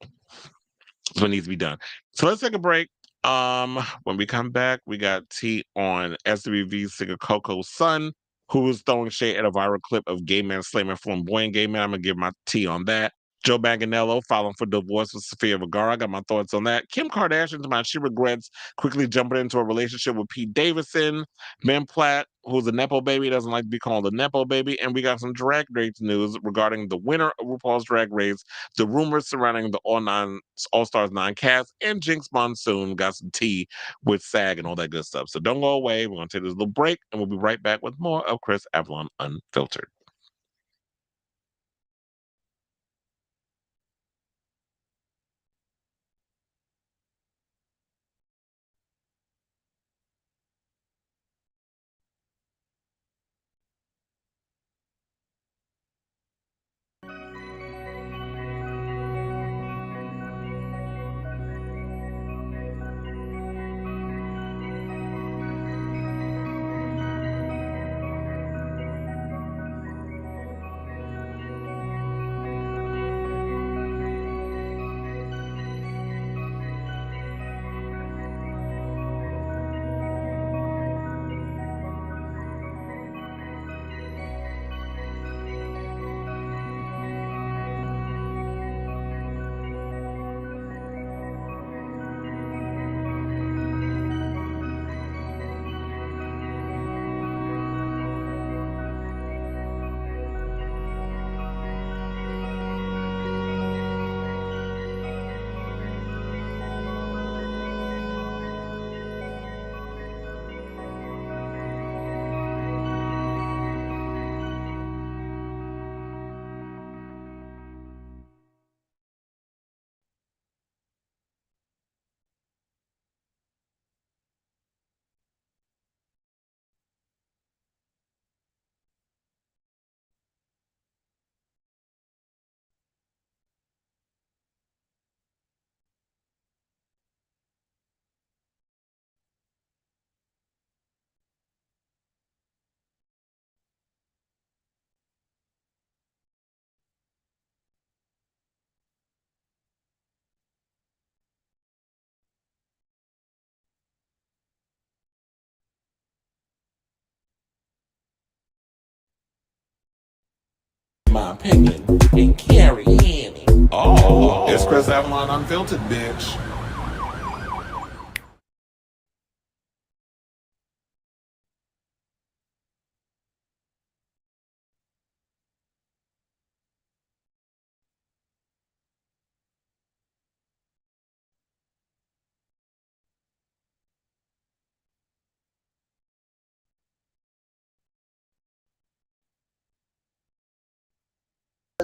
That's what needs to be done. So let's take a break. When we come back, we got tea on SWV singer Coco's son, who was throwing shade at a viral clip of gay man slamming flamboyant gay man. I'm gonna give my tea on that. Joe Manganiello filing for divorce with Sofia Vergara. I got my thoughts on that. Kim Kardashian, to my she regrets quickly jumping into a relationship with Pete Davidson. Ben Platt, who's a Nepo baby, doesn't like to be called a Nepo baby. And we got some drag race news regarding the winner of RuPaul's Drag Race, the rumors surrounding the All Stars 9 cast, and Jinx Monsoon got some tea with SAG and all that good stuff. So don't go away. We're going to take this little break, and we'll be right back with more of Chris Avalon Unfiltered. my opinion, and carry in. Oh, it's Chris Avalon Unfiltered, bitch.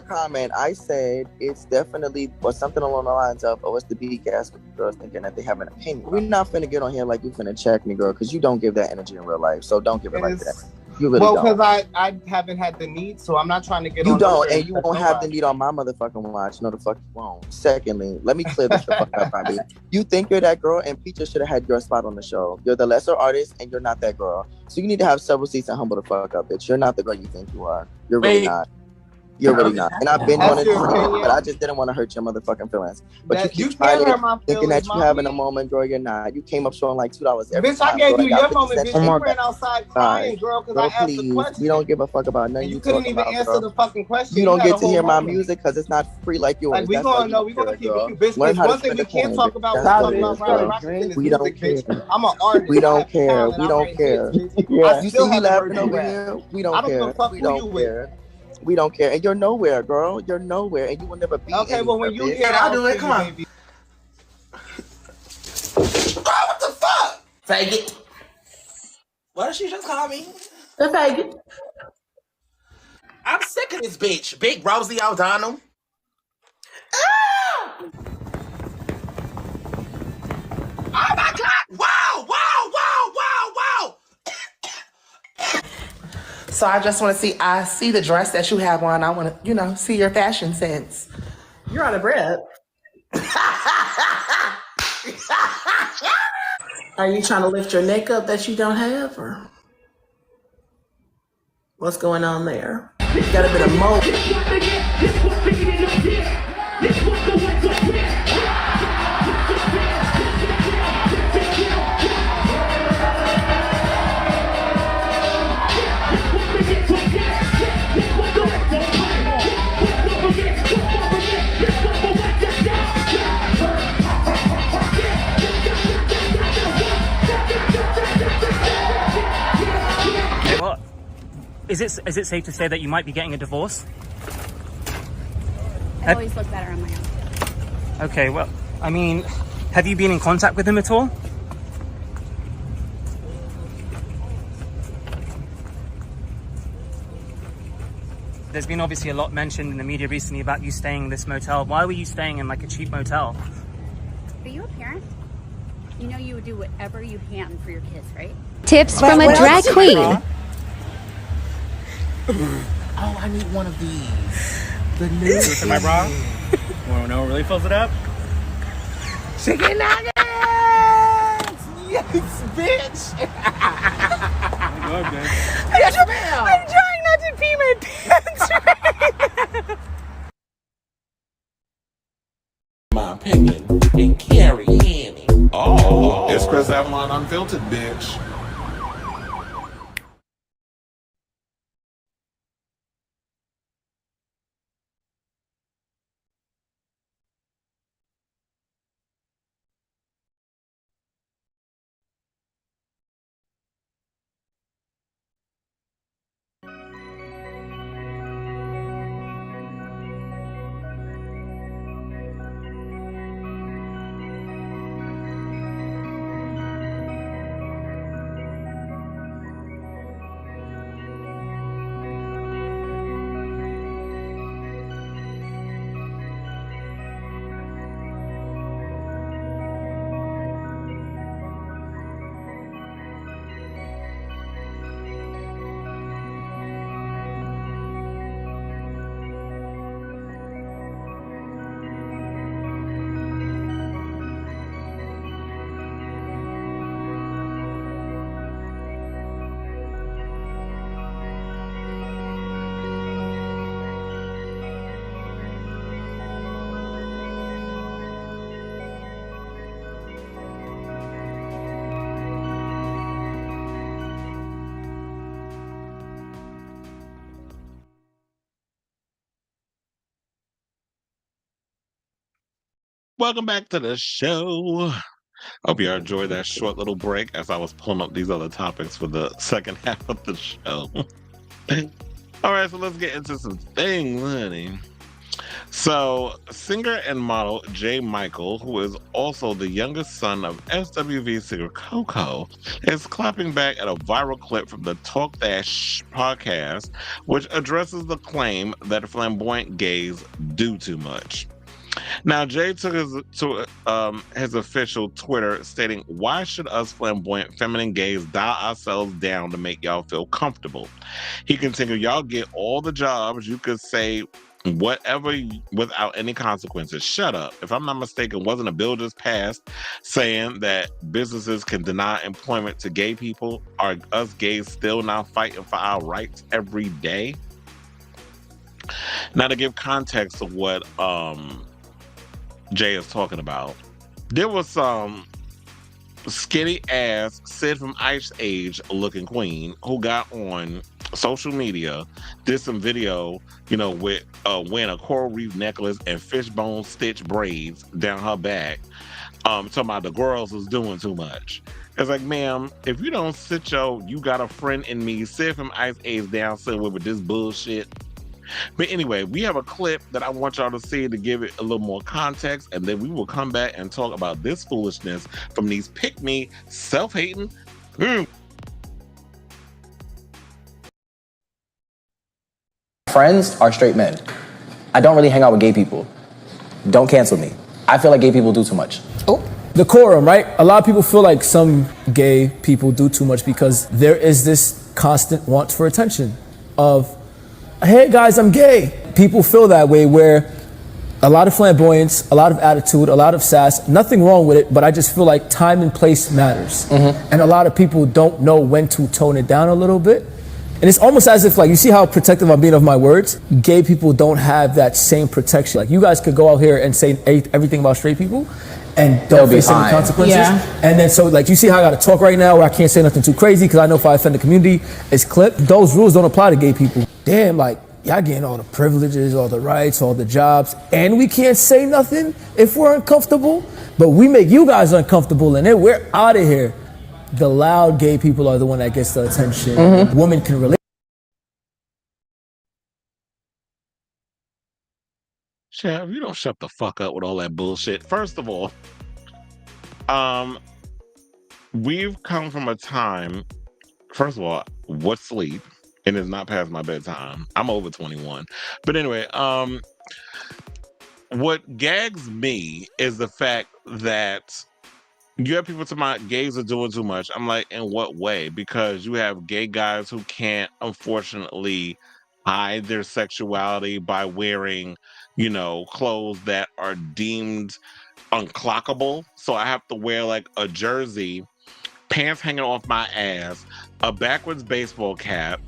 Comment, I said it's definitely or something along the lines of, oh, it's the big ass girls thinking that they have an opinion. We're not finna get on here like you finna check me, girl, because you don't give that energy in real life. So don't give it like that. You really don't. Well, because I haven't had the need, so I'm not trying to get you on. You don't, and you won't have the need on my motherfucking watch. No, the fuck you won't. Secondly, let me clear this the fuck up, Bobby. You think you're that girl, and Peaches should have had your spot on the show. You're the lesser artist, and you're not that girl. So you need to have several seats and humble the fuck up, bitch. You're not the girl you think you are. You're really not. You're really not. And I've been on it, but I just didn't want to hurt your motherfucking feelings. But you keep thinking that you having a moment, girl. You're not. You came up showing like $2 every time. Bitch, I gave you your moment, bitch. You ran outside crying, girl, because I asked the question. We don't give a fuck about nothing you couldn't even answer the fucking question. You don't get to hear my music because it's not free like yours. Like, we gonna keep it, bitch. One thing we can't talk about, we don't care. I'm an artist. We don't care. We don't care. You see me laughing over here? We don't care. We don't care. We don't care, and you're nowhere, girl. You're nowhere, and you will never be. Okay, well, when you bitch. hear, I'll do it. Come on. Girl, what the fuck? Faggot. What did she just call me? The faggot. I'm sick of this bitch. Big Rosie O'Donnell. Ah! Oh my God! Wow! Wow! Wow! Wow! Wow! So I just want to see. I see the dress that you have on. I want to, see your fashion sense. You're out of breath. Are you trying to lift your neck up that you don't have, or what's going on there? You got a bit of mold. Well, is it safe to say that you might be getting a divorce? I always look better on my own. Okay, well, I mean, have you been in contact with him at all? There's been obviously a lot mentioned in the media recently about you staying in this motel. Why were you staying in like a cheap motel? Are you a parent? You know you would do whatever you can for your kids, right? Tips from a drag queen. Oh, I need one of these. The new Is it my bra? Want to know what really fills it up? chicken nuggets. Yes, bitch. Yes, ma'am. I'm trying not to pee my pants right now. My opinion, and carry in. Oh, it's Chris Avalon Unfiltered, bitch. Welcome back to the show. Hope you enjoyed that short little break as I was pulling up these other topics for the second half of the show. All right, so let's get into some things, honey. So, singer and model Jay Michael, who is also the youngest son of SWV singer Coco, is clapping back at a viral clip from the Talk That Shh podcast, which addresses the claim that flamboyant gays do too much. Now, Jay took his official Twitter stating, "Why should us flamboyant feminine gays dial ourselves down to make y'all feel comfortable?" He continued, "Y'all get all the jobs. You could say whatever without any consequences. Shut up. If I'm not mistaken, wasn't a bill just passed saying that businesses can deny employment to gay people? Are us gays still not fighting for our rights every day?" Now, to give context of what Jay is talking about, there was some skinny ass Sid from Ice Age looking queen who got on social media, did some video, with wearing a coral reef necklace and fishbone stitch braids down her back, talking about the girls was doing too much. It's like, ma'am, if you don't sit you got a friend in me, Sid from Ice Age down somewhere with this bullshit. But anyway, we have a clip that I want y'all to see to give it a little more context, and then we will come back and talk about this foolishness from these pick-me, self-hating. Friends are straight men. I don't really hang out with gay people. Don't cancel me. I feel like gay people do too much. Oh. Decorum, right? A lot of people feel like some gay people do too much because there is this constant want for attention of, hey guys, I'm gay. People feel that way, where a lot of flamboyance, a lot of attitude, a lot of sass, nothing wrong with it, but I just feel like time and place matters. And a lot of people don't know when to tone it down a little bit. And it's almost as if, like, you see how protective I'm being of my words? Gay people don't have that same protection. Like, you guys could go out here and say everything about straight people and don't face any consequences. Yeah. And then so, like, you see how I gotta talk right now where I can't say nothing too crazy because I know if I offend the community, it's clipped. Those rules don't apply to gay people. Damn, like, y'all getting all the privileges, all the rights, all the jobs, and we can't say nothing if we're uncomfortable, but we make you guys uncomfortable and then we're out of here. The loud gay people are the one that gets the attention. Women can relate. Chav, you don't shut the fuck up with all that bullshit. First of all, we've come from a time, first of all, what's sleep? And it's not past my bedtime. I'm over 21. But anyway, what gags me is the fact that you have people talking about gays are doing too much. I'm like, in what way? Because you have gay guys who can't, unfortunately, hide their sexuality by wearing, clothes that are deemed unclockable. So I have to wear like a jersey, pants hanging off my ass, a backwards baseball cap,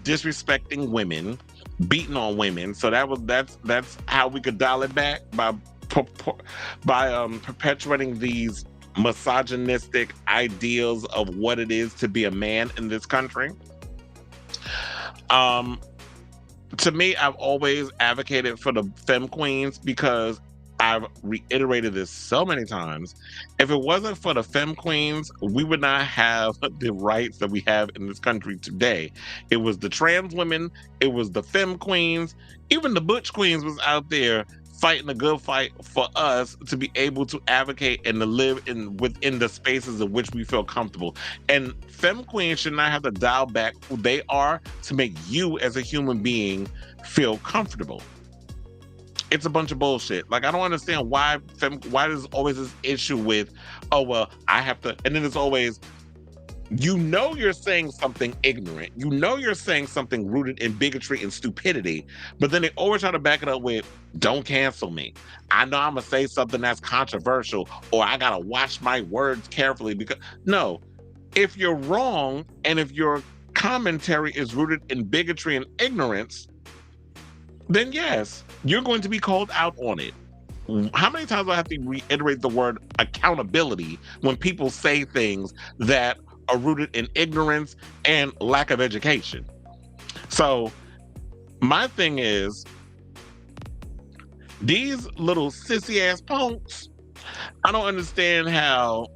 disrespecting women, beating on women. So that's how we could dial it back by perpetuating these misogynistic ideals of what it is to be a man in this country. To me, I've always advocated for the femme queens because I've reiterated this so many times. If it wasn't for the femme queens, we would not have the rights that we have in this country today. It was the trans women, it was the femme queens, even the butch queens was out there fighting a good fight for us to be able to advocate and to live within the spaces in which we feel comfortable. And femme queens should not have to dial back who they are to make you as a human being feel comfortable. It's a bunch of bullshit. Like, I don't understand why there's always this issue with, oh, well, I have to, and then it's always, you're saying something ignorant. You're saying something rooted in bigotry and stupidity, but then they always try to back it up with, don't cancel me. I know I'm gonna say something that's controversial, or I gotta watch my words carefully because, no, if you're wrong and if your commentary is rooted in bigotry and ignorance, then yes, you're going to be called out on it. How many times do I have to reiterate the word accountability when people say things that are rooted in ignorance and lack of education? So my thing is, these little sissy ass punks, I don't understand how.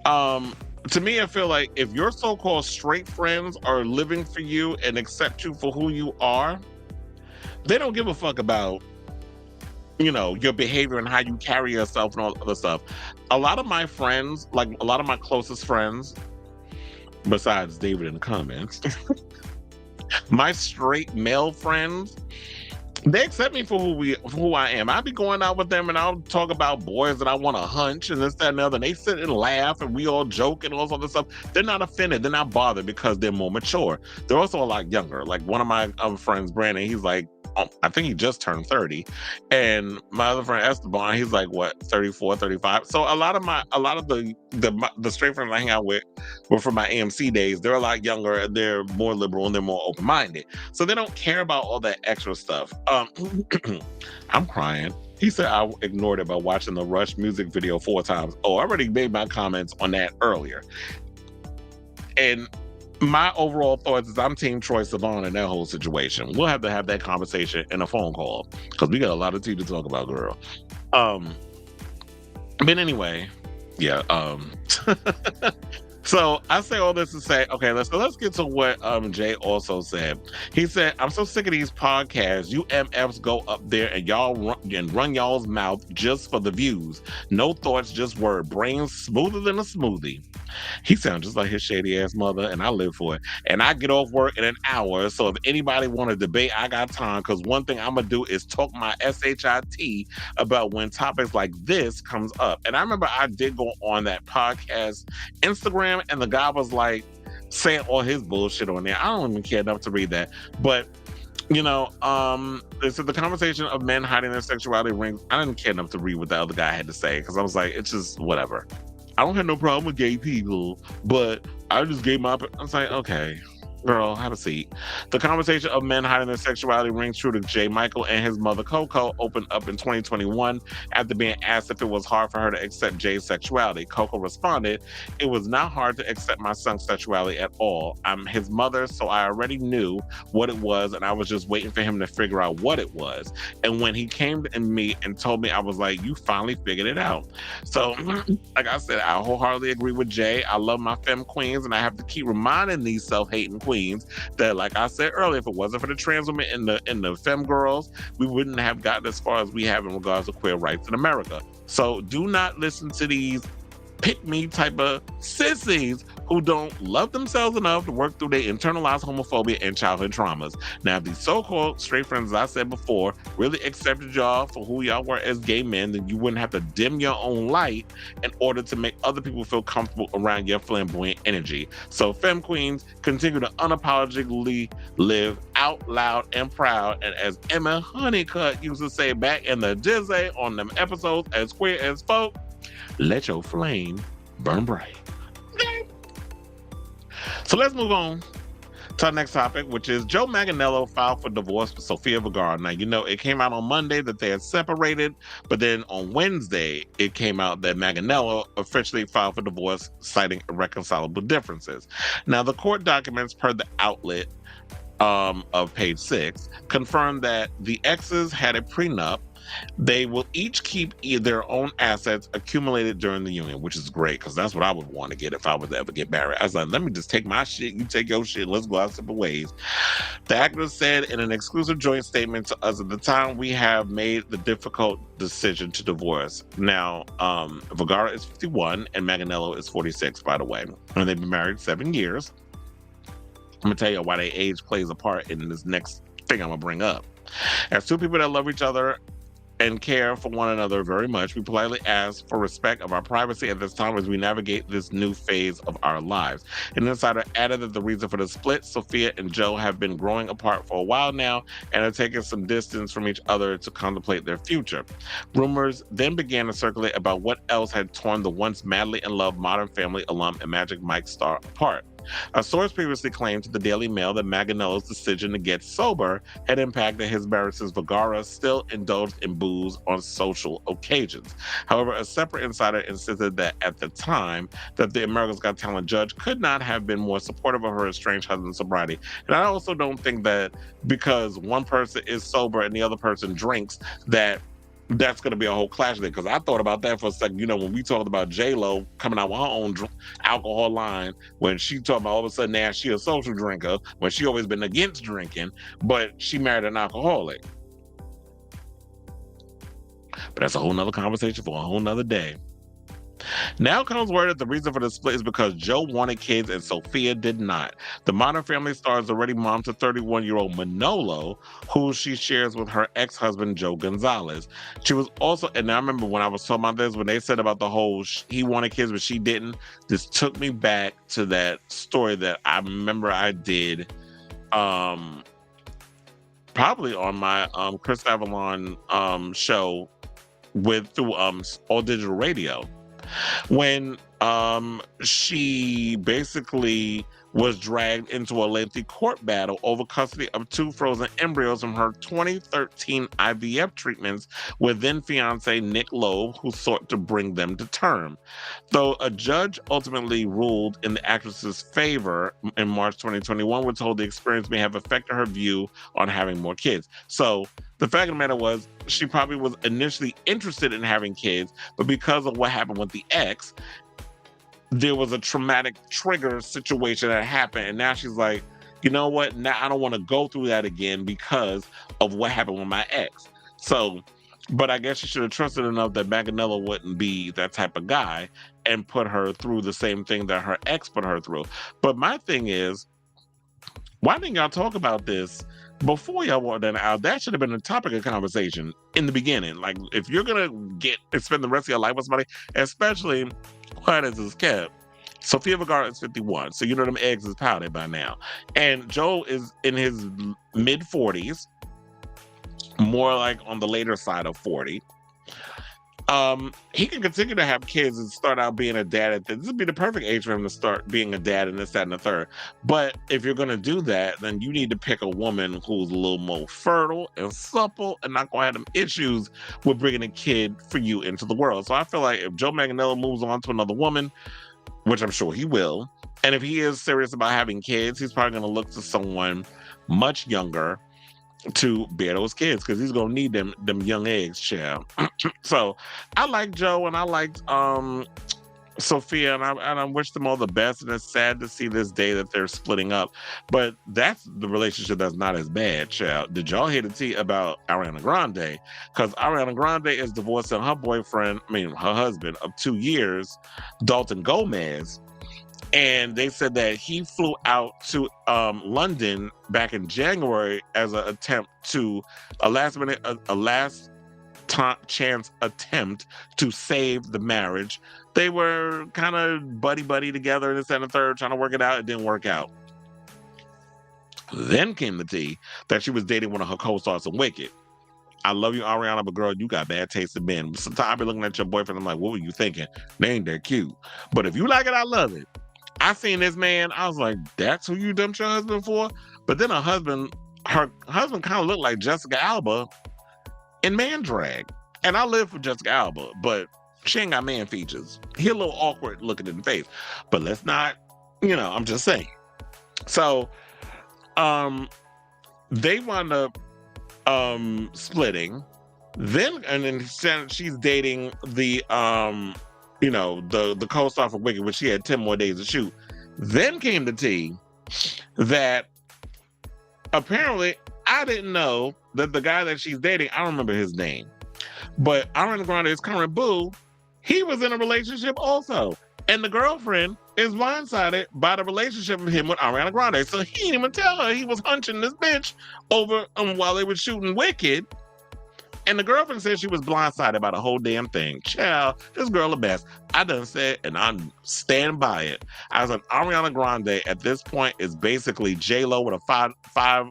To me, I feel like if your so-called straight friends are living for you and accept you for who you are, they don't give a fuck about, you know, your behavior and how you carry yourself and all the other stuff. A lot of my friends, like a lot of my closest friends, besides David in the comments, my straight male friends, they accept me for who I am. I be going out with them and I'll talk about boys that I want to hunch and this, that, and the other. And they sit and laugh and we all joke and all this other stuff. They're not offended. They're not bothered because they're more mature. They're also a lot younger. Like one of my other friends, Brandon, he's like, I think he just turned 30. And my other friend Esteban, he's like, what, 34, 35. So a lot of the straight friends I hang out with were from my AMC days. They're a lot younger and they're more liberal and they're more open-minded. So they don't care about all that extra stuff. I'm crying. He said I ignored it by watching the Rush music video 4 times. Oh, I already made my comments on that earlier. And my overall thoughts is I'm Team Troye Sivan in that whole situation. We'll have to have that conversation in a phone call because we got a lot of tea to talk about, girl. But anyway, yeah. So I say all this to say, okay, let's get to what Jay also said. He said, I'm so sick of these podcasts. You MFs go up there and y'all run y'all's mouth just for the views. No thoughts, just word. Brains smoother than a smoothie. He sounds just like his shady ass mother, and I live for it. And I get off work in an hour, so if anybody want to debate, I got time, because one thing I'm going to do is talk my SHIT about when topics like this comes up. And I remember I did go on that podcast Instagram, and the guy was like saying all his bullshit on there. I don't even care enough to read that. But, you know, it's the conversation of men hiding their sexuality rings. I didn't care enough to read what the other guy had to say, because I was like, it's just whatever. I don't have no problem with gay people, but I just gave my... I was like, okay, girl, have a seat. The conversation of men hiding their sexuality rings true to J. Michael and his mother Coco opened up in 2021 after being asked if it was hard for her to accept Jay's sexuality. Coco responded, "It was not hard to accept my son's sexuality at all. I'm his mother, so I already knew what it was, and I was just waiting for him to figure out what it was. And when he came to me and told me, I was like, you finally figured it out." So, like I said, I wholeheartedly agree with Jay. I love my femme queens, and I have to keep reminding these self-hating queens that, like I said earlier, if it wasn't for the trans women and the femme girls, we wouldn't have gotten as far as we have in regards to queer rights in America. So do not listen to these pick-me type of sissies who don't love themselves enough to work through their internalized homophobia and childhood traumas. Now, if these so-called straight friends, as I said before, really accepted y'all for who y'all were as gay men, then you wouldn't have to dim your own light in order to make other people feel comfortable around your flamboyant energy. So, femme queens, continue to unapologetically live out loud and proud. And as Emma Honeycutt used to say back in the Disney on them episodes, as queer as folk, let your flame burn bright. So let's move on to our next topic, which is Joe Manganiello filed for divorce with Sofia Vergara. Now, you know, it came out on Monday that they had separated, but then on Wednesday, it came out that Manganiello officially filed for divorce, citing irreconcilable differences. Now, the court documents, per the outlet of page 6, confirmed that the exes had a prenup. They will each keep their own assets accumulated during the union, which is great, because that's what I would want to get if I was to ever get married. I was like, let me just take my shit, you take your shit, let's go our separate ways. The actress said in an exclusive joint statement to us, at the time we have made the difficult decision to divorce. Now, Vergara is 51 and Manganiello is 46, by the way. And they've been married 7 years. I'm going to tell you why their age plays a part in this next thing I'm going to bring up. As two people that love each other and care for one another very much, we politely ask for respect of our privacy at this time as we navigate this new phase of our lives. An insider added that the reason for the split, Sofia and Joe have been growing apart for a while now and are taking some distance from each other to contemplate their future. Rumors then began to circulate about what else had torn the once madly in love Modern Family alum and Magic Mike star apart. A source previously claimed to the Daily Mail that Manganiello's decision to get sober had impacted his marriage since Vergara still indulged in booze on social occasions. However, a separate insider insisted that at the time that the America's Got Talent judge could not have been more supportive of her estranged husband's sobriety. And I also don't think that because one person is sober and the other person drinks, that's going to be a whole clash there. Because I thought about that for a second. You know, when we talked about J-Lo coming out with her own alcohol line, when she talked about all of a sudden now she a social drinker, when she always been against drinking, but she married an alcoholic. But that's a whole nother conversation for a whole nother day. Now comes word that the reason for the split is because Joe wanted kids and Sophia did not. The Modern Family star is already mom to 31-year-old Manolo, who she shares with her ex-husband Joe Gonzalez. She was also, and I remember when I was talking about this, when they said about the whole he wanted kids but she didn't, this took me back to that story that I remember I did probably on my Chris Avalon show through All Digital Radio, when she basically was dragged into a lengthy court battle over custody of 2 frozen embryos from her 2013 IVF treatments with then fiance Nick Loeb, who sought to bring them to term. Though a judge ultimately ruled in the actress's favor in March 2021, we're told the experience may have affected her view on having more kids. So the fact of the matter was, she probably was initially interested in having kids, but because of what happened with the ex, there was a traumatic trigger situation that happened. And now she's like, you know what? Now I don't want to go through that again because of what happened with my ex. So, but I guess she should have trusted enough that Manganiello wouldn't be that type of guy and put her through the same thing that her ex put her through. But my thing is, why didn't y'all talk about this before y'all walked that out? That should have been a topic of conversation in the beginning. Like, if you're gonna spend the rest of your life with somebody, especially quiet as is kept, Sofia Vergara is 51, so you know them eggs is powdered by now, and Joe is in his mid 40s, more like on the later side of 40. He can continue to have kids and start out being a dad. This would be the perfect age for him to start being a dad and this, that, and the third. But if you're going to do that, then you need to pick a woman who's a little more fertile and supple and not going to have them issues with bringing a kid for you into the world. So I feel like if Joe Manganiello moves on to another woman, which I'm sure he will, and if he is serious about having kids, he's probably going to look to someone much younger to bear those kids, because he's gonna need them young eggs, child. So I like Joe and I liked Sophia, and I wish them all the best, and it's sad to see this day that they're splitting up. But that's the relationship that's not as bad, child. Did y'all hear the tea about Ariana Grande? Because Ariana Grande is divorcing her husband of 2 years, Dalton Gomez. And they said that he flew out to London back in January as a last chance attempt to save the marriage. They were kind of buddy together in this and the third, trying to work it out. It didn't work out. Then came the tea that she was dating one of her co-stars in Wicked. I love you, Ariana, but girl, you got bad taste in men. Sometimes I be looking at your boyfriend, I'm like, what were you thinking? They ain't that cute. But if you like it, I love it. I seen this man, I was like, that's who you dumped your husband for? But then her husband kind of looked like Jessica Alba in man drag. And I live for Jessica Alba, but she ain't got man features. He a little awkward looking in the face. But let's not, I'm just saying. So, they wound up splitting. Then she's dating the the co-star for Wicked, which she had 10 more days to shoot. Then came the tea that apparently I didn't know that the guy that she's dating, I don't remember his name, but Ariana Grande's current boo, he was in a relationship also. And the girlfriend is blindsided by the relationship of him with Ariana Grande. So he didn't even tell her he was hunching this bitch over while they were shooting Wicked. And the girlfriend said she was blindsided by the whole damn thing. Child, this girl the best. I done said, and I stand by it. As an Ariana Grande at this point is basically J-Lo with a five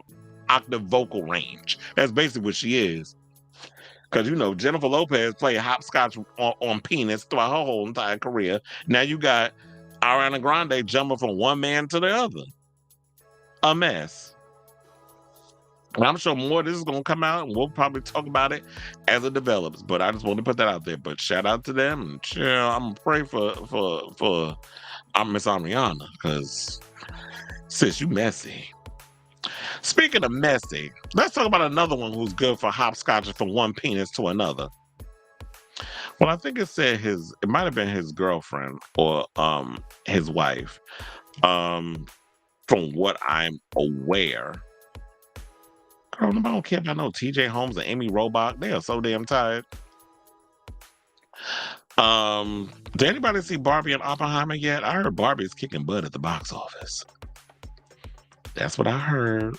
octave vocal range. That's basically what she is. Because, Jennifer Lopez played hopscotch on penis throughout her whole entire career. Now you got Ariana Grande jumping from one man to the other. A mess. And I'm sure more of this is going to come out, and we'll probably talk about it as it develops. But I just want to put that out there. But shout out to them. And chill, I'm going to pray for Miss Ariana, because, sis, you messy. Speaking of messy, let's talk about another one who's good for hopscotching from one penis to another. Well, I think it said it might have been his girlfriend or his wife. From what I'm aware. Girl, nobody don't care about no TJ Holmes and Amy Robach. They are so damn tired. Did anybody see Barbie and Oppenheimer yet? I heard Barbie's kicking butt at the box office. That's what I heard.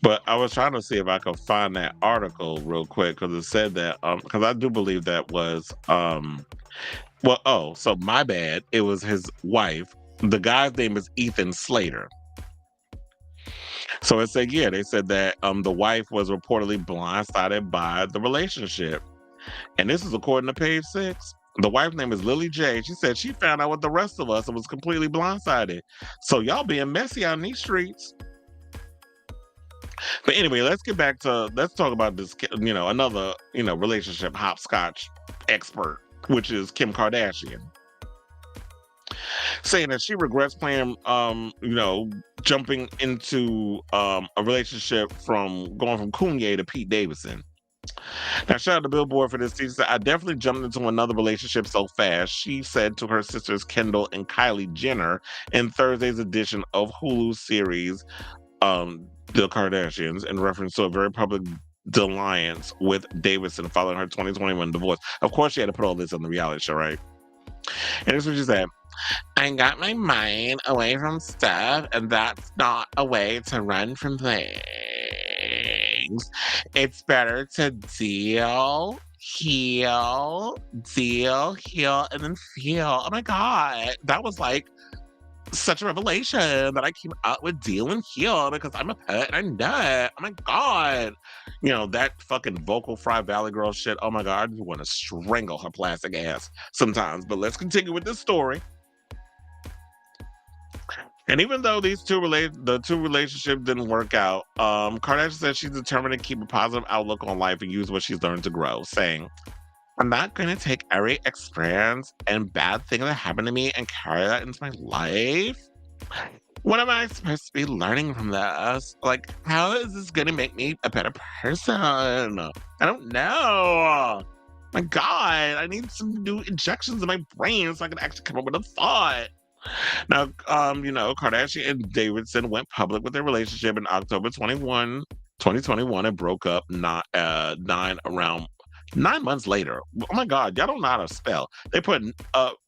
But I was trying to see if I could find that article real quick, because it said that because I do believe that was so my bad. It was his wife. The guy's name is Ethan Slater. So it said, yeah, they said that the wife was reportedly blindsided by the relationship. And this is according to page 6. The wife's name is Lily J. She said she found out with the rest of us and was completely blindsided. So y'all being messy out in these streets. But anyway, let's talk about this, another, relationship hopscotch expert, which is Kim Kardashian. Saying that she regrets playing, jumping into a relationship going from Kanye to Pete Davidson. Now, shout out to Billboard for this. She said, I definitely jumped into another relationship so fast, she said to her sisters Kendall and Kylie Jenner in Thursday's edition of Hulu series, The Kardashians, in reference to a very public dalliance with Davidson following her 2021 divorce. Of course, she had to put all this on the reality show, right? And this is what she said. I got my mind away from stuff, and that's not a way to run from things. It's better to deal, heal, and then feel. Oh my God. That was like such a revelation that I came out with deal and heal because I'm a pet and I'm nut. Oh my God. That fucking vocal fry Valley Girl shit. Oh my God. I just want to strangle her plastic ass sometimes. But let's continue with this story. And even though the two relationships didn't work out, Kardashian said she's determined to keep a positive outlook on life and use what she's learned to grow, saying, I'm not going to take every experience and bad thing that happened to me and carry that into my life. What am I supposed to be learning from this? Like, how is this going to make me a better person? I don't know. My God, I need some new injections in my brain so I can actually come up with a thought. Now, Kardashian and Davidson went public with their relationship in October 2021 and broke up 9 months later. Oh my God, y'all don't know how to spell. They put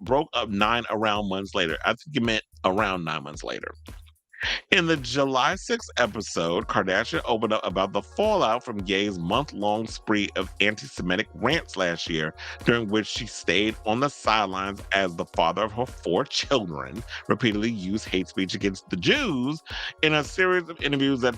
broke up 9 around months later. I think you meant around 9 months later. In the July 6th episode, Kardashian opened up about the fallout from Ye's month-long spree of anti-Semitic rants last year, during which she stayed on the sidelines as the father of her 4 children repeatedly used hate speech against the Jews in a series of interviews that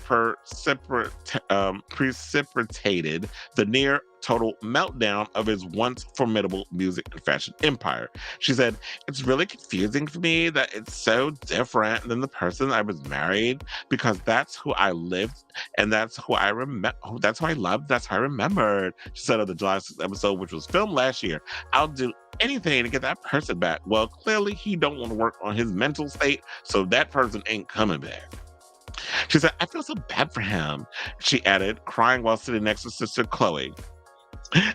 precipitated the near total meltdown of his once formidable music and fashion empire. She said, it's really confusing for me that it's so different than the person I was married, because that's who I lived and that's who I remember. That's who I loved. That's who I remembered. She said of the July 6th episode, which was filmed last year, I'll do anything to get that person back. Well, clearly he don't want to work on his mental state, so that person ain't coming back. She said, I feel so bad for him, she added, crying while sitting next to sister Chloe. I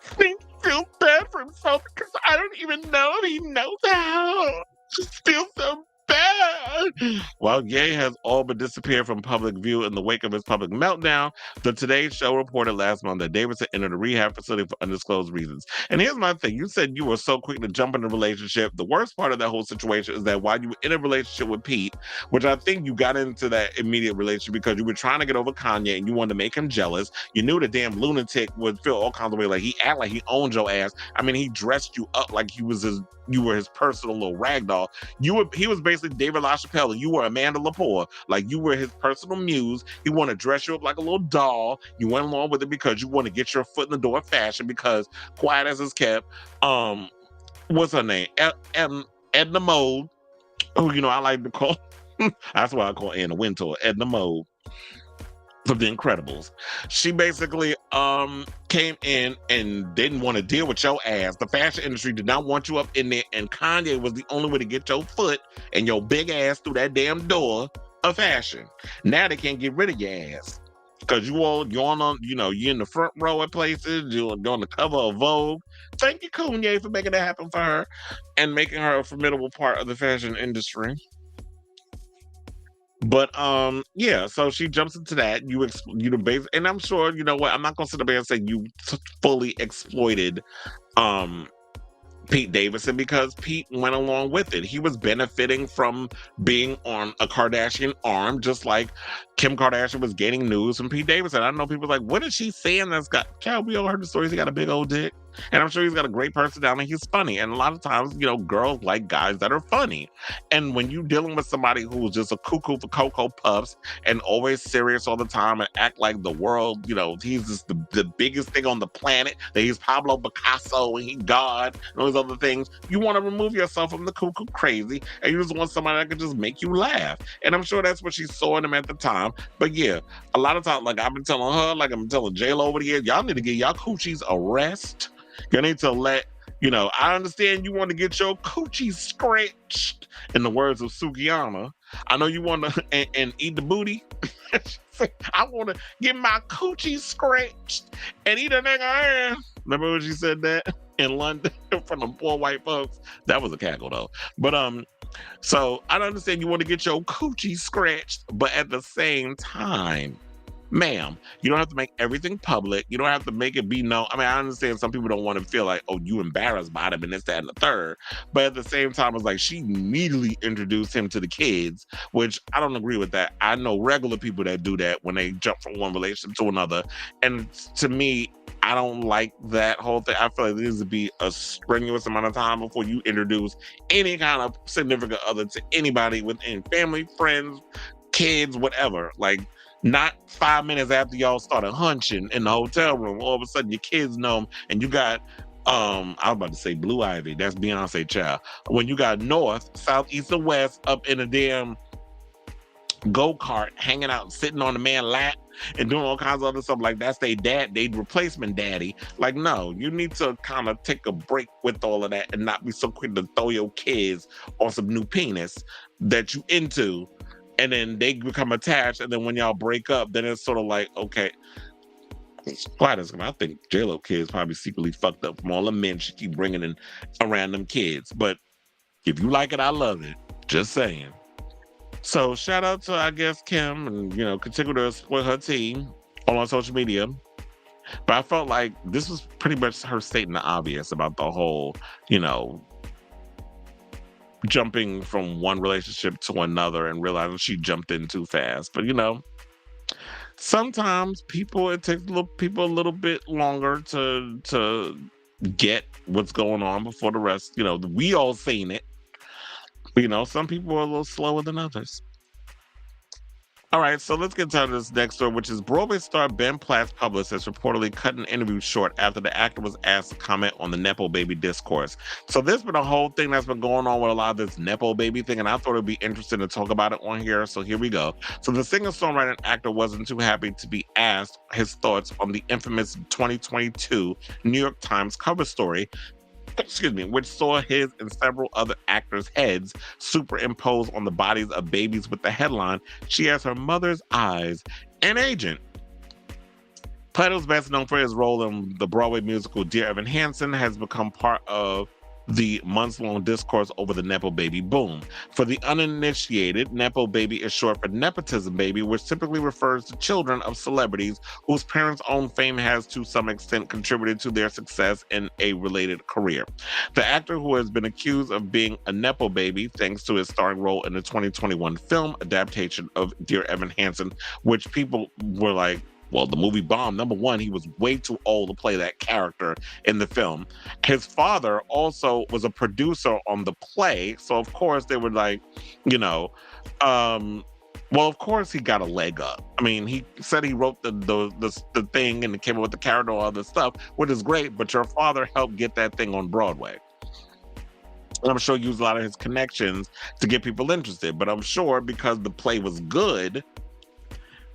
feel bad for himself because I don't even know if he knows how. Just feel so bad. While Ye has all but disappeared from public view in the wake of his public meltdown, the Today Show reported last month that Davidson entered a rehab facility for undisclosed reasons. And here's my thing. You said you were so quick to jump in a relationship. The worst part of that whole situation is that while you were in a relationship with Pete, which I think you got into that immediate relationship because you were trying to get over Kanye and you wanted to make him jealous. You knew the damn lunatic would feel all kinds of way, like he act like he owned your ass. I mean, he dressed you up like you were his personal little rag doll. He was basically David LaChapelle and you were Amanda Lepore. Like you were his personal muse. He wanted to dress you up like a little doll. You went along with it because you want to get your foot in the door of fashion, because quiet as it's kept, what's her name? Edna Mode Oh, I like to call. That's why I call Anna Wintour, Edna Mode from The Incredibles. She basically came in and didn't want to deal with your ass. The fashion industry did not want you up in there, and Kanye was the only way to get your foot and your big ass through that damn door of fashion. Now they can't get rid of your ass. Because you're in the front row at places, you're on the cover of Vogue. Thank you, Kanye, for making that happen for her and making her a formidable part of the fashion industry. But yeah, so she jumps into that. And I'm sure, you know what, I'm not gonna sit up here and say you fully exploited Pete Davidson, because Pete went along with it. He was benefiting from being on a Kardashian arm, just like Kim Kardashian was getting news from Pete Davidson. I know people like, what is she saying that's got, child, we all heard the stories. He got a big old dick. And I'm sure he's got a great personality. He's funny. And a lot of times, girls like guys that are funny. And when you're dealing with somebody who's just a cuckoo for Cocoa Puffs and always serious all the time and act like the world, he's just the biggest thing on the planet, that he's Pablo Picasso and he's God and all these other things, you want to remove yourself from the cuckoo crazy, and you just want somebody that can just make you laugh. And I'm sure that's what she saw in him at the time. But yeah, a lot of times, like I've been telling her, like I'm telling J-Lo over the years, y'all need to get y'all coochies a rest. You need to let, I understand you want to get your coochie scratched, in the words of Sukiyama. I know you want to, and eat the booty. I want to get my coochie scratched and eat a nigga ass. Remember when she said that in London from the poor white folks? That was a cackle though. But so I understand you want to get your coochie scratched, but at the same time, ma'am, you don't have to make everything public. You don't have to make it be known. I mean, I understand some people don't want to feel like, oh, you embarrassed by them and this, that, and the third. But at the same time, it's like she immediately introduced him to the kids, which I don't agree with that. I know regular people that do that when they jump from one relationship to another. And to me, I don't like that whole thing. I feel like there needs to be a strenuous amount of time before you introduce any kind of significant other to anybody within family, friends, kids, whatever. Like, not 5 minutes after y'all started hunching in the hotel room, all of a sudden your kids know them, and you got, I was about to say Blue Ivy, that's Beyonce child. When you got north, south, east, and west up in a damn go-kart, hanging out, sitting on the man's lap, and doing all kinds of other stuff, like that's their dad, they replacement daddy. Like, no, you need to kind of take a break with all of that and not be so quick to throw your kids on some new penis that you into, and then they become attached, and then when y'all break up, then it's sort of like, okay, I think J-Lo kids probably secretly fucked up from all the men she keep bringing in around them kids. But if you like it, I love it. Just saying. So shout out to, I guess, Kim, and continue to support her team on social media. But I felt like this was pretty much her stating the obvious about the whole, jumping from one relationship to another and realizing she jumped in too fast. But sometimes it takes people a little bit longer to get what's going on before the rest. We all seen it. Some people are a little slower than others. All right, so let's get to this next story, which is Broadway star Ben Platt's publicist reportedly cut an interview short after the actor was asked to comment on the Nepo baby discourse. So there's been a whole thing that's been going on with a lot of this Nepo baby thing, and I thought it'd be interesting to talk about it on here, so here we go. So the singer-songwriter and actor wasn't too happy to be asked his thoughts on the infamous 2022 New York Times cover story, which saw his and several other actors' heads superimposed on the bodies of babies with the headline, "She has her mother's eyes, an agent." Platt, was best known for his role in the Broadway musical Dear Evan Hansen, has become part of the months-long discourse over the Nepo baby boom. For the uninitiated, Nepo baby is short for nepotism baby, which typically refers to children of celebrities whose parents' own fame has to some extent contributed to their success in a related career. The actor, who has been accused of being a Nepo baby thanks to his starring role in the 2021 film adaptation of Dear Evan Hansen, which people were like, well, the movie bombed. Number one, he was way too old to play that character in the film. His father also was a producer on the play. So, of course, they were like, well, of course he got a leg up. I mean, he said he wrote the thing and came up with the character and all this stuff, which is great, but your father helped get that thing on Broadway. And I'm sure he used a lot of his connections to get people interested. But I'm sure because the play was good,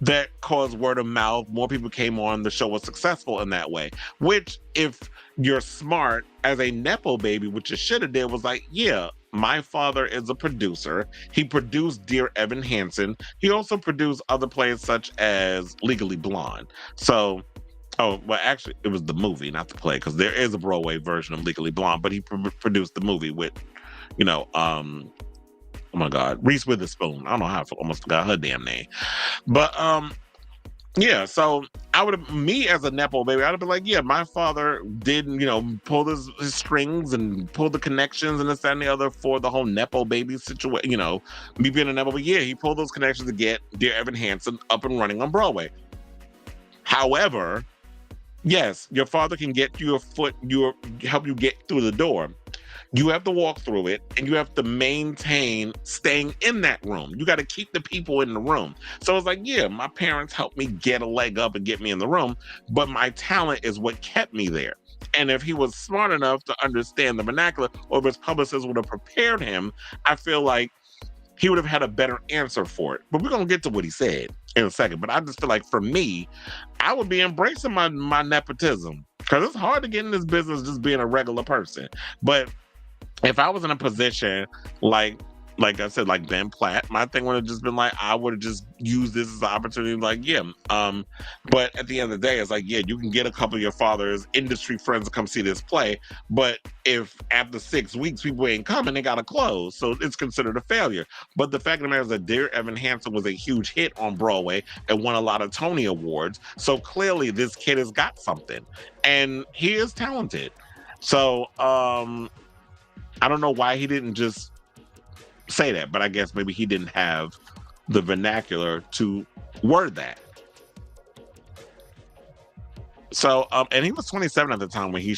that caused word of mouth. More people came on. The show was successful in that way. Which, if you're smart, as a Nepo baby, which you should have did, was like, yeah, my father is a producer. He produced Dear Evan Hansen. He also produced other plays such as Legally Blonde. So, actually, it was the movie, not the play, because there is a Broadway version of Legally Blonde, but he produced the movie with, oh my God, Reese Witherspoon. I don't know how I almost forgot her damn name. But yeah, so me as a Nepo baby, I'd have been like, yeah, my father did, pull his strings and pull the connections and this, that, and the other for the whole Nepo baby situation. Me being a Nepo, but yeah, he pulled those connections to get Dear Evan Hansen up and running on Broadway. However, yes, your father can get you help you get through the door. You have to walk through it, and you have to maintain staying in that room. You got to keep the people in the room. So it's like, yeah, my parents helped me get a leg up and get me in the room, but my talent is what kept me there. And if he was smart enough to understand the vernacular, or if his publicist would have prepared him, I feel like he would have had a better answer for it. But we're going to get to what he said in a second. But I just feel like for me, I would be embracing my nepotism, because it's hard to get in this business just being a regular person. But if I was in a position like I said, like Ben Platt, my thing would have just been like, I would have just used this as an opportunity, like, yeah. But at the end of the day, it's like, yeah, you can get a couple of your father's industry friends to come see this play, but if after 6 weeks people ain't coming, they gotta close. So it's considered a failure. But the fact of the matter is that Dear Evan Hansen was a huge hit on Broadway and won a lot of Tony Awards. So clearly this kid has got something, and he is talented. So I don't know why he didn't just say that, but I guess maybe he didn't have the vernacular to word that. So, and he was 27 at the time when he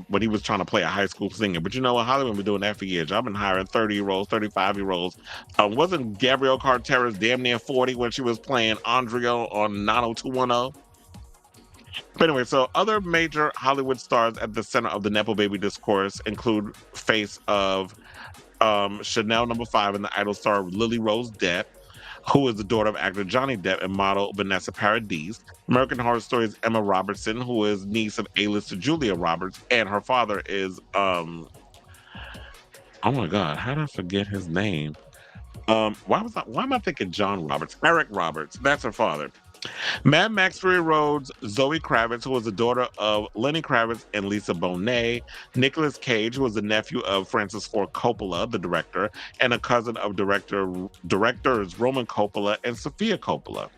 when he was trying to play a high school singer. But Hollywood been doing that for years. I've been hiring 30-year-olds, 35-year-olds. Wasn't Gabrielle Carteris damn near 40 when she was playing Andrea on 90210? But anyway, so other major Hollywood stars at the center of the Nepo baby discourse include face of Chanel No. 5 and the Idol star Lily Rose Depp, who is the daughter of actor Johnny Depp and model Vanessa Paradis. American Horror Story's Emma Robertson, who is niece of A-lister Julia Roberts, and her father is oh my God, how did I forget his name? Why am I thinking John Roberts? Eric Roberts, that's her father. Mad Max Fury Road's Zoe Kravitz, who was the daughter of Lenny Kravitz and Lisa Bonet. Nicolas Cage, who was the nephew of Francis Ford Coppola, the director, and a cousin of directors Roman Coppola and Sofia Coppola.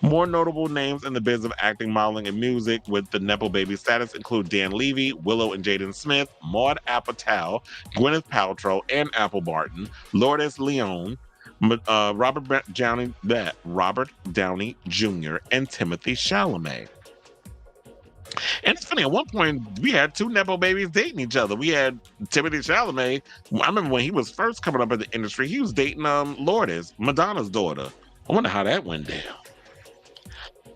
More notable names in the biz of acting, modeling, and music with the Nepo baby status include Dan Levy, Willow and Jaden Smith, Maude Apatow, Gwyneth Paltrow and Apple Barton, Lourdes Leon, Robert Downey Jr. and Timothy Chalamet. And it's funny, at one point we had two Nepo babies dating each other. We had Timothy Chalamet. I remember when he was first coming up in the industry, he was dating Lourdes, Madonna's daughter. I wonder how that went down.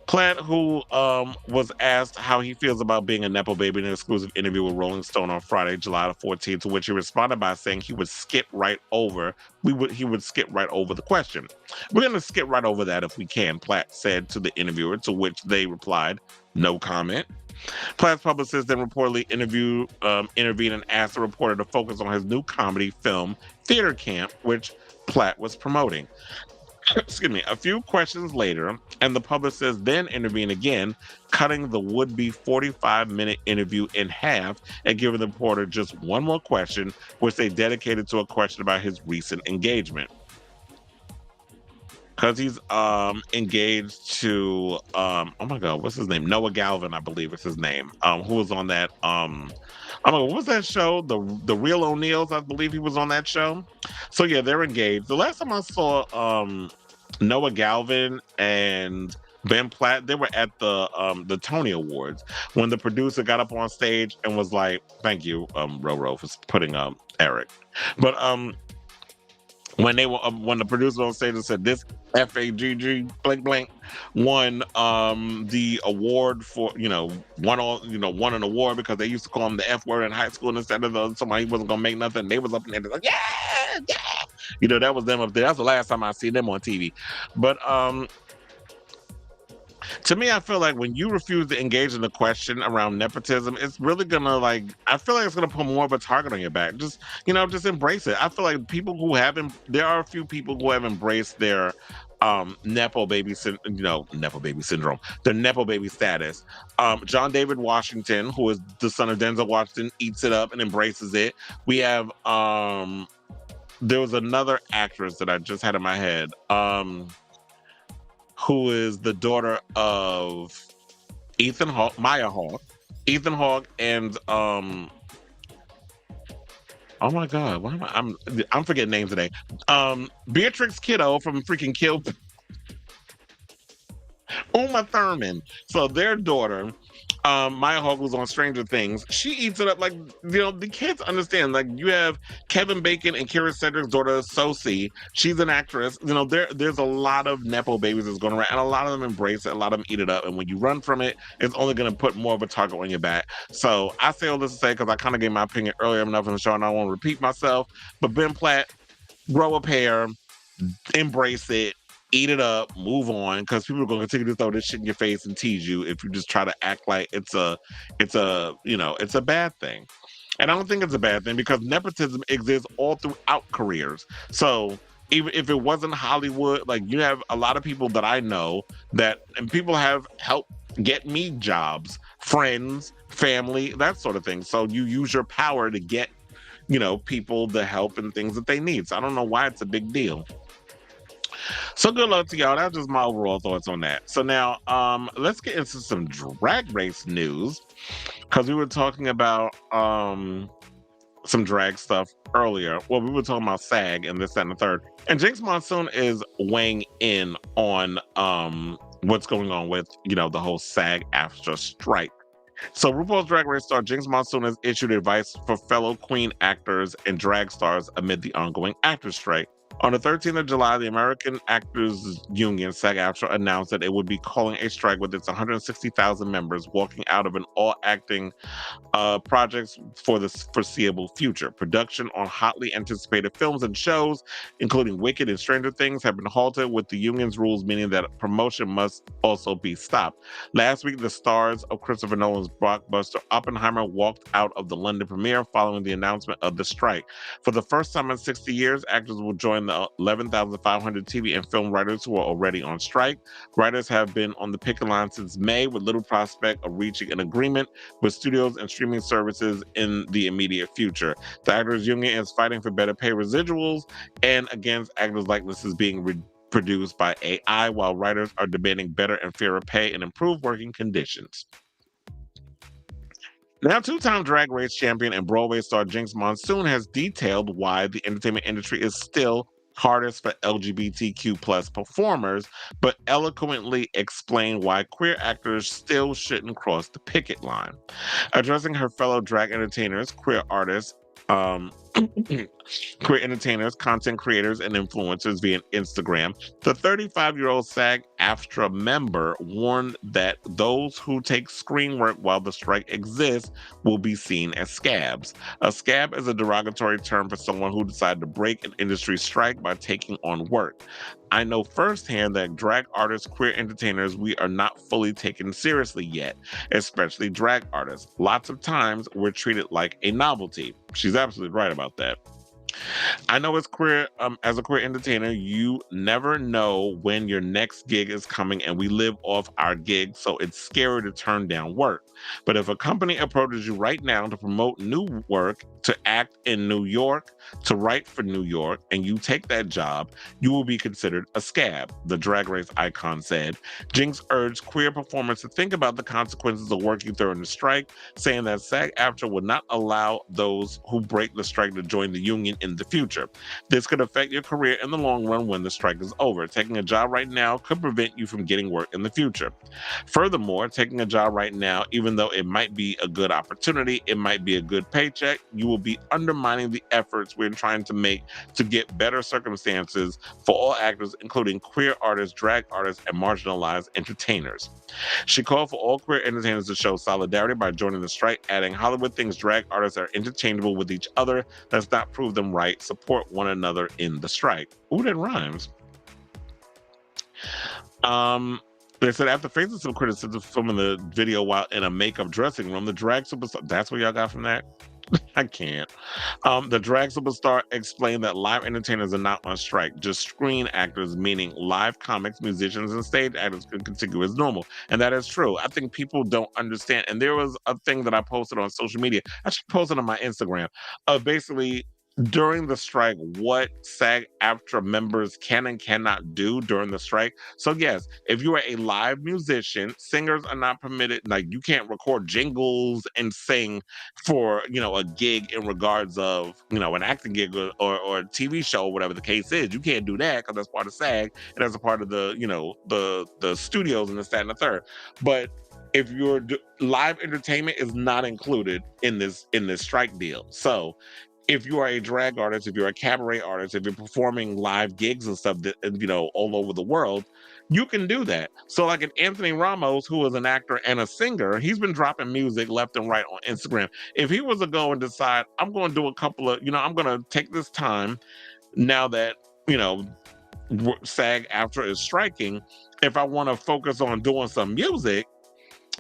Platt, who was asked how he feels about being a Nepo baby in an exclusive interview with Rolling Stone on Friday, July the 14th, to which he responded by saying he would skip right over. He would skip right over the question. We're going to skip right over that if we can, Platt said to the interviewer, to which they replied, no comment. Platt's publicist then reportedly intervened and asked the reporter to focus on his new comedy film, Theater Camp, which Platt was promoting. Excuse me, a few questions later, and the publicist then intervened again, cutting the would-be 45-minute interview in half and giving the reporter just one more question, which they dedicated to a question about his recent engagement. Because he's engaged to, oh my God, what's his name? Noah Galvin, I believe is his name, who was on that, what was that show? The Real O'Neills, I believe he was on that show. So yeah, they're engaged. The last time I saw Noah Galvin and Ben Platt, they were at the Tony Awards when the producer got up on stage and was like, thank you, Roro, for putting Eric. But when the producer on stage said this FAGG blank blank won the award for won an award because they used to call him the F word in high school, and instead of somebody he wasn't gonna make nothing, they was up in there like yeah, that was them up there. That's the last time I seen them on TV. But to me, I feel like when you refuse to engage in the question around nepotism, it's really gonna I feel like it's gonna put more of a target on your back. Just embrace it. I feel like there are a few people who have embraced their nepo baby syndrome, their nepo baby status. John David Washington, who is the son of Denzel Washington, eats it up and embraces it. We have there was another actress that I just had in my head. Who is the daughter of Ethan Hawke, Maya Hawke, Ethan Hawke, and oh my God, why am I'm forgetting names today. Beatrix Kiddo from freaking Kill, Uma Thurman. So their daughter, Maya Hawke, was on Stranger Things. She eats it up. The kids understand. You have Kevin Bacon and Kira Cedric's daughter, Sosie. She's an actress. There's a lot of nepo babies that's going around, and a lot of them embrace it. A lot of them eat it up. And when you run from it, it's only going to put more of a target on your back. So I say all this to say, because I kind of gave my opinion earlier enough in the show, and I won't repeat myself. But Ben Platt, grow a pair, embrace it. Eat it up, move on, because people are going to continue to throw this shit in your face and tease you if you just try to act like it's a bad thing. And I don't think it's a bad thing, because nepotism exists all throughout careers. So even if it wasn't Hollywood, you have a lot of people that I know and people have helped get me jobs, friends, family, that sort of thing. So you use your power to get, people the help and things that they need. So I don't know why it's a big deal. So good luck to y'all. That's just my overall thoughts on that. So now let's get into some drag race news, because we were talking about some drag stuff earlier. Well, we were talking about SAG and this, that, and the third. And Jinx Monsoon is weighing in on what's going on with, the whole SAG-AFTRA strike. So RuPaul's Drag Race star Jinx Monsoon has issued advice for fellow queen actors and drag stars amid the ongoing actors strike. On the 13th of July, the American Actors Union, SAG-AFTRA, announced that it would be calling a strike with its 160,000 members walking out of an all-acting projects for the foreseeable future. Production on hotly anticipated films and shows, including Wicked and Stranger Things, have been halted, with the union's rules meaning that promotion must also be stopped. Last week, the stars of Christopher Nolan's blockbuster Oppenheimer walked out of the London premiere following the announcement of the strike. For the first time in 60 years, actors will join the 11,500 TV and film writers who are already on strike. Writers have been on the picket line since May, with little prospect of reaching an agreement with studios and streaming services in the immediate future. The Actors Union is fighting for better pay residuals and against actors' likenesses being produced by AI, while writers are demanding better and fairer pay and improved working conditions. Now, two-time Drag Race champion and Broadway star Jinx Monsoon has detailed why the entertainment industry is still hardest for LGBTQ plus performers, but eloquently explained why queer actors still shouldn't cross the picket line. Addressing her fellow drag entertainers, queer artists, queer entertainers, content creators, and influencers via Instagram, the 35-year-old SAG-AFTRA member warned that those who take screen work while the strike exists will be seen as scabs. A scab is a derogatory term for someone who decided to break an industry strike by taking on work. I know firsthand that drag artists, queer entertainers, we are not fully taken seriously yet, especially drag artists. Lots of times we're treated like a novelty. She's absolutely right about that. I know as a queer entertainer, you never know when your next gig is coming, and we live off our gigs, so it's scary to turn down work. But if a company approaches you right now to promote new work, to act in New York, to write for New York, and you take that job, you will be considered a scab, the Drag Race icon said. Jinx urged queer performers to think about the consequences of working during the strike, saying that SAG-AFTRA would not allow those who break the strike to join the union in the future. This could affect your career in the long run when the strike is over. Taking a job right now could prevent you from getting work in the future. Furthermore, taking a job right now, even though it might be a good opportunity, it might be a good paycheck, you will be undermining the efforts we're trying to make to get better circumstances for all actors, including queer artists, drag artists, and marginalized entertainers. She called for all queer entertainers to show solidarity by joining the strike, adding, Hollywood thinks drag artists are interchangeable with each other. Let's not prove them right. Support one another in the strike. Ooh, that rhymes. They said after facing some criticism filming the video while in a makeup dressing room, the drag superstar, that's what y'all got from that? I can't. The drag superstar explained that live entertainers are not on strike, just screen actors, meaning live comics, musicians, and stage actors can continue as normal. And that is true. I think people don't understand. And there was a thing that I posted on social media. I should post it on my Instagram. Basically, during the strike, what SAG-AFTRA members can and cannot do during the strike. So yes, if you are a live musician, singers are not permitted, like you can't record jingles and sing for, a gig in regards of, an acting gig or a TV show, whatever the case is. You can't do that because that's part of SAG and that's a part of the, the studios and this, that, and the third. But if your live entertainment is not included in this strike deal. So if you are a drag artist, if you're a cabaret artist, if you're performing live gigs and stuff, all over the world, you can do that. So like an Anthony Ramos, who is an actor and a singer, he's been dropping music left and right on Instagram. If he was to go and decide, I'm going to do a couple of, I'm going to take this time now that, SAG-AFTRA is striking, if I want to focus on doing some music,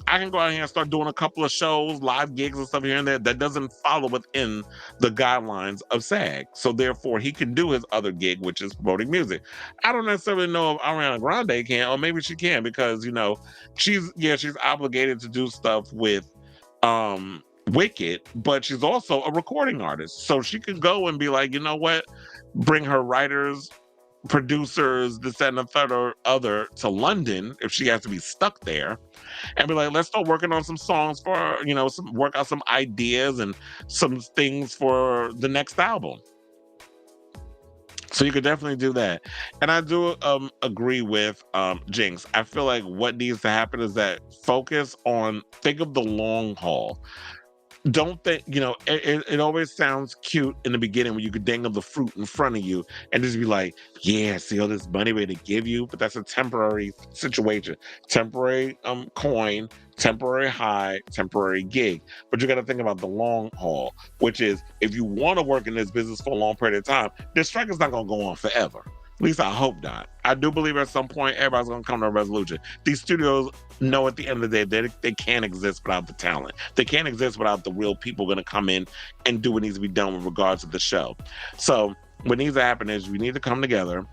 I can go out here and start doing a couple of shows, live gigs and stuff here and there that doesn't follow within the guidelines of SAG. So therefore, he can do his other gig, which is promoting music. I don't necessarily know if Ariana Grande can, or maybe she can, because she's obligated to do stuff with Wicked, but she's also a recording artist. So she could go and be like, you know what, bring her writers, producers, this, that, and the third or other to London if she has to be stuck there, and be like, let's start working on some songs for, work out some ideas and some things for the next album. So you could definitely do that. And I do agree with Jinx. I feel like what needs to happen is that think of the long haul. Don't think, it always sounds cute in the beginning when you could dangle the fruit in front of you and just be like, yeah, see all this money we're to give you, but that's a temporary situation, temporary coin, temporary high, temporary gig. But you got to think about the long haul, which is if you want to work in this business for a long period of time, this strike is not going to go on forever. At least I hope not. I do believe at some point everybody's going to come to a resolution. These studios know at the end of the day they can't exist without the talent. They can't exist without the real people going to come in and do what needs to be done with regards to the show. So what needs to happen is we need to come together,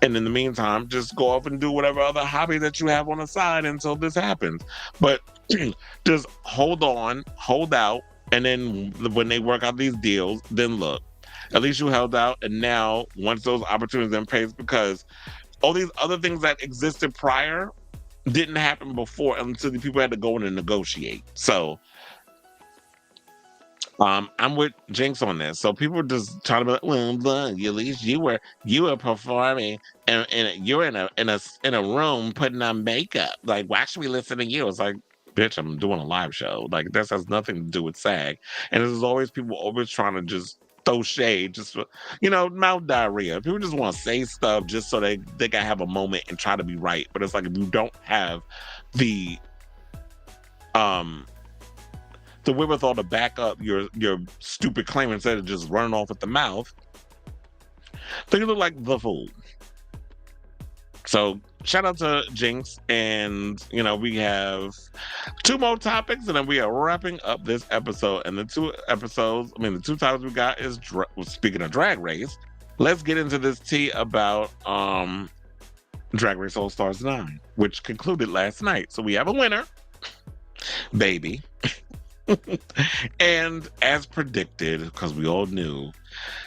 and in the meantime, just go off and do whatever other hobby that you have on the side until this happens. But just hold on, hold out, and then when they work out these deals, then look. At least you held out, and now once those opportunities are in place, because all these other things that existed prior didn't happen before until the people had to go in and negotiate. So I'm with Jinx on this. So people are just trying to be like, well, look, at least you were performing and you're in a room putting on makeup. Like, why should we listen to you? It's like, bitch, I'm doing a live show. Like, this has nothing to do with SAG. And there's always people always trying to just throw shade, just mouth diarrhea. People just want to say stuff just so they can have a moment and try to be right. But it's like, if you don't have the wherewithal to back up your stupid claim instead of just running off at the mouth, then you look like the fool. So shout out to Jinx, and we have 2 more topics, and then we are wrapping up this episode. And the 2 topics we got is speaking of Drag Race. Let's get into this tea about Drag Race All Stars 9, which concluded last night. So we have a winner, baby. And as predicted, because we all knew,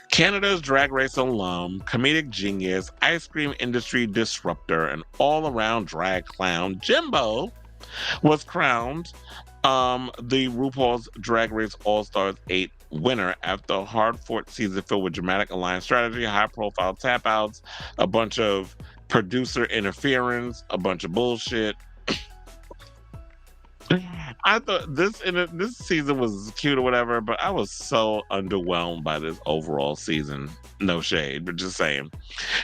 Canada's Drag Race alum, comedic genius, ice cream industry disruptor, and all-around drag clown, Jimbo, was crowned the RuPaul's Drag Race All-Stars 8 winner after a hard-fought season filled with dramatic alliance strategy, high-profile tap-outs, a bunch of producer interference, a bunch of bullshit. I thought this season was cute or whatever, but I was so underwhelmed by this overall season. No shade, but just saying.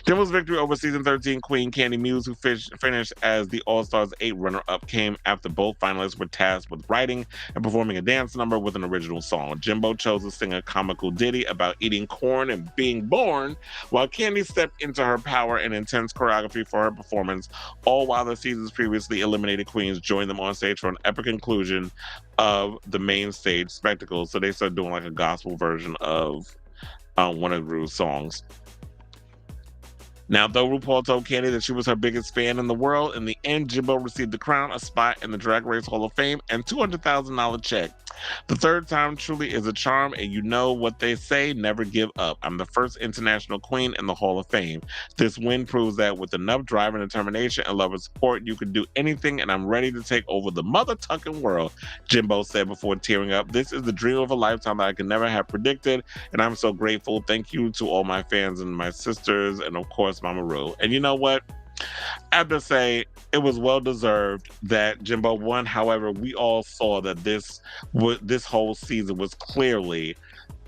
Dimmel's victory over season 13 queen Candy Muse, who finished as the All Stars 8 runner-up, came after both finalists were tasked with writing and performing a dance number with an original song. Jimbo chose to sing a comical ditty about eating corn and being born, while Candy stepped into her power and intense choreography for her performance, all while the season's previously eliminated queens joined them on stage for an epic conclusion of the main stage spectacle. So they started doing like a gospel version of one of Rue's songs. Now, though RuPaul told Candy that she was her biggest fan in the world, in the end, Jimbo received the crown, a spot in the Drag Race Hall of Fame, and $200,000 check. The third time truly is a charm, and you know what they say, never give up. I'm the first international queen in the Hall of Fame. This win proves that with enough drive and determination and love and support, you can do anything, and I'm ready to take over the mother-tucking world, Jimbo said before tearing up. This is the dream of a lifetime that I could never have predicted, and I'm so grateful. Thank you to all my fans and my sisters, and of course, Mama Ru. And you know what? I have to say, it was well deserved that Jimbo won. However, we all saw that this whole season was clearly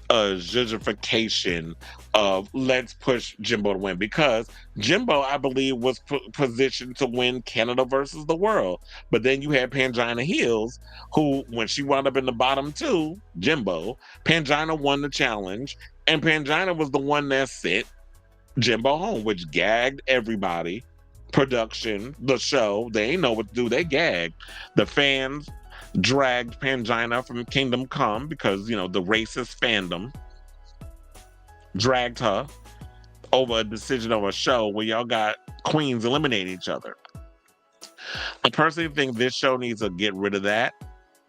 a judgification of let's push Jimbo to win, because Jimbo, I believe, was positioned to win Canada versus the world. But then you had Pangina Hills, who, when she wound up in the bottom two, Jimbo, Pangina won the challenge, and Pangina was the one that sent Jimbo home, which gagged everybody. Production, the show, they ain't know what to do. They gagged. The fans dragged Pangina from Kingdom Come because, you know, the racist fandom dragged her over a decision of a show where y'all got queens eliminating each other. I personally think this show needs to get rid of that.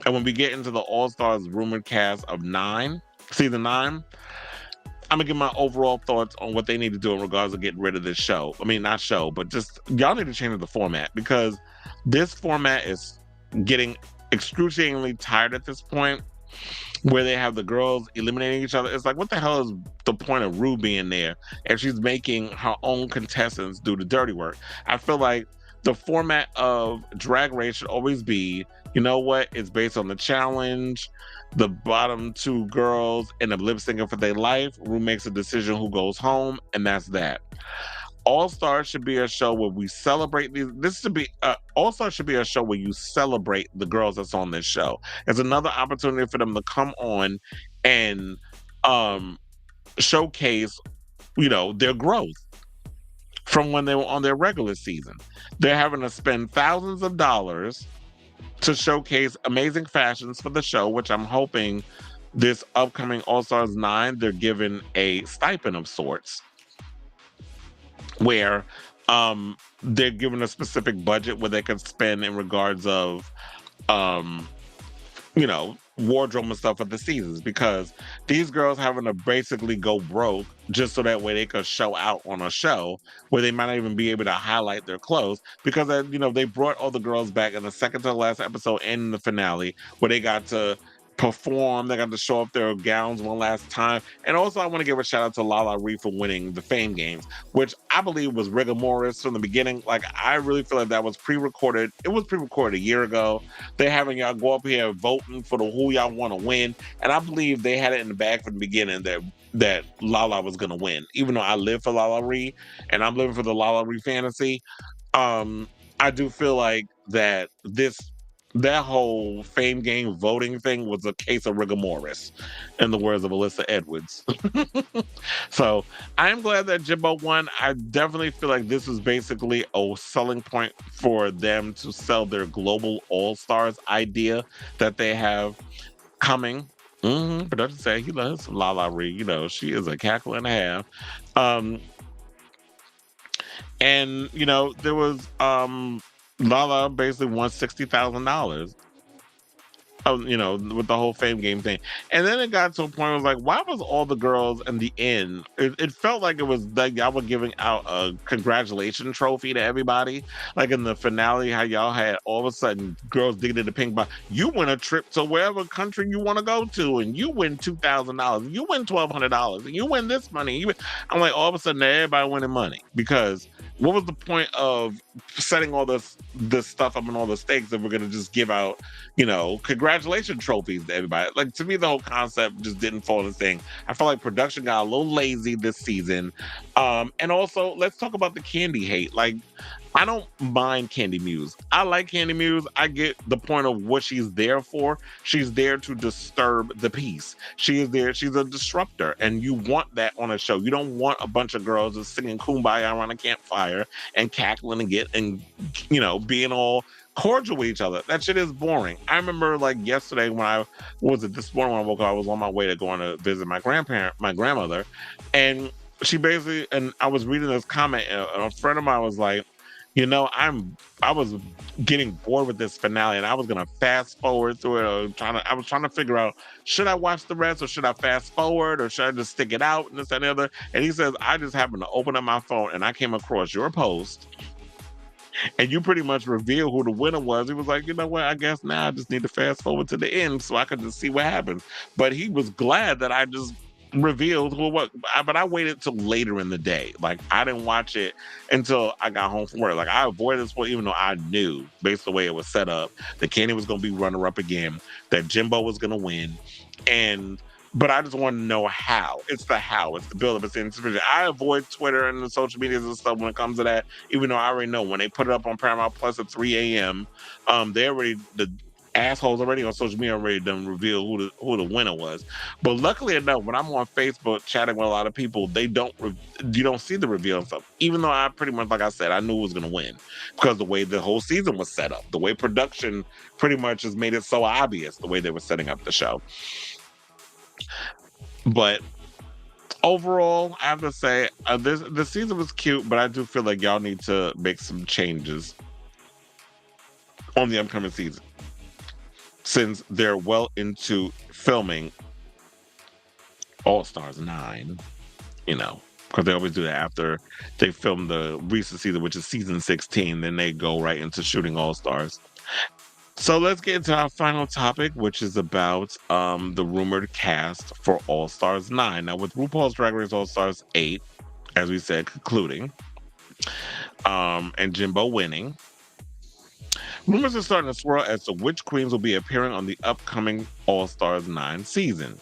And when we get into the All-Stars rumored cast of season 9, I'm gonna give my overall thoughts on what they need to do in regards to getting rid of this show. I mean, not show, but just y'all need to change the format, because this format is getting excruciatingly tired at this point, where they have the girls eliminating each other. It's like, what the hell is the point of Rue being there if she's making her own contestants do the dirty work? I feel like the format of Drag Race should always be, you know what, it's based on the challenge. The bottom two girls end up lip syncing for their life. Rue makes a decision who goes home, and that's that. All Stars should be a show where we celebrate these. All Stars should be a show where you celebrate the girls that's on this show. It's another opportunity for them to come on and showcase, you know, their growth from when they were on their regular season. They're having to spend thousands of dollars to showcase amazing fashions for the show, which I'm hoping this upcoming All-Stars 9, they're given a stipend of sorts, where they're given a specific budget where they can spend in regards of, you know, wardrobe and stuff for the seasons, because these girls having to basically go broke just so that way they could show out on a show where they might not even be able to highlight their clothes, because you know, they brought all the girls back in the second to the last episode and in the finale where they got to perform, they got to show off their gowns one last time. And also, I want to give a shout out to Lala Ree for winning the Fame Games, which I believe was rigor mortis from the beginning. Like, I really feel like that was pre-recorded. It was pre-recorded a year ago. They're having y'all go up here voting for who y'all want to win, and I believe they had it in the bag from the beginning that Lala was going to win. Even though I live for Lala Ree and I'm living for the Lala Ree fantasy, I do feel like that whole Fame Game voting thing was a case of rigor mortis, in the words of Alyssa Edwards. So I am glad that Jimbo won. I definitely feel like this is basically a selling point for them to sell their global All-Stars idea that they have coming. Production say he loves Lala Ree. You know, she is a cackle and a half. And, you know, there was... Lala basically won $60,000. with the whole fame game thing. And then it got to a point where it was like, why was all the girls in the end? It felt like it was like y'all were giving out a congratulation trophy to everybody. Like in the finale, how y'all had all of a sudden girls digging in the pink box. You win a trip to wherever country you want to go to, and you win $2,000, you win $1,200, and you win this money. I'm like, all of a sudden everybody winning money, because what was the point of setting all this stuff up and all the stakes if we're gonna just give out, congratulations trophies to everybody? Like, to me, the whole concept just didn't fall in the thing. I felt like production got a little lazy this season. And also, let's talk about the Candy hate. Like, I don't mind Candy Muse. I like Candy Muse. I get the point of what she's there for. She's there to disturb the peace. She is there. She's a disruptor, and you want that on a show. You don't want a bunch of girls just singing Kumbaya around a campfire and cackling and being all cordial with each other. That shit is boring. I remember like yesterday this morning when I woke up, I was on my way to going to visit my grandmother, and she basically, and I was reading this comment, and a friend of mine was like, I was getting bored with this finale, and I was gonna fast forward through it. I was trying to figure out, should I watch the rest, or should I fast forward, or should I just stick it out, and this and the other. And he says, I just happened to open up my phone and I came across your post, and you pretty much revealed who the winner was. He was like, you know what? I guess now I just need to fast forward to the end so I could just see what happens. But he was glad that I just revealed who it was. But I waited till later in the day. Like, I didn't watch it until I got home from work. Like, I avoided this one, even though I knew, based on the way it was set up, that Candy was going to be runner-up again, that Jimbo was going to win. But I just want to know how. It's the how. It's the build-up. It's the anticipation. I avoid Twitter and the social medias and stuff when it comes to that, even though I already know when they put it up on Paramount Plus at 3 a.m., the assholes already on social media already done reveal who the winner was. But luckily enough, when I'm on Facebook chatting with a lot of people, you don't see the reveal and stuff. Even though I pretty much, like I said, I knew who was going to win, because the way the whole season was set up, the way production pretty much has made it so obvious, the way they were setting up the show. But overall, I have to say, this season was cute, but I do feel like y'all need to make some changes on the upcoming season, since they're well into filming All Stars 9, because they always do that after they film the recent season, which is season 16, then they go right into shooting All Stars. So let's get into our final topic, which is about the rumored cast for All Stars 9. Now, with RuPaul's Drag Race All Stars 8, as we said, concluding, and Jimbo winning, rumors are starting to swirl as to which queens will be appearing on the upcoming All Stars 9 season.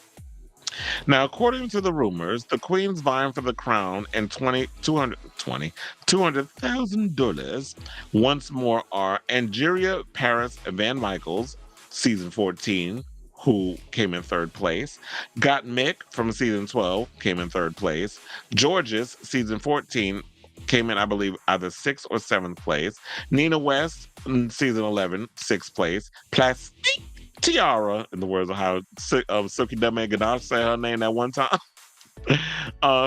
Now, according to the rumors, the queens vying for the crown and $200,000 once more are Angeria Paris Van Michaels, season 14, who came in third place. Got Mick from season 12 came in third place. Georges, season 14, came in, I believe, either 6th or 7th place. Nina West, season 11, 6th place. Plastique Tiara, in the words of how Silky Deme Ganache said her name that one time.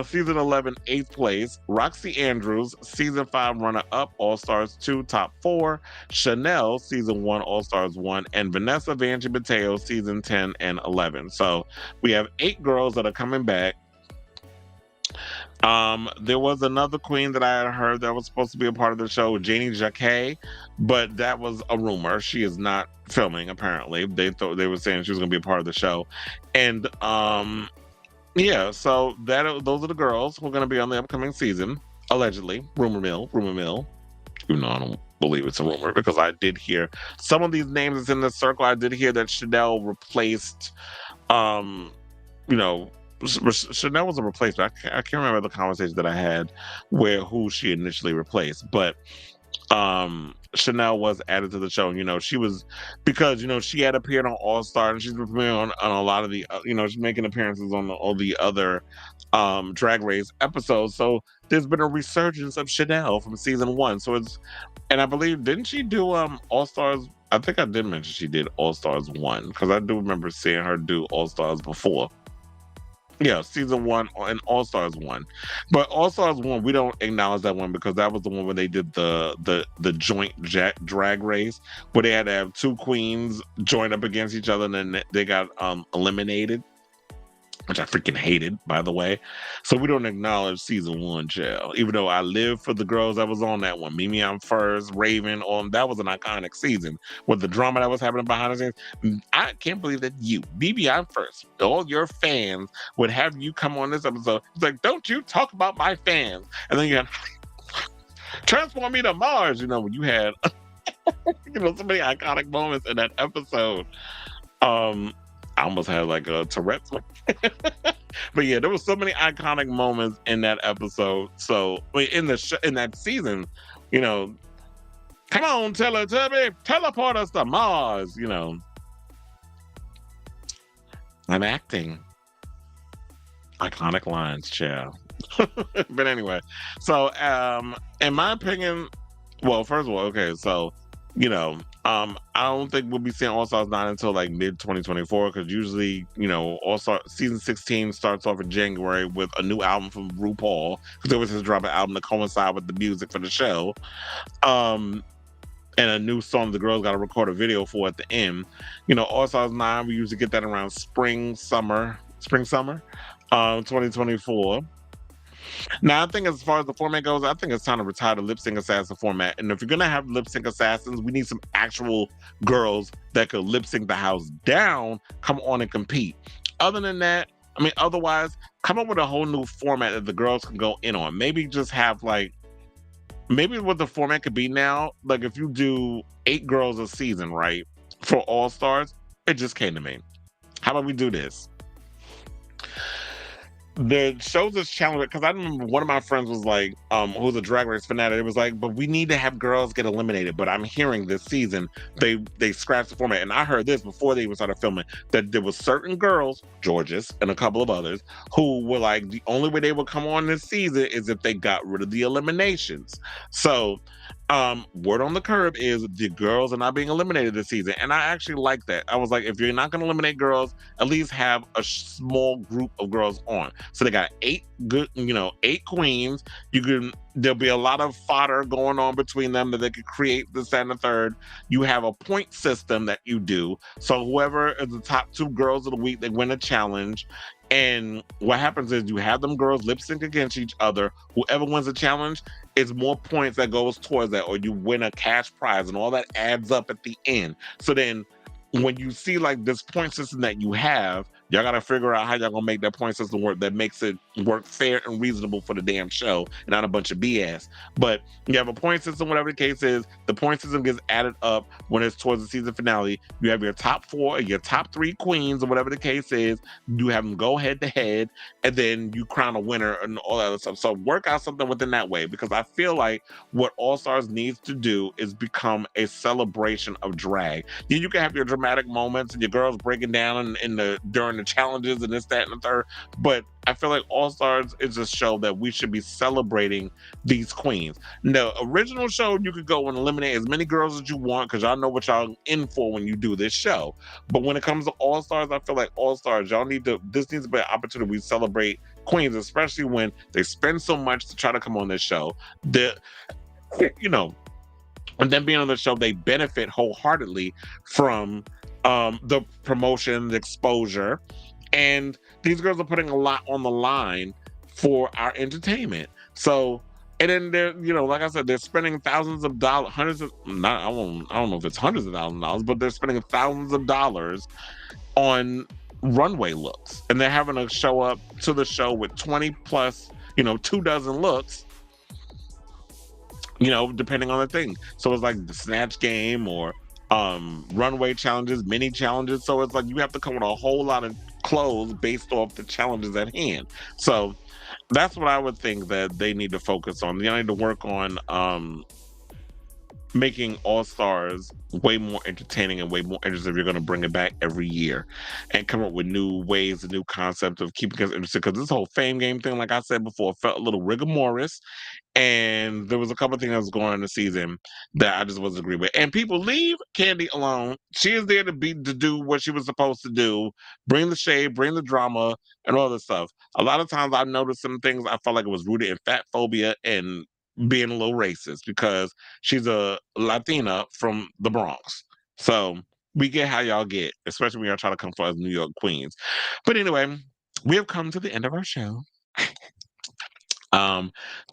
Season 11, 8th place. Roxy Andrews, season 5 runner-up, All-Stars 2, top 4. Chanel, season 1, All-Stars 1. And Vanessa Vanjie Mateo, season 10 and 11. So we have 8 girls that are coming back. There was another queen that I had heard that was supposed to be a part of the show, Janie Jacquet, but that was a rumor. She is not filming, apparently. They were saying she was going to be a part of the show. And yeah, so those are the girls who are going to be on the upcoming season, allegedly. Rumor mill. Even though I don't believe it's a rumor, because I did hear some of these names that's in the circle. I did hear that Chanel replaced, Chanel was a replacement. I can't remember the conversation that I had who she initially replaced, but Chanel was added to the show. And, she was, because, she had appeared on All Star, and she's appearing on a lot of the, she's making appearances on all the other Drag Race episodes. So there's been a resurgence of Chanel from season 1. So and I believe, didn't she do All Stars? I think I did mention she did All Stars 1, because I do remember seeing her do All Stars before. Yeah, season 1 and All Stars 1. But All Stars 1, we don't acknowledge that one because that was the one where they did the joint drag race where they had to have 2 queens join up against each other and then they got eliminated, which I freaking hated, by the way. So we don't acknowledge season 1, child. Even though I live for the girls that was on that one. Mimi on first, Raven on. That was an iconic season with the drama that was happening behind the scenes. I can't believe that you, BB on first, all your fans would have you come on this episode. It's like, don't you talk about my fans. And then you had transform me to Mars. You know, when you had so many iconic moments in that episode. I almost had like a Tourette's. But yeah, there was so many iconic moments in that episode. So in that season, you know, come on, Teletubby, teleport us to Mars. You know, I'm acting iconic lines, child. But anyway, so in my opinion, well, first of all, okay, so you know, I don't think we'll be seeing All Stars 9 until like mid 2024 because usually, you know, All Star season 16 starts off in January with a new album from RuPaul because they always just drop an album to coincide with the music for the show, and a new song the girls got to record a video for at the end. You know, All Stars 9 we usually get that around spring summer 2024. Now, I think as far as the format goes, I think it's time to retire the lip sync assassin format. And if you're gonna have lip sync assassins, we need some actual girls that could lip sync the house down, come on and compete. Other than that, I mean, otherwise, come up with a whole new format that the girls can go in on. Maybe just have like, maybe what the format could be now, like if you do 8 girls a season, right, for All Stars, it just came to me. How about we do this? The shows is challenging because I remember one of my friends was like, who's a drag race fanatic, it was like, but we need to have girls get eliminated. But I'm hearing this season they scratched the format, and I heard this before they even started filming, that there was certain girls, Georges and a couple of others, who were like, the only way they would come on this season is if they got rid of the eliminations. So word on the curb is the girls are not being eliminated this season, and I actually like that. I was like, if you're not going to eliminate girls, at least have a small group of girls on. So they got 8 good, 8 queens. There'll be a lot of fodder going on between them that they could create this and the third. You have a point system that you do. So whoever is the top 2 girls of the week, they win a challenge. And what happens is you have them girls lip sync against each other. Whoever wins the challenge is more points that goes towards that, or you win a cash prize, and all that adds up at the end. So then when you see like this point system that you have, y'all got to figure out how y'all gonna make that point system work that makes it work fair and reasonable for the damn show and not a bunch of BS. But you have a point system, whatever the case is, the point system gets added up when it's towards the season finale. You have your top 4 or your top 3 queens or whatever the case is. You have them go head to head, and then you crown a winner and all that other stuff. So work out something within that way, because I feel like what All Stars needs to do is become a celebration of drag. Then you can have your dramatic moments and your girls breaking down during the challenges and this, that, and the third. But I feel like All Stars is a show that we should be celebrating these queens. The original show, you could go and eliminate as many girls as you want because y'all know what y'all in for when you do this show. But when it comes to All Stars, I feel like All Stars, this needs to be an opportunity we celebrate queens, especially when they spend so much to try to come on this show. And then being on the show, they benefit wholeheartedly from the promotion, the exposure, and these girls are putting a lot on the line for our entertainment. So, and then they're, like I said, they're spending thousands of dollars, I don't know if it's hundreds of thousands of dollars, but they're spending thousands of dollars on runway looks, and they're having to show up to the show with 20 plus, 24 looks, depending on the thing. So it's like the snatch game or runway challenges, mini challenges. So it's like you have to come with a whole lot of clothes based off the challenges at hand. So that's what I would think that they need to focus on. They need to work on making All Stars way more entertaining and way more interesting if you're going to bring it back every year and come up with new ways and new concepts of keeping us interested. Because this whole fame game thing, like I said before, felt a little rigor and there was a couple of things that was going on in the season that I just wasn't agree with. And people, leave Candy alone. She is there to do what she was supposed to do, bring the shade, bring the drama, and all this stuff. A lot of times I've noticed some things I felt like it was rooted in fat phobia and being a little racist because she's a Latina from the Bronx. So we get how y'all get, especially when y'all try to come for us New York queens. But anyway, we have come to the end of our show.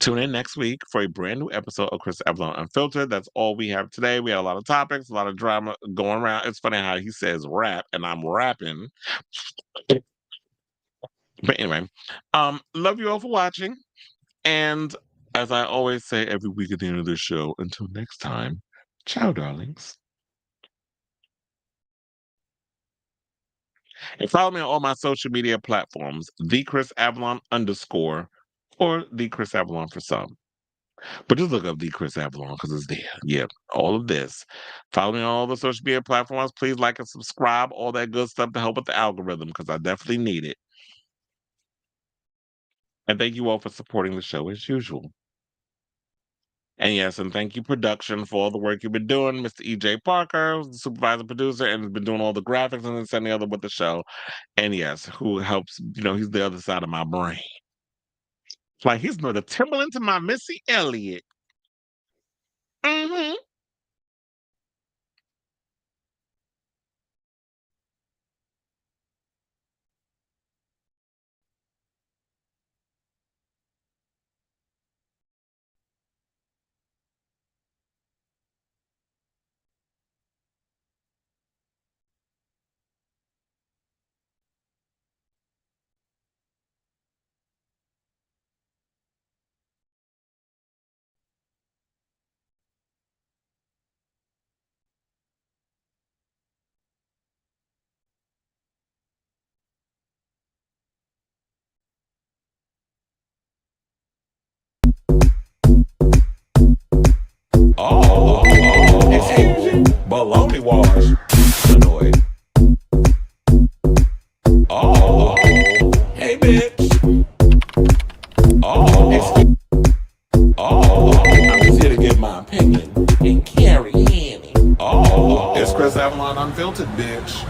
Tune in next week for a brand new episode of Chris Avalon Unfiltered. That's all we have today. We had a lot of topics, a lot of drama going around. It's funny how he says rap and I'm rapping. But anyway, love you all for watching. And as I always say every week at the end of the show, until next time, ciao, darlings. And follow me on all my social media platforms, the Chris Avalon _ or the Chris Avalon for some. But just look up the Chris Avalon because it's there. Yeah, all of this. Follow me on all the social media platforms. Please like and subscribe, all that good stuff to help with the algorithm because I definitely need it. And thank you all for supporting the show as usual. And yes, and thank you, production, for all the work you've been doing. Mr. E.J. Parker, the supervisor producer, and has been doing all the graphics and this and the other with the show. And yes, who helps, he's the other side of my brain. Like he's the Timberland to my Missy Elliott. Mm-hmm. Excuse you. Baloney wash. Annoyed. Hey, bitch. I'm just here to give my opinion and carry Annie. It's Chris Avalon Unfiltered, bitch.